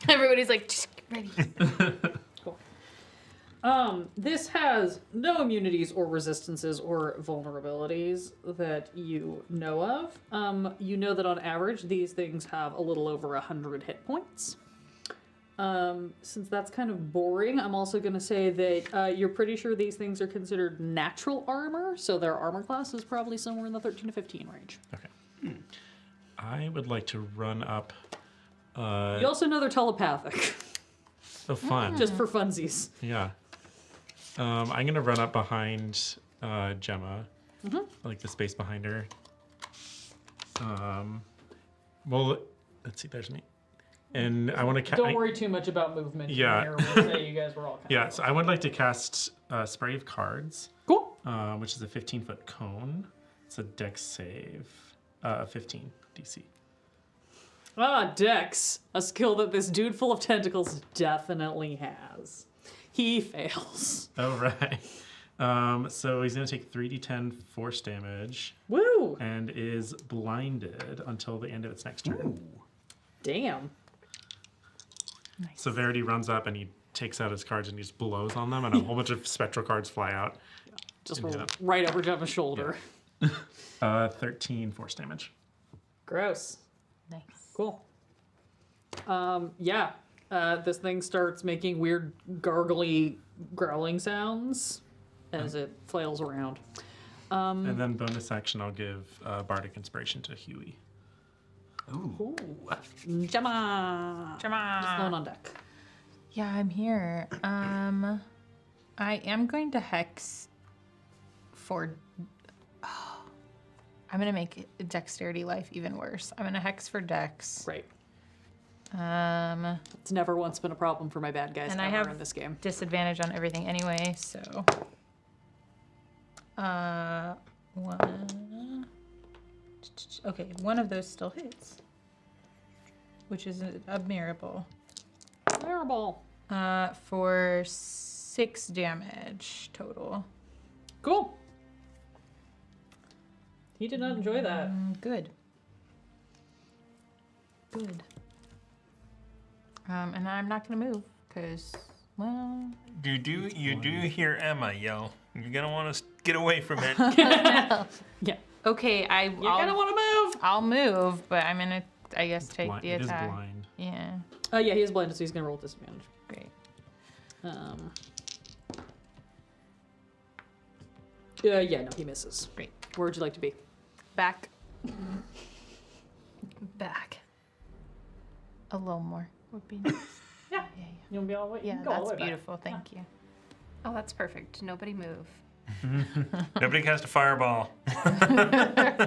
Everybody's like, just get ready. Cool. This has no immunities or resistances or vulnerabilities that you know of. You know that on average, these things have a little over 100 hit points. since that's kind of boring, I'm also going to say that you're pretty sure these things are considered natural armor, so their armor class is probably somewhere in the 13 to 15 range. Okay. I would like to run up. You also know they're telepathic, Oh, fun. just for funsies. Yeah. I'm gonna run up behind Gemma, like the space behind her. Well, let's see. There's me, and I want to. Don't worry too much about movement. Yeah. Here. We'll say you guys were all kind Yeah. So I would like to cast Spray of Cards, Cool. which is a 15-foot cone. It's a Dex save, 15 DC. Ah, Dex, a skill that this dude full of tentacles definitely has. He fails. Oh right. So he's gonna take 3d10 force damage Woo! and is blinded until the end of its next turn. Damn. So Verity runs up and he takes out his cards and he just blows on them, and a whole bunch of spectral cards fly out. Just Yeah. right over Gemma's shoulder. 13 force damage. Gross. Nice. Cool. Yeah. This thing starts making weird gargly growling sounds as it flails around. And then bonus action, I'll give Bardic Inspiration to Huey. Ooh. Gemma. Gemma. Sloan on deck. Yeah, I'm here. I am going to hex for. I'm gonna make dexterity life even worse. I'm gonna hex for dex. Great. Um, It's never once been a problem for my bad guys And ever I have in this game. disadvantage on everything anyway, so. One. Okay, one of those still hits, which is a miracle. Terrible. For 6 damage total. Cool. He did not enjoy that. Good. Good. And I'm not gonna move because, well, You do hear Emma yell. You're gonna want to get away from it. Yeah. okay. You're gonna want to move. I'll move, but I'm gonna, I guess, take the It is attack. blind. Yeah. Yeah, he is blinded, so he's gonna roll disadvantage. Great. Yeah, no, he misses. Great. Where would you like to be? Back. Back. A little more would be nice. Yeah. Yeah, You want to be all the way? You yeah. can go all That's the way back. beautiful. Thank you. Oh, that's perfect. Nobody move. Nobody cast a fireball.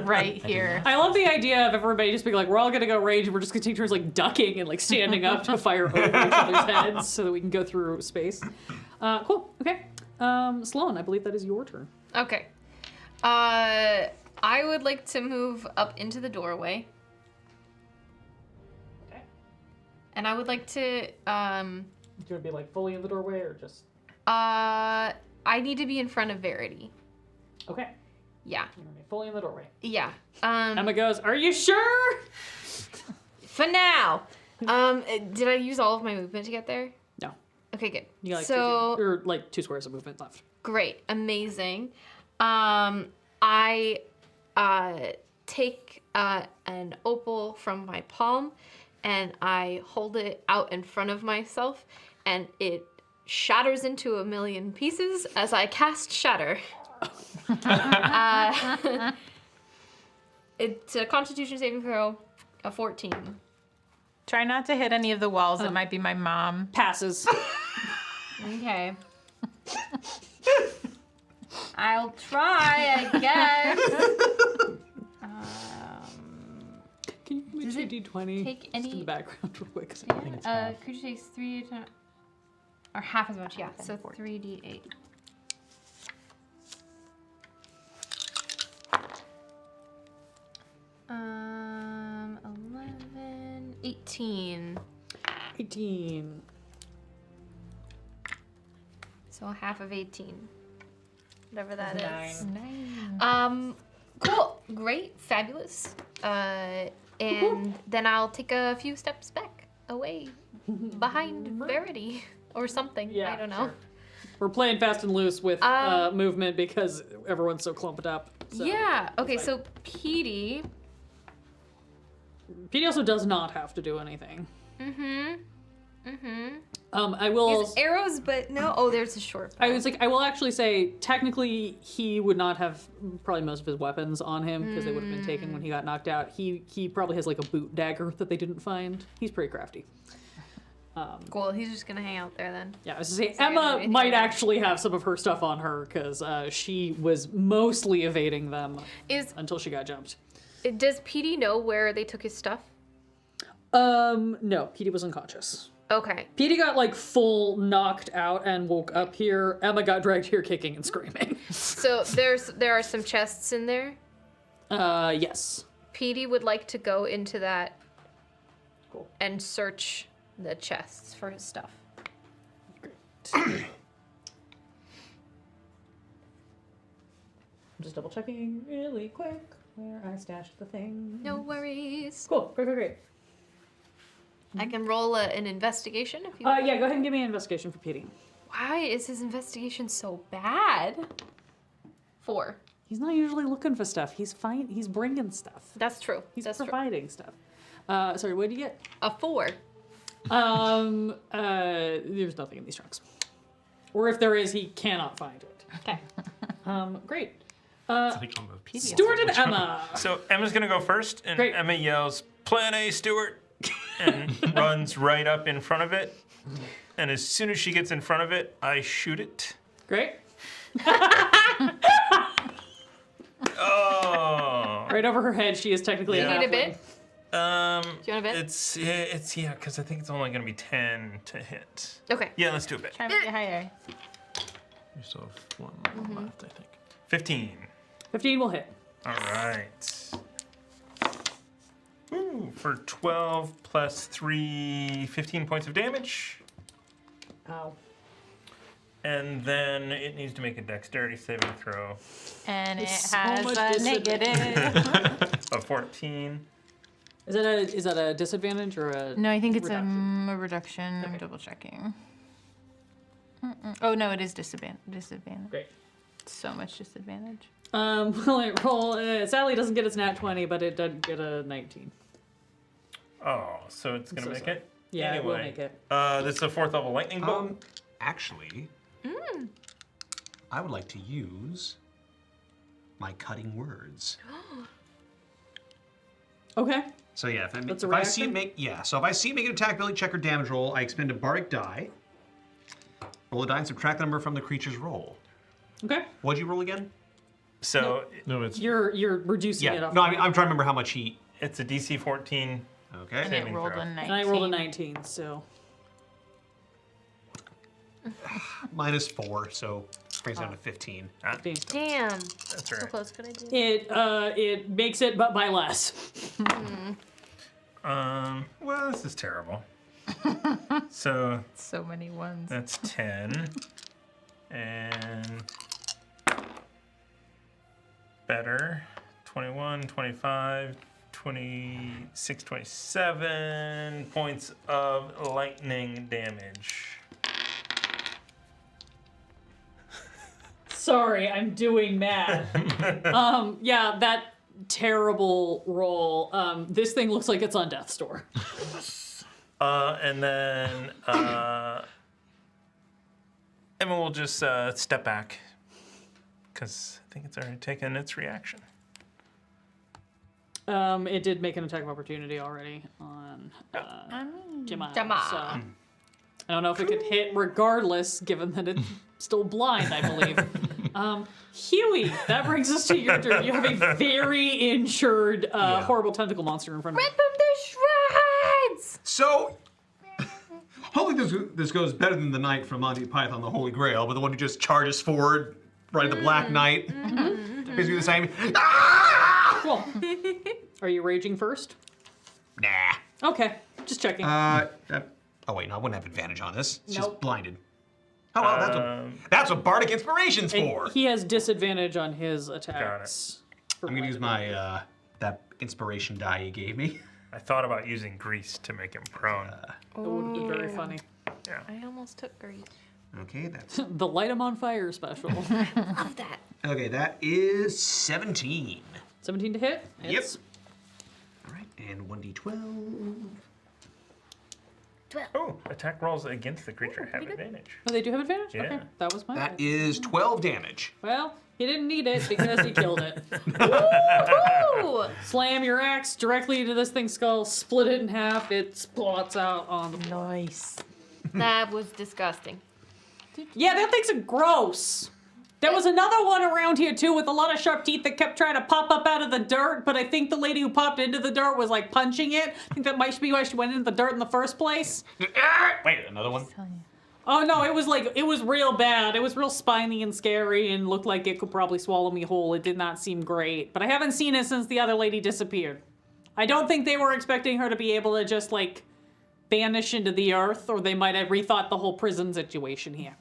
Right here. I love the idea of everybody just being like, we're all gonna go rage, and we're just gonna take turns like ducking and like standing up to fire over each other's heads so that we can go through space. Cool. Okay. Sloan, I believe that is your turn. Okay. I would like to move up into the doorway. Okay. And I would like to, Do you want to be like fully in the doorway or just? I need to be in front of Verity. Okay. Yeah. You're gonna be fully in the doorway. Yeah. Emma goes, "Are you sure?" For now. Did I use all of my movement to get there? No. Okay, good. You got like So, or like 2 squares of movement left. great. Amazing. I take an opal from my palm and I hold it out in front of myself and it shatters into a million pieces as I cast Shatter. It's a Constitution saving throw, a 14. Try not to hit any of the walls. It might be my mom. Passes. Okay. I'll try, I guess. Can you make Does a it D20 take just in any- the background real quick? Creature takes 3 or half as much, yeah. So 3d8. Um, 11, 18. 18. So half of 18. Whatever that is. 9. Cool. Great. Fabulous. And then I'll take a few steps back away behind Verity or something. Yeah, I don't know. sure. We're playing fast and loose with movement because everyone's so clumped up. So. Yeah. Okay, fine. so Petey. Petey also does not have to do anything. Mm-hmm. I will. Use arrows, but no. Oh, there's a short bow. I was like, I will actually say, technically, he would not have probably most of his weapons on him because they would have been taken when he got knocked out. He probably has like a boot dagger that they didn't find. He's pretty crafty. Cool. He's just gonna hang out there then. Yeah, I was gonna say, So Emma anything might else? actually have some of her stuff on her because she was mostly evading them until she got jumped. Does PD know where they took his stuff? No, Petey was unconscious. Okay. Petey got like full knocked out and woke up here. Emma got dragged here kicking and screaming. So there are some chests in there. Yes. PD would like to go into that Cool. and search the chests for his stuff. I'm just double checking really quick where I stashed the thing. No worries. Cool. Great. I can roll an investigation if you. Yeah, go ahead and give me an investigation for Petey. Why is his investigation so bad? 4. He's not usually looking for stuff. He's fine. He's bringing stuff. That's true. He's That's true. providing stuff. Sorry, what did you get? A 4. There's nothing in these trunks. Or if there is, he cannot find it. Okay. Great. It's like on the PDF. Stuart and Emma. So Emma's gonna go first, and Great. Emma yells, "Plan A, Stuart!" and runs right up in front of it. And as soon as she gets in front of it, I shoot it. Great. Oh. Right over her head, she is technically Yeah. a Need a halfling. bit? Do you want a bit? It's yeah, because I think it's only gonna be 10 to hit. Okay. Yeah, let's do a bit. Try to get higher. You still have one more left, I think. 15. 15 will hit. All right. Ooh, for 12 plus 3, 15 points of damage. Ow. And then it needs to make a dexterity saving throw And it so has much a disadvantage. negative. of 14. Is that a disadvantage or a No, I think it's reduction? a reduction. I'm Okay. double checking. Oh no, it is disadvantage. Great. So much disadvantage. Will it roll? Sally doesn't get its nat 20, but it does get a 19. Oh, so it's gonna so make sorry. it? Yeah, anyway, it will make it. This is a 4th level lightning bolt. Actually, I would like to use my cutting words. Okay. So yeah, That's a if I see it reaction? so if I see it make an attack, ability check, or damage roll, I expend a bardic die. Roll a die and subtract the number from the creature's roll. Okay. What'd you roll again? So No, it's You're reducing it off. No, I'm trying to remember how much he. it's a DC 14. Okay. And it Saving rolled throw. a 19. And I rolled a 19, so. Minus 4, so brings it down to 15. Ah, 15. Damn. that's So right. close. Good idea. It makes it, but by less. Well, this is terrible. So So many ones. that's 10. And better. 21, 25, 26, 27 points of lightning damage. Sorry, I'm doing math. Yeah, that terrible roll. This thing looks like it's on death's door. And then Emma will just step back because I think it's already taken its reaction. It did make an attack of opportunity already on Gemma. Gemma. So I don't know if it could hit regardless, given that it's still blind, I believe. Huey, that brings us to your turn. You have a very injured, horrible tentacle monster in front of you. Rip him to shreds! So, hopefully this goes better than the knight from Monty Python, the Holy Grail, but the one who just charges forward, right at the Black Knight. Basically the same. Ah! Cool. Are you raging first? Nah. Okay, just checking. Oh wait, no, I wouldn't have advantage on this. It's Nope. just blinded. Oh well, that's what Bardic Inspiration's And for. he has disadvantage on his attacks. for I'm gonna use blinded. my that inspiration die you gave me. I thought about using grease to make him prone. That would be very funny. Yeah. I almost took grease. Okay, that's The light him on fire special. Love that. okay. That is 17. 17 to hit. Yep. Hits. All right, and 1d12. 12. Oh, attack rolls against the creature have advantage. Oh, they do have advantage? Yeah. Okay, that was my That bad. is 12 damage. Well, he didn't need it because he killed it. Woo! Slam your axe directly into this thing's skull, split it in half, it splots out on the floor. Nice. That was disgusting. Yeah, that thing's gross. There was another one around here too with a lot of sharp teeth that kept trying to pop up out of the dirt, but I think the lady who popped into the dirt was like punching it. I think that might be why she went into the dirt in the first place. Wait, another one? Oh no, it was real bad. It was real spiny and scary and looked like it could probably swallow me whole. It did not seem great, but I haven't seen it since the other lady disappeared. I don't think they were expecting her to be able to just like vanish into the earth, or they might have rethought the whole prison situation here.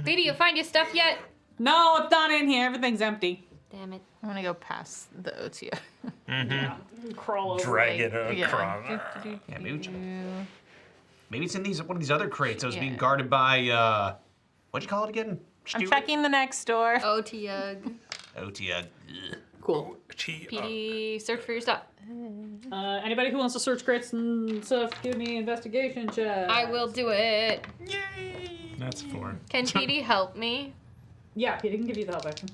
Lady, you find your stuff yet? No, it's not in here. Everything's empty. Damn it. I'm gonna go past the OTO. Yeah. Crawl over. Drag it across. Yeah, maybe it's in one of these other crates that was being guarded by, what'd you call it again? I'm checking the next door. OTUG. OTUG. Cool. PD, search for your stuff. Anybody who wants to search crates and stuff, give me investigation check. I will do it. Yay! That's 4. Can PD help me? Yeah, Peter can give you the help action.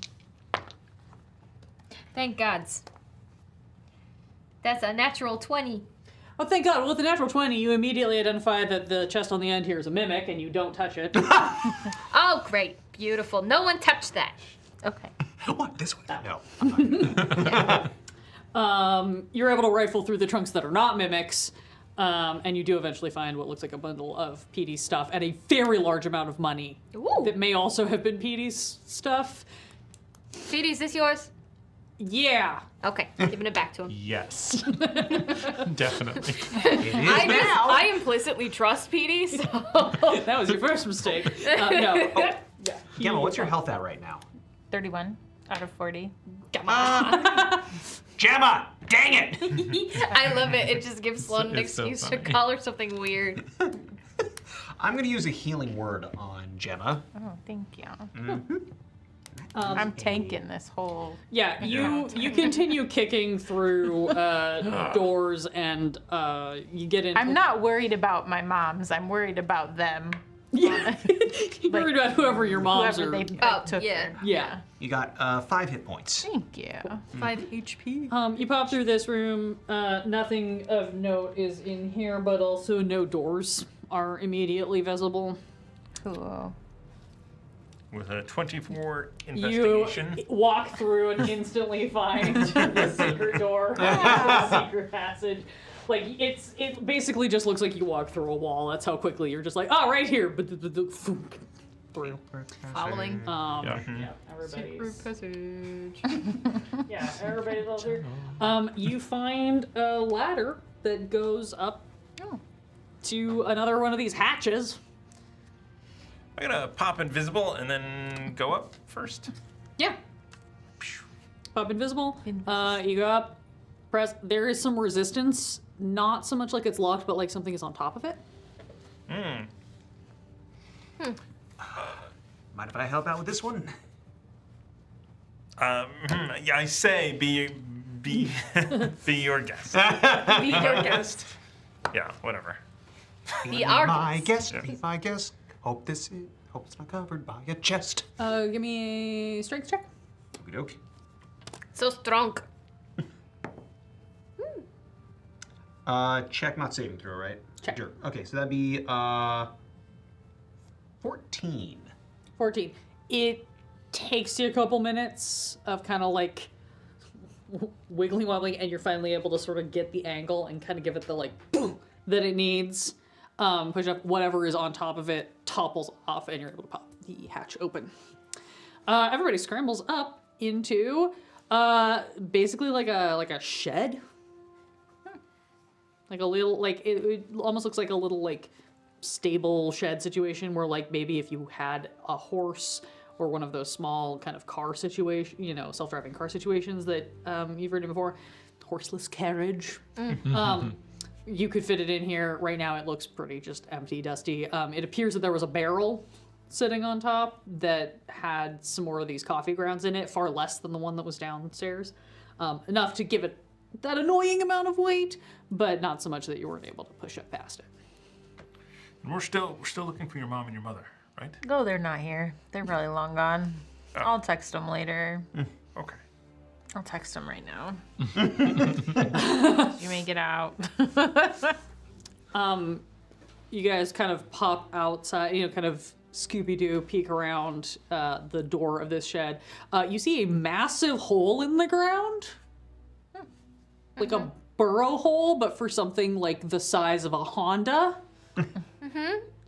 Thank gods. That's a natural 20. Oh, thank God. Well, with the natural 20, you immediately identify that the chest on the end here is a mimic, and you don't touch it. Oh, great. Beautiful. No one touched that. Okay. What? This way? No. I'm not. You're able to rifle through the trunks that are not mimics, and you do eventually find what looks like a bundle of PD's stuff and a very large amount of money Ooh. that may also have been PD's stuff. PD, is this yours? Yeah. Okay, giving it back to him. Yes. Definitely. I implicitly trust PD, so. That was your first mistake. No. Oh, yeah. Gemma, what's your health at right now? 31 out of 40. Come on. Gemma! Dang it! I love it. It just gives Sloan an It's so excuse to funny. call her something weird. I'm gonna use a healing word on Gemma. Oh, thank you. I'm tanking this whole. Yeah, you continue kicking through doors and you get in. I'm not worried about my moms. I'm worried about them. Yeah, you're worried about whoever your moms Whoever are. they took yeah. her. Yeah. You got 5 hit points. Thank you. 5 HP. You pop through this room. Nothing of note is in here, but also no doors are immediately visible. Cool. With a 24 You investigation. walk through and instantly find the secret door, the secret passage. Like it basically just looks like you walk through a wall. That's how quickly you're just like, oh, right here, but through. Following. Yeah, everybody's. Yeah, everybody's over here. You find a ladder that goes up to another one of these hatches. I'm gonna pop invisible and then go up first. Yeah. Pop invisible. You go up. Press. There is some resistance. Not so much like it's locked, but like something is on top of it. Mind if I help out with this one? Yeah, I say be your guest. Be your guest. Yeah, whatever. Be our My guest. guest, be my guest. Hope it's not covered by a chest. Give me a strength check. Okey-doke. So strong. Check, not saving throw, right? Check. Sure. Okay, so that'd be 14. 14. It takes you a couple minutes of kind of like wiggling, wobbling, and you're finally able to sort of get the angle and kind of give it the like boom that it needs. Push up whatever is on top of it, topples off, and you're able to pop the hatch open. Everybody scrambles up into basically like a shed. Like a little, like, it almost looks like a little, like, stable shed situation where, like, maybe if you had a horse or one of those small kind of car situation, you know, self-driving car situations that you've heard of before, horseless carriage. You could fit it in here. Right now it looks pretty just empty, dusty. It appears that there was a barrel sitting on top that had some more of these coffee grounds in it, far less than the one that was downstairs. Enough to give it that annoying amount of weight, but not so much that you weren't able to push up past it. And we're still looking for your mom and your mother, right? Oh, they're not here. They're probably long gone. Oh. I'll text them later. Okay. I'll text them right now. You make it out. You guys kind of pop outside, kind of Scooby-Doo peek around the door of this shed. You see a massive hole in the ground. Like a burrow hole, but for something like the size of a Honda.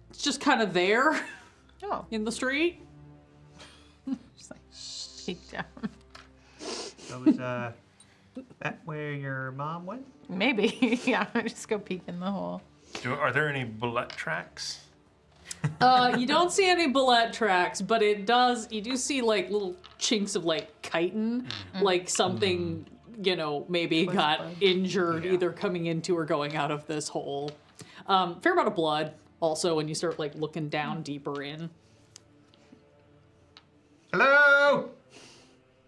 It's just kind of there in the street. Just like peek down. So is that where your mom went? Maybe. Yeah, just go peek in the hole. Are there any bullet tracks? You don't see any bullet tracks, but you do see like little chinks of like chitin, like something, maybe got injured either coming into or going out of this hole. Fair amount of blood also when you start like looking down deeper in. Hello?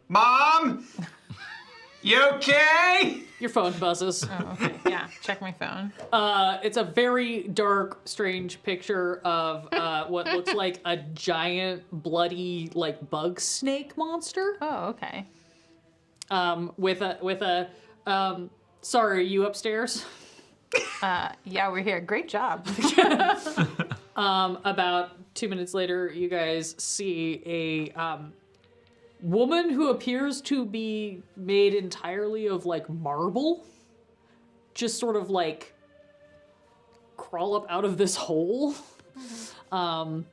Mom? You okay? Your phone buzzes. Oh, okay. Yeah, check my phone. It's a very dark, strange picture of what looks like a giant, bloody, like bug snake monster. Oh, okay. With a sorry, are you upstairs? Yeah, we're here. Great job. About 2 minutes later, you guys see a woman who appears to be made entirely of like marble, just sort of like crawl up out of this hole, and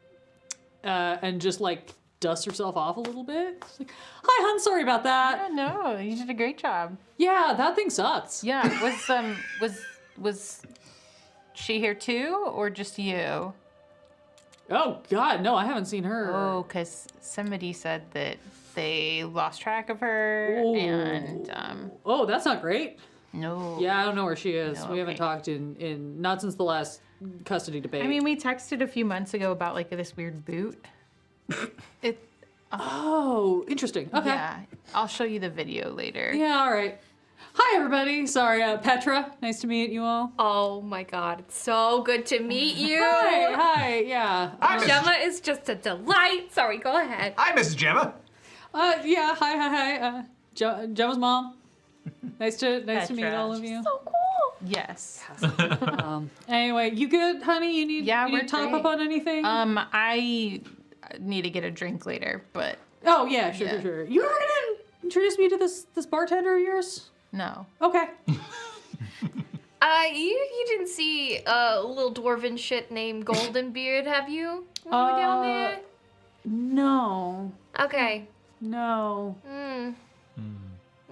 just like dust herself off a little bit. It's like, hi, hon, sorry about that. No, you did a great job. Yeah, that thing sucks. Yeah, was she here too, or just you? Oh God, no, I haven't seen her. Oh, because somebody said that they lost track of her, Ooh. and Oh, that's not great. no. Yeah, I don't know where she is. No, We haven't okay. talked in not since the last custody debate. I mean, we texted a few months ago about like this weird boot. It. oh, interesting. Okay. Yeah, I'll show you the video later. Yeah, all right. Hi, everybody. Sorry, Petra. Nice to meet you all. Oh my god, it's so good to meet you. Hi, yeah. Gemma is just a delight. Sorry, go ahead. Hi, Mrs. Gemma. Yeah, hi. Gemma's mom. Nice to meet all of you. So cool. Yes. Anyway, you good, honey? You need we're to top great. up on anything? I need to get a drink later, but oh yeah, sure. You were gonna introduce me to this bartender of yours? no. Okay. You didn't see a little dwarven shit named Goldenbeard, have you? When you were down there? No. Okay. No.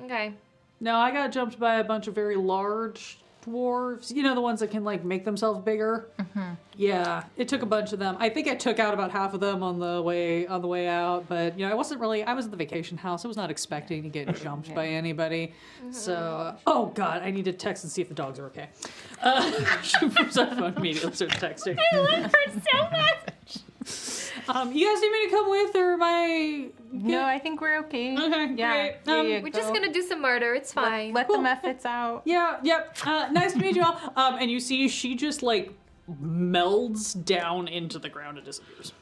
Okay. No, I got jumped by a bunch of very large dwarves. You know, the ones that can, like, make themselves bigger? Mm-hmm. Yeah, it took a bunch of them. I think I took out about half of them on the way out, but, I was at the vacation house. I was not expecting to get jumped by anybody. So, oh, God, I need to text and see if the dogs are okay. She moves her phone immediately, starts texting. I love her so much. You guys need me to come with, or am I... No, I think we're okay. Okay, Yeah, great. there you We're go. just gonna do some murder. It's fine. Let the methods out. Yeah, yep. Nice to meet you all. And you see she just, like, melds down into the ground and disappears.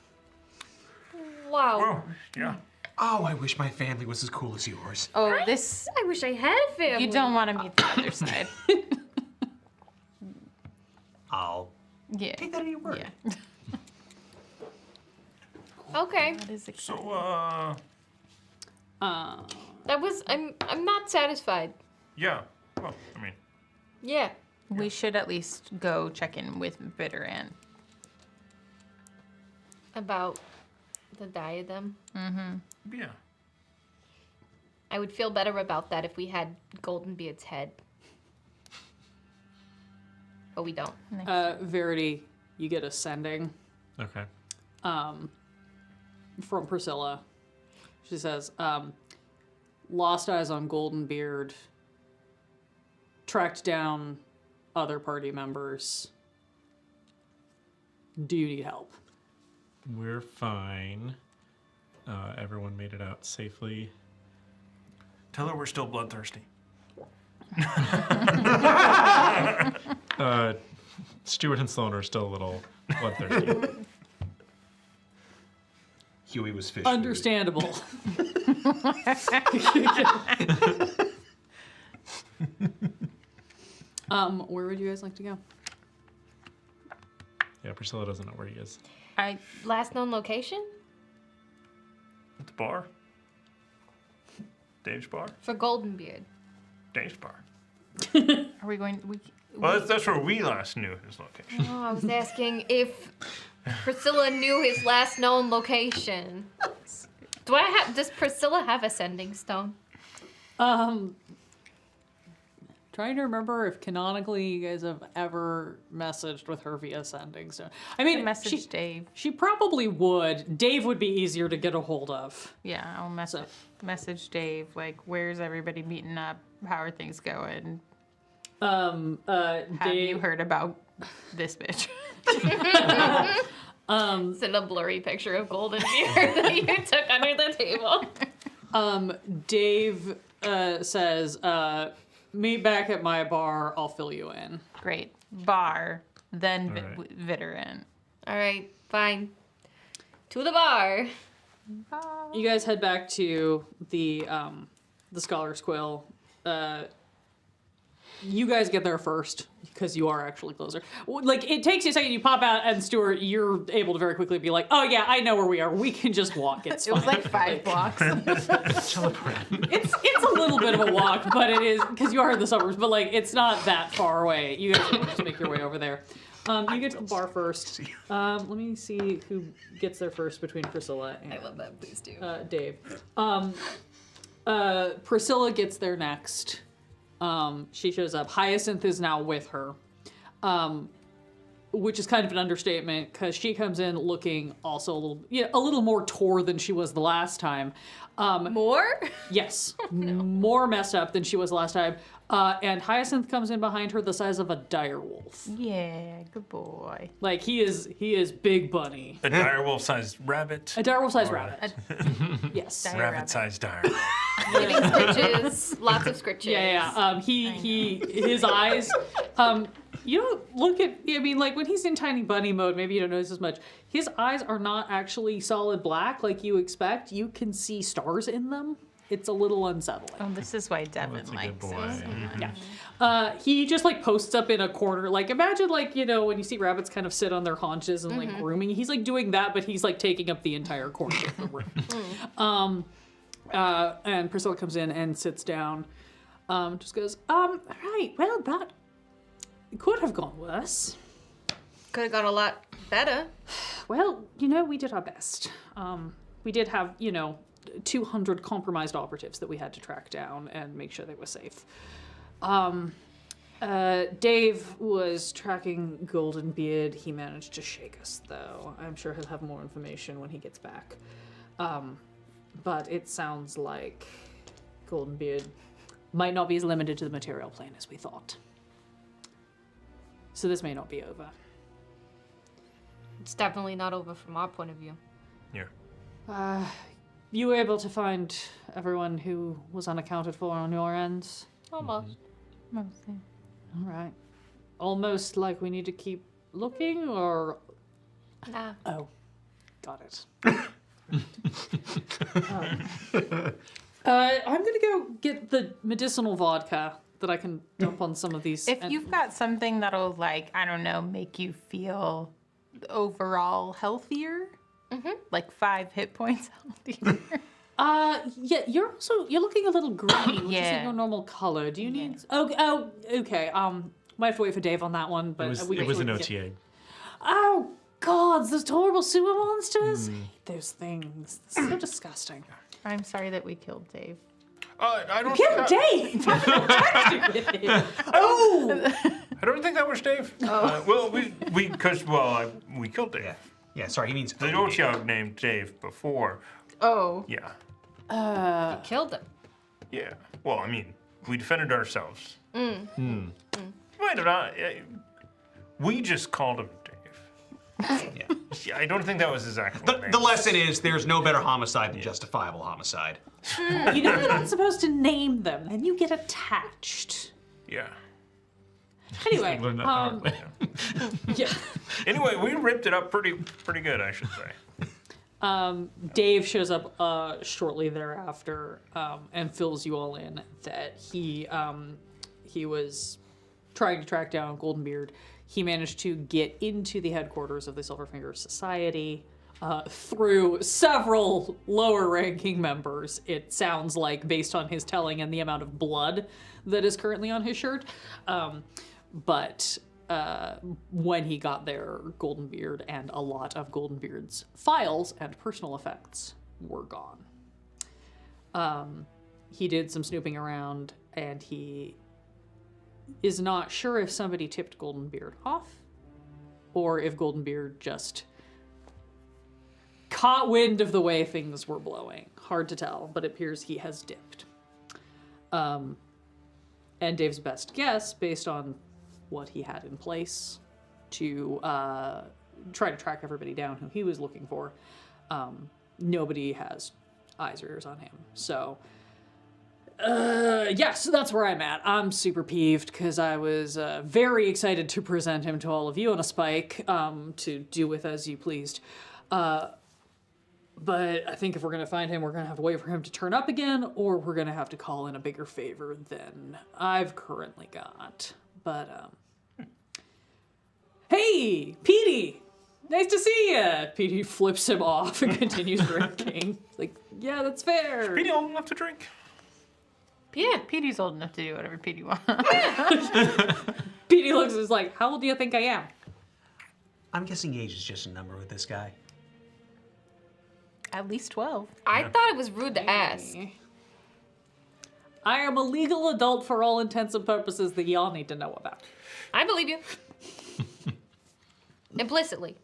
Wow. Oh, yeah. Oh, I wish my family was as cool as yours. Oh, this. I wish I had a family. You don't want to meet the other side. I'll Yeah. take that at your word. Yeah. Okay. That is exciting. So, I'm not satisfied. yeah. Well, I mean, Yeah. We should at least go check in with Vidorant. About the diadem. yeah. I would feel better about that if we had Goldenbeard's head. But we don't. Verity, you get a sending Okay. from Priscilla. She says, lost eyes on Goldenbeard, tracked down other party members. Do you need help? We're fine. Everyone made it out safely. Tell her we're still bloodthirsty. Stuart and Sloan are still a little bloodthirsty. Huey was fish. Understandable. Where would you guys like to go? Yeah, Priscilla doesn't know where he is. Last known location? At the bar? Dave's bar? For Goldenbeard. Dave's bar. Are we going? Well, that's where we last knew his location. Oh, I was asking if Priscilla knew his last known location. Does Priscilla have a sending stone? Trying to remember if canonically you guys have ever messaged with her via sending stone. I mean, Message Dave. She probably would. Dave would be easier to get a hold of. Yeah, I'll message Dave. Like, where's everybody meeting up? How are things going? Have Dave, you heard about this bitch? Send a blurry picture of Goldenbeard that you took under the table. Dave says, meet back at my bar. I'll fill you in. Great. Bar, then Alright. Vidorant. All right, fine. To the bar. You guys head back to the Scholar's Quill. You guys get there first because you are actually closer. Like, it takes you a second. You pop out, and Stuart, you're able to very quickly be like, "Oh yeah, I know where we are. We can just walk. It's It was fine." like 5 blocks. It's a little bit of a walk, but it is because you are in the suburbs. But like, it's not that far away. You guys can just make your way over there. You get to the bar first. Let me see who gets there first between Priscilla and I love that. Please do. Dave. Priscilla gets there next. She shows up. Hyacinth is now with her, which is kind of an understatement because she comes in looking also a little more tore than she was the last time. More? Yes, more messed up than she was last time. And Hyacinth comes in behind her the size of a direwolf. Yeah, good boy. Like he is big bunny. A direwolf-sized rabbit. A direwolf-sized rabbit. Yes. Rabbit-sized dire. Eating scritches. Lots of scritches. Yeah. His eyes. You don't look at. I mean, like when he's in tiny bunny mode, maybe you don't notice as much. His eyes are not actually solid black like you expect. You can see stars in them. It's a little unsettling. Oh, this is why Devin That's a good likes boy. it. Yeah. He just like posts up in a corner. Like imagine like, when you see rabbits kind of sit on their haunches and like grooming. He's like doing that, but he's like taking up the entire corner of the room. And Priscilla comes in and sits down. Just goes, right, well, that could have gone worse. Could have gone a lot better. Well, we did our best. We did have, 200 compromised operatives that we had to track down and make sure they were safe. Dave was tracking Goldenbeard. He managed to shake us, though. I'm sure he'll have more information when he gets back. But it sounds like Goldenbeard might not be as limited to the material plane as we thought. So this may not be over. It's definitely not over from our point of view. Yeah. You were able to find everyone who was unaccounted for on your end? Almost. Mostly. All right. Almost like we need to keep looking, or... Nah. Oh, got it. I'm gonna go get the medicinal vodka that I can dump on some of these. If you've got something that'll, like, I don't know, make you feel overall healthier, like 5 hit points healthier. Yeah, you're looking a little green, which Yeah. isn't your normal color. Do you need? Oh, okay. Might have to wait for Dave on that one, but It was an OTA. Oh gods, those horrible sewer monsters! I hate those things. They're so disgusting. I'm sorry that we killed Dave. I don't Kill think that, Dave! With him. Oh! I don't think that was Dave. Well, we killed Dave. Yeah, sorry, he means The Otiog named Dave before. Oh. Yeah. Killed him. Yeah. Well, I mean, we defended ourselves. Wait a minute. We just called him Dave. Yeah. I don't think that was his actual name. The lesson is there's no better homicide than justifiable homicide. You know you're not supposed to name them, then you get attached. Yeah. Anyway, Learned that the hard way. yeah. Anyway, we ripped it up pretty good, I should say. Dave shows up shortly thereafter and fills you all in that he was trying to track down Goldenbeard. He managed to get into the headquarters of the Silverfinger Society through several lower-ranking members, it sounds like, based on his telling and the amount of blood that is currently on his shirt. But when he got there, Goldenbeard and a lot of Goldenbeard's files and personal effects were gone. He did some snooping around, and he is not sure if somebody tipped Goldenbeard off, or if Goldenbeard just caught wind of the way things were blowing. Hard to tell, but it appears he has dipped. And Dave's best guess, based on what he had in place to try to track everybody down who he was looking for, nobody has eyes or ears on him. So, yes, that's where I'm at. I'm super peeved because I was very excited to present him to all of you on a spike to do with as you pleased. But I think if we're going to find him, we're going to have to wait for him to turn up again, or we're going to have to call in a bigger favor than I've currently got. But, hey, Petey! Nice to see ya! Petey flips him off and continues drinking. Like, yeah, that's fair. Petey old enough to drink? Yeah, Petey's old enough to do whatever Petey wants. Petey looks and is like, how old do you think I am? I'm guessing age is just a number with this guy. At least 12. I thought it was rude to ask. I am a legal adult for all intents and purposes that y'all need to know about. I believe you. Implicitly.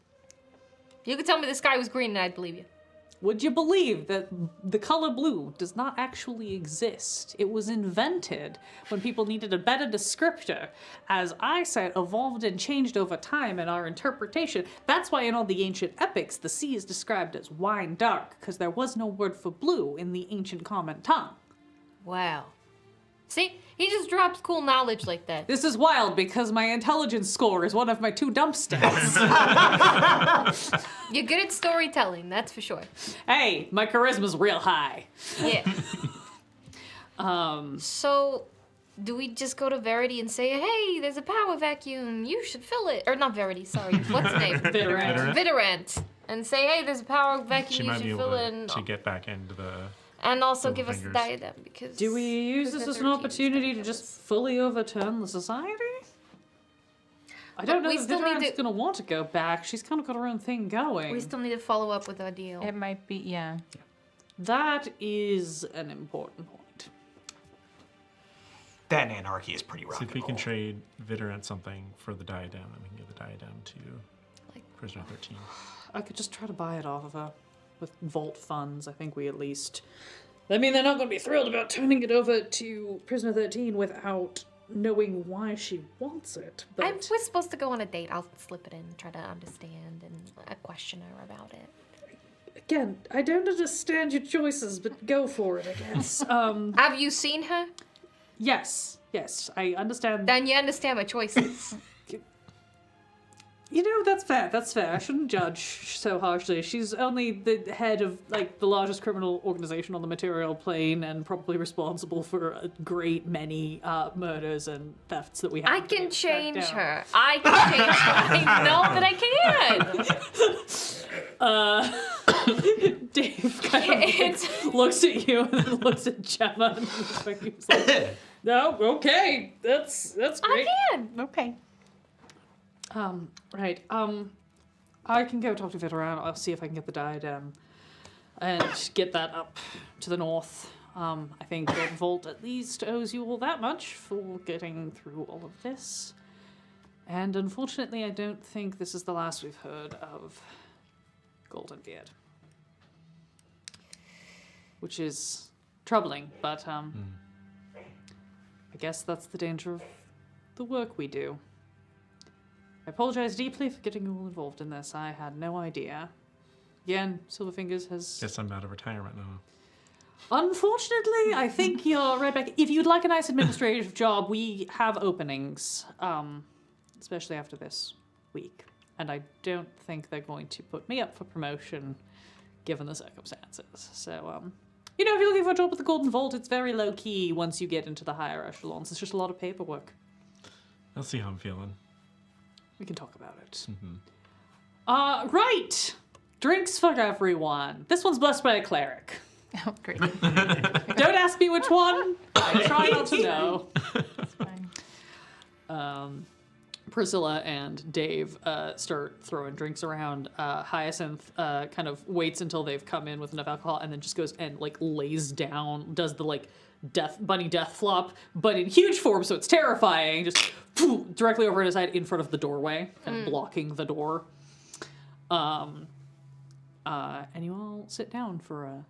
You could tell me the sky was green and I'd believe you. Would you believe that the color blue does not actually exist? It was invented when people needed a better descriptor. As eyesight evolved and changed over time in our interpretation. That's why in all the ancient epics, the sea is described as wine dark, because there was no word for blue in the ancient common tongue. Wow. See, he just drops cool knowledge like that. This is wild because my intelligence score is one of my 2 dump stats. You're good at storytelling, that's for sure. Hey, my charisma's real high. Yeah. So, do we just go to Verity and say, hey, there's a power vacuum, you should fill it? Or not Verity, sorry. What's his name? Vidorant. Vidorant. And say, hey, there's a power She vacuum, you might be should able fill it. to get back into the... And also Silver give us the fingers. diadem, because... Do we use this as an opportunity to just fully overturn the society? I don't know we if still need Vidorant's to- gonna want to go back. She's kind of got her own thing going. We still need to follow up with our deal. It might be, yeah. That is an important point. That and anarchy is pretty rock See if and we can roll. trade Vidorant something for the diadem, and we can give the diadem to Like- Prisoner 13. I could just try to buy it off of her with vault funds. I think we at least... I mean, they're not going to be thrilled about turning it over to Prisoner 13 without knowing why she wants it. But We're supposed to go on a date. I'll slip it in, try to understand, and question her about it. again, I don't understand your choices, but go for it, I guess. Have you seen her? Yes, I understand. Then you understand my choices. You know, that's fair. I shouldn't judge so harshly. She's only the head of, like, the largest criminal organization on the material plane and probably responsible for a great many murders and thefts that we have. I to can track change down. her. I can change her. I know that I can. Dave kind of looks at you and then looks at Gemma and looks like he's like, no, okay, that's great. I can. Okay. Right. I can go talk to Vidorant. I'll see if I can get the diadem and get that up to the north. I think Golden Vault at least owes you all that much for getting through all of this. And unfortunately, I don't think this is the last we've heard of Goldenbeard. Which is troubling, but I guess that's the danger of the work we do. I apologize deeply for getting you all involved in this. I had no idea. Again, Silverfingers has... Guess I'm out of retirement now. Unfortunately, I think you're right back. If you'd like a nice administrative job, we have openings, especially after this week. And I don't think they're going to put me up for promotion, given the circumstances. So, if you're looking for a job with the Golden Vault, it's very low-key once you get into the higher echelons. It's just a lot of paperwork. I'll see how I'm feeling. We can talk about it. Right! Drinks for everyone. This one's blessed by a cleric. Oh, great. Don't ask me which one. I try not to know. That's fine. Priscilla and Dave start throwing drinks around. Hyacinth kind of waits until they've come in with enough alcohol and then just goes and lays down, does the bunny death flop, but in huge form, so it's terrifying. Just directly over his head in front of the doorway, kind of blocking the door. And you all sit down for a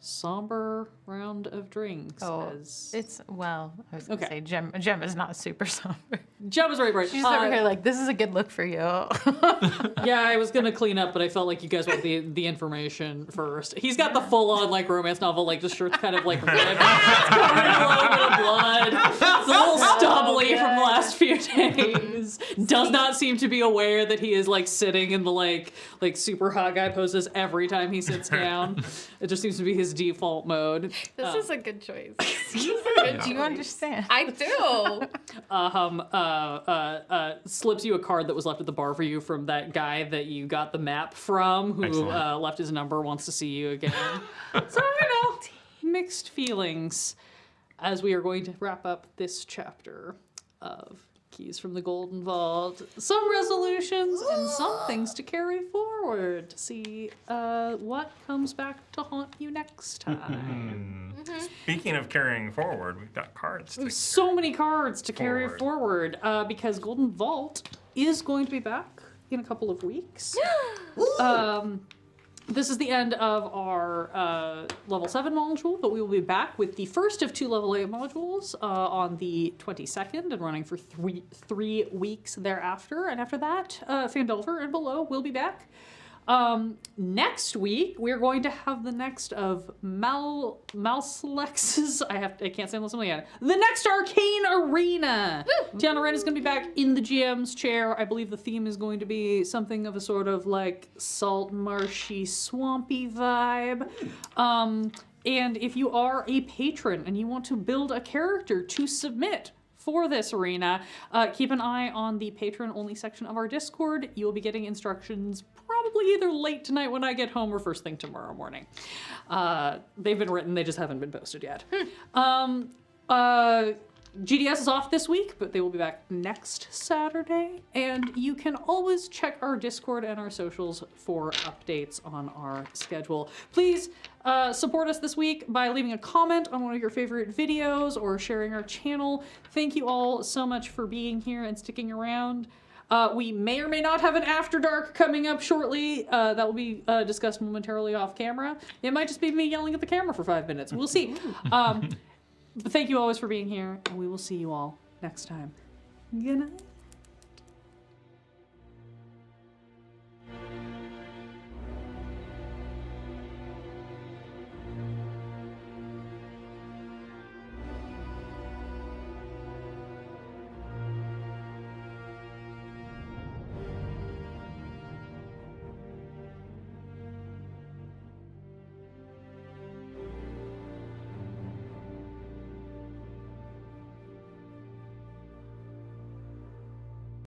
somber round of drinks. I was going to say Gemma's not super somber. Gemma's right. She's over here this is a good look for you. Yeah, I was going to clean up, but I felt like you guys want the information first. He's got the full-on, romance novel, the shirt's kind of, ripped. It's covered in a little bit of blood. It's a little stubbly from the last few days. Does not seem to be aware that he is, sitting in the, super hot guy poses every time he sits down. It just seems to be his default mode. This is a good choice. Do you understand? I do. Slips you a card that was left at the bar for you from that guy that you got the map from, who left his number, wants to see you again. So, mixed feelings as we are going to wrap up this chapter of Keys from the Golden Vault. Some resolutions and some things to carry forward to see what comes back to haunt you next time. Speaking of carrying forward, we've got cards. We have so many cards to carry forward because Golden Vault is going to be back in a couple of weeks. This is the end of our level 7 module, but we will be back with the first of 2 level 8 modules on the 22nd and running for three weeks thereafter. And after that, Phandelver and below will be back. Next week, we're going to have the next of Malselex's, I can't say this one again, the next Arcane Arena. Tiana Ren is going to be back in the GM's chair. I believe the theme is going to be something of a sort of salt marshy, swampy vibe. And if you are a patron and you want to build a character to submit for this arena, keep an eye on the patron-only section of our Discord. You will be getting instructions probably either late tonight when I get home or first thing tomorrow morning. They've been written, they just haven't been posted yet. GDS is off this week, but they will be back next Saturday. And you can always check our Discord and our socials for updates on our schedule. Please support us this week by leaving a comment on one of your favorite videos or sharing our channel. Thank you all so much for being here and sticking around. We may or may not have an After Dark coming up shortly. That will be discussed momentarily off camera. It might just be me yelling at the camera for 5 minutes. We'll see. But thank you always for being here, and we will see you all next time. Good night.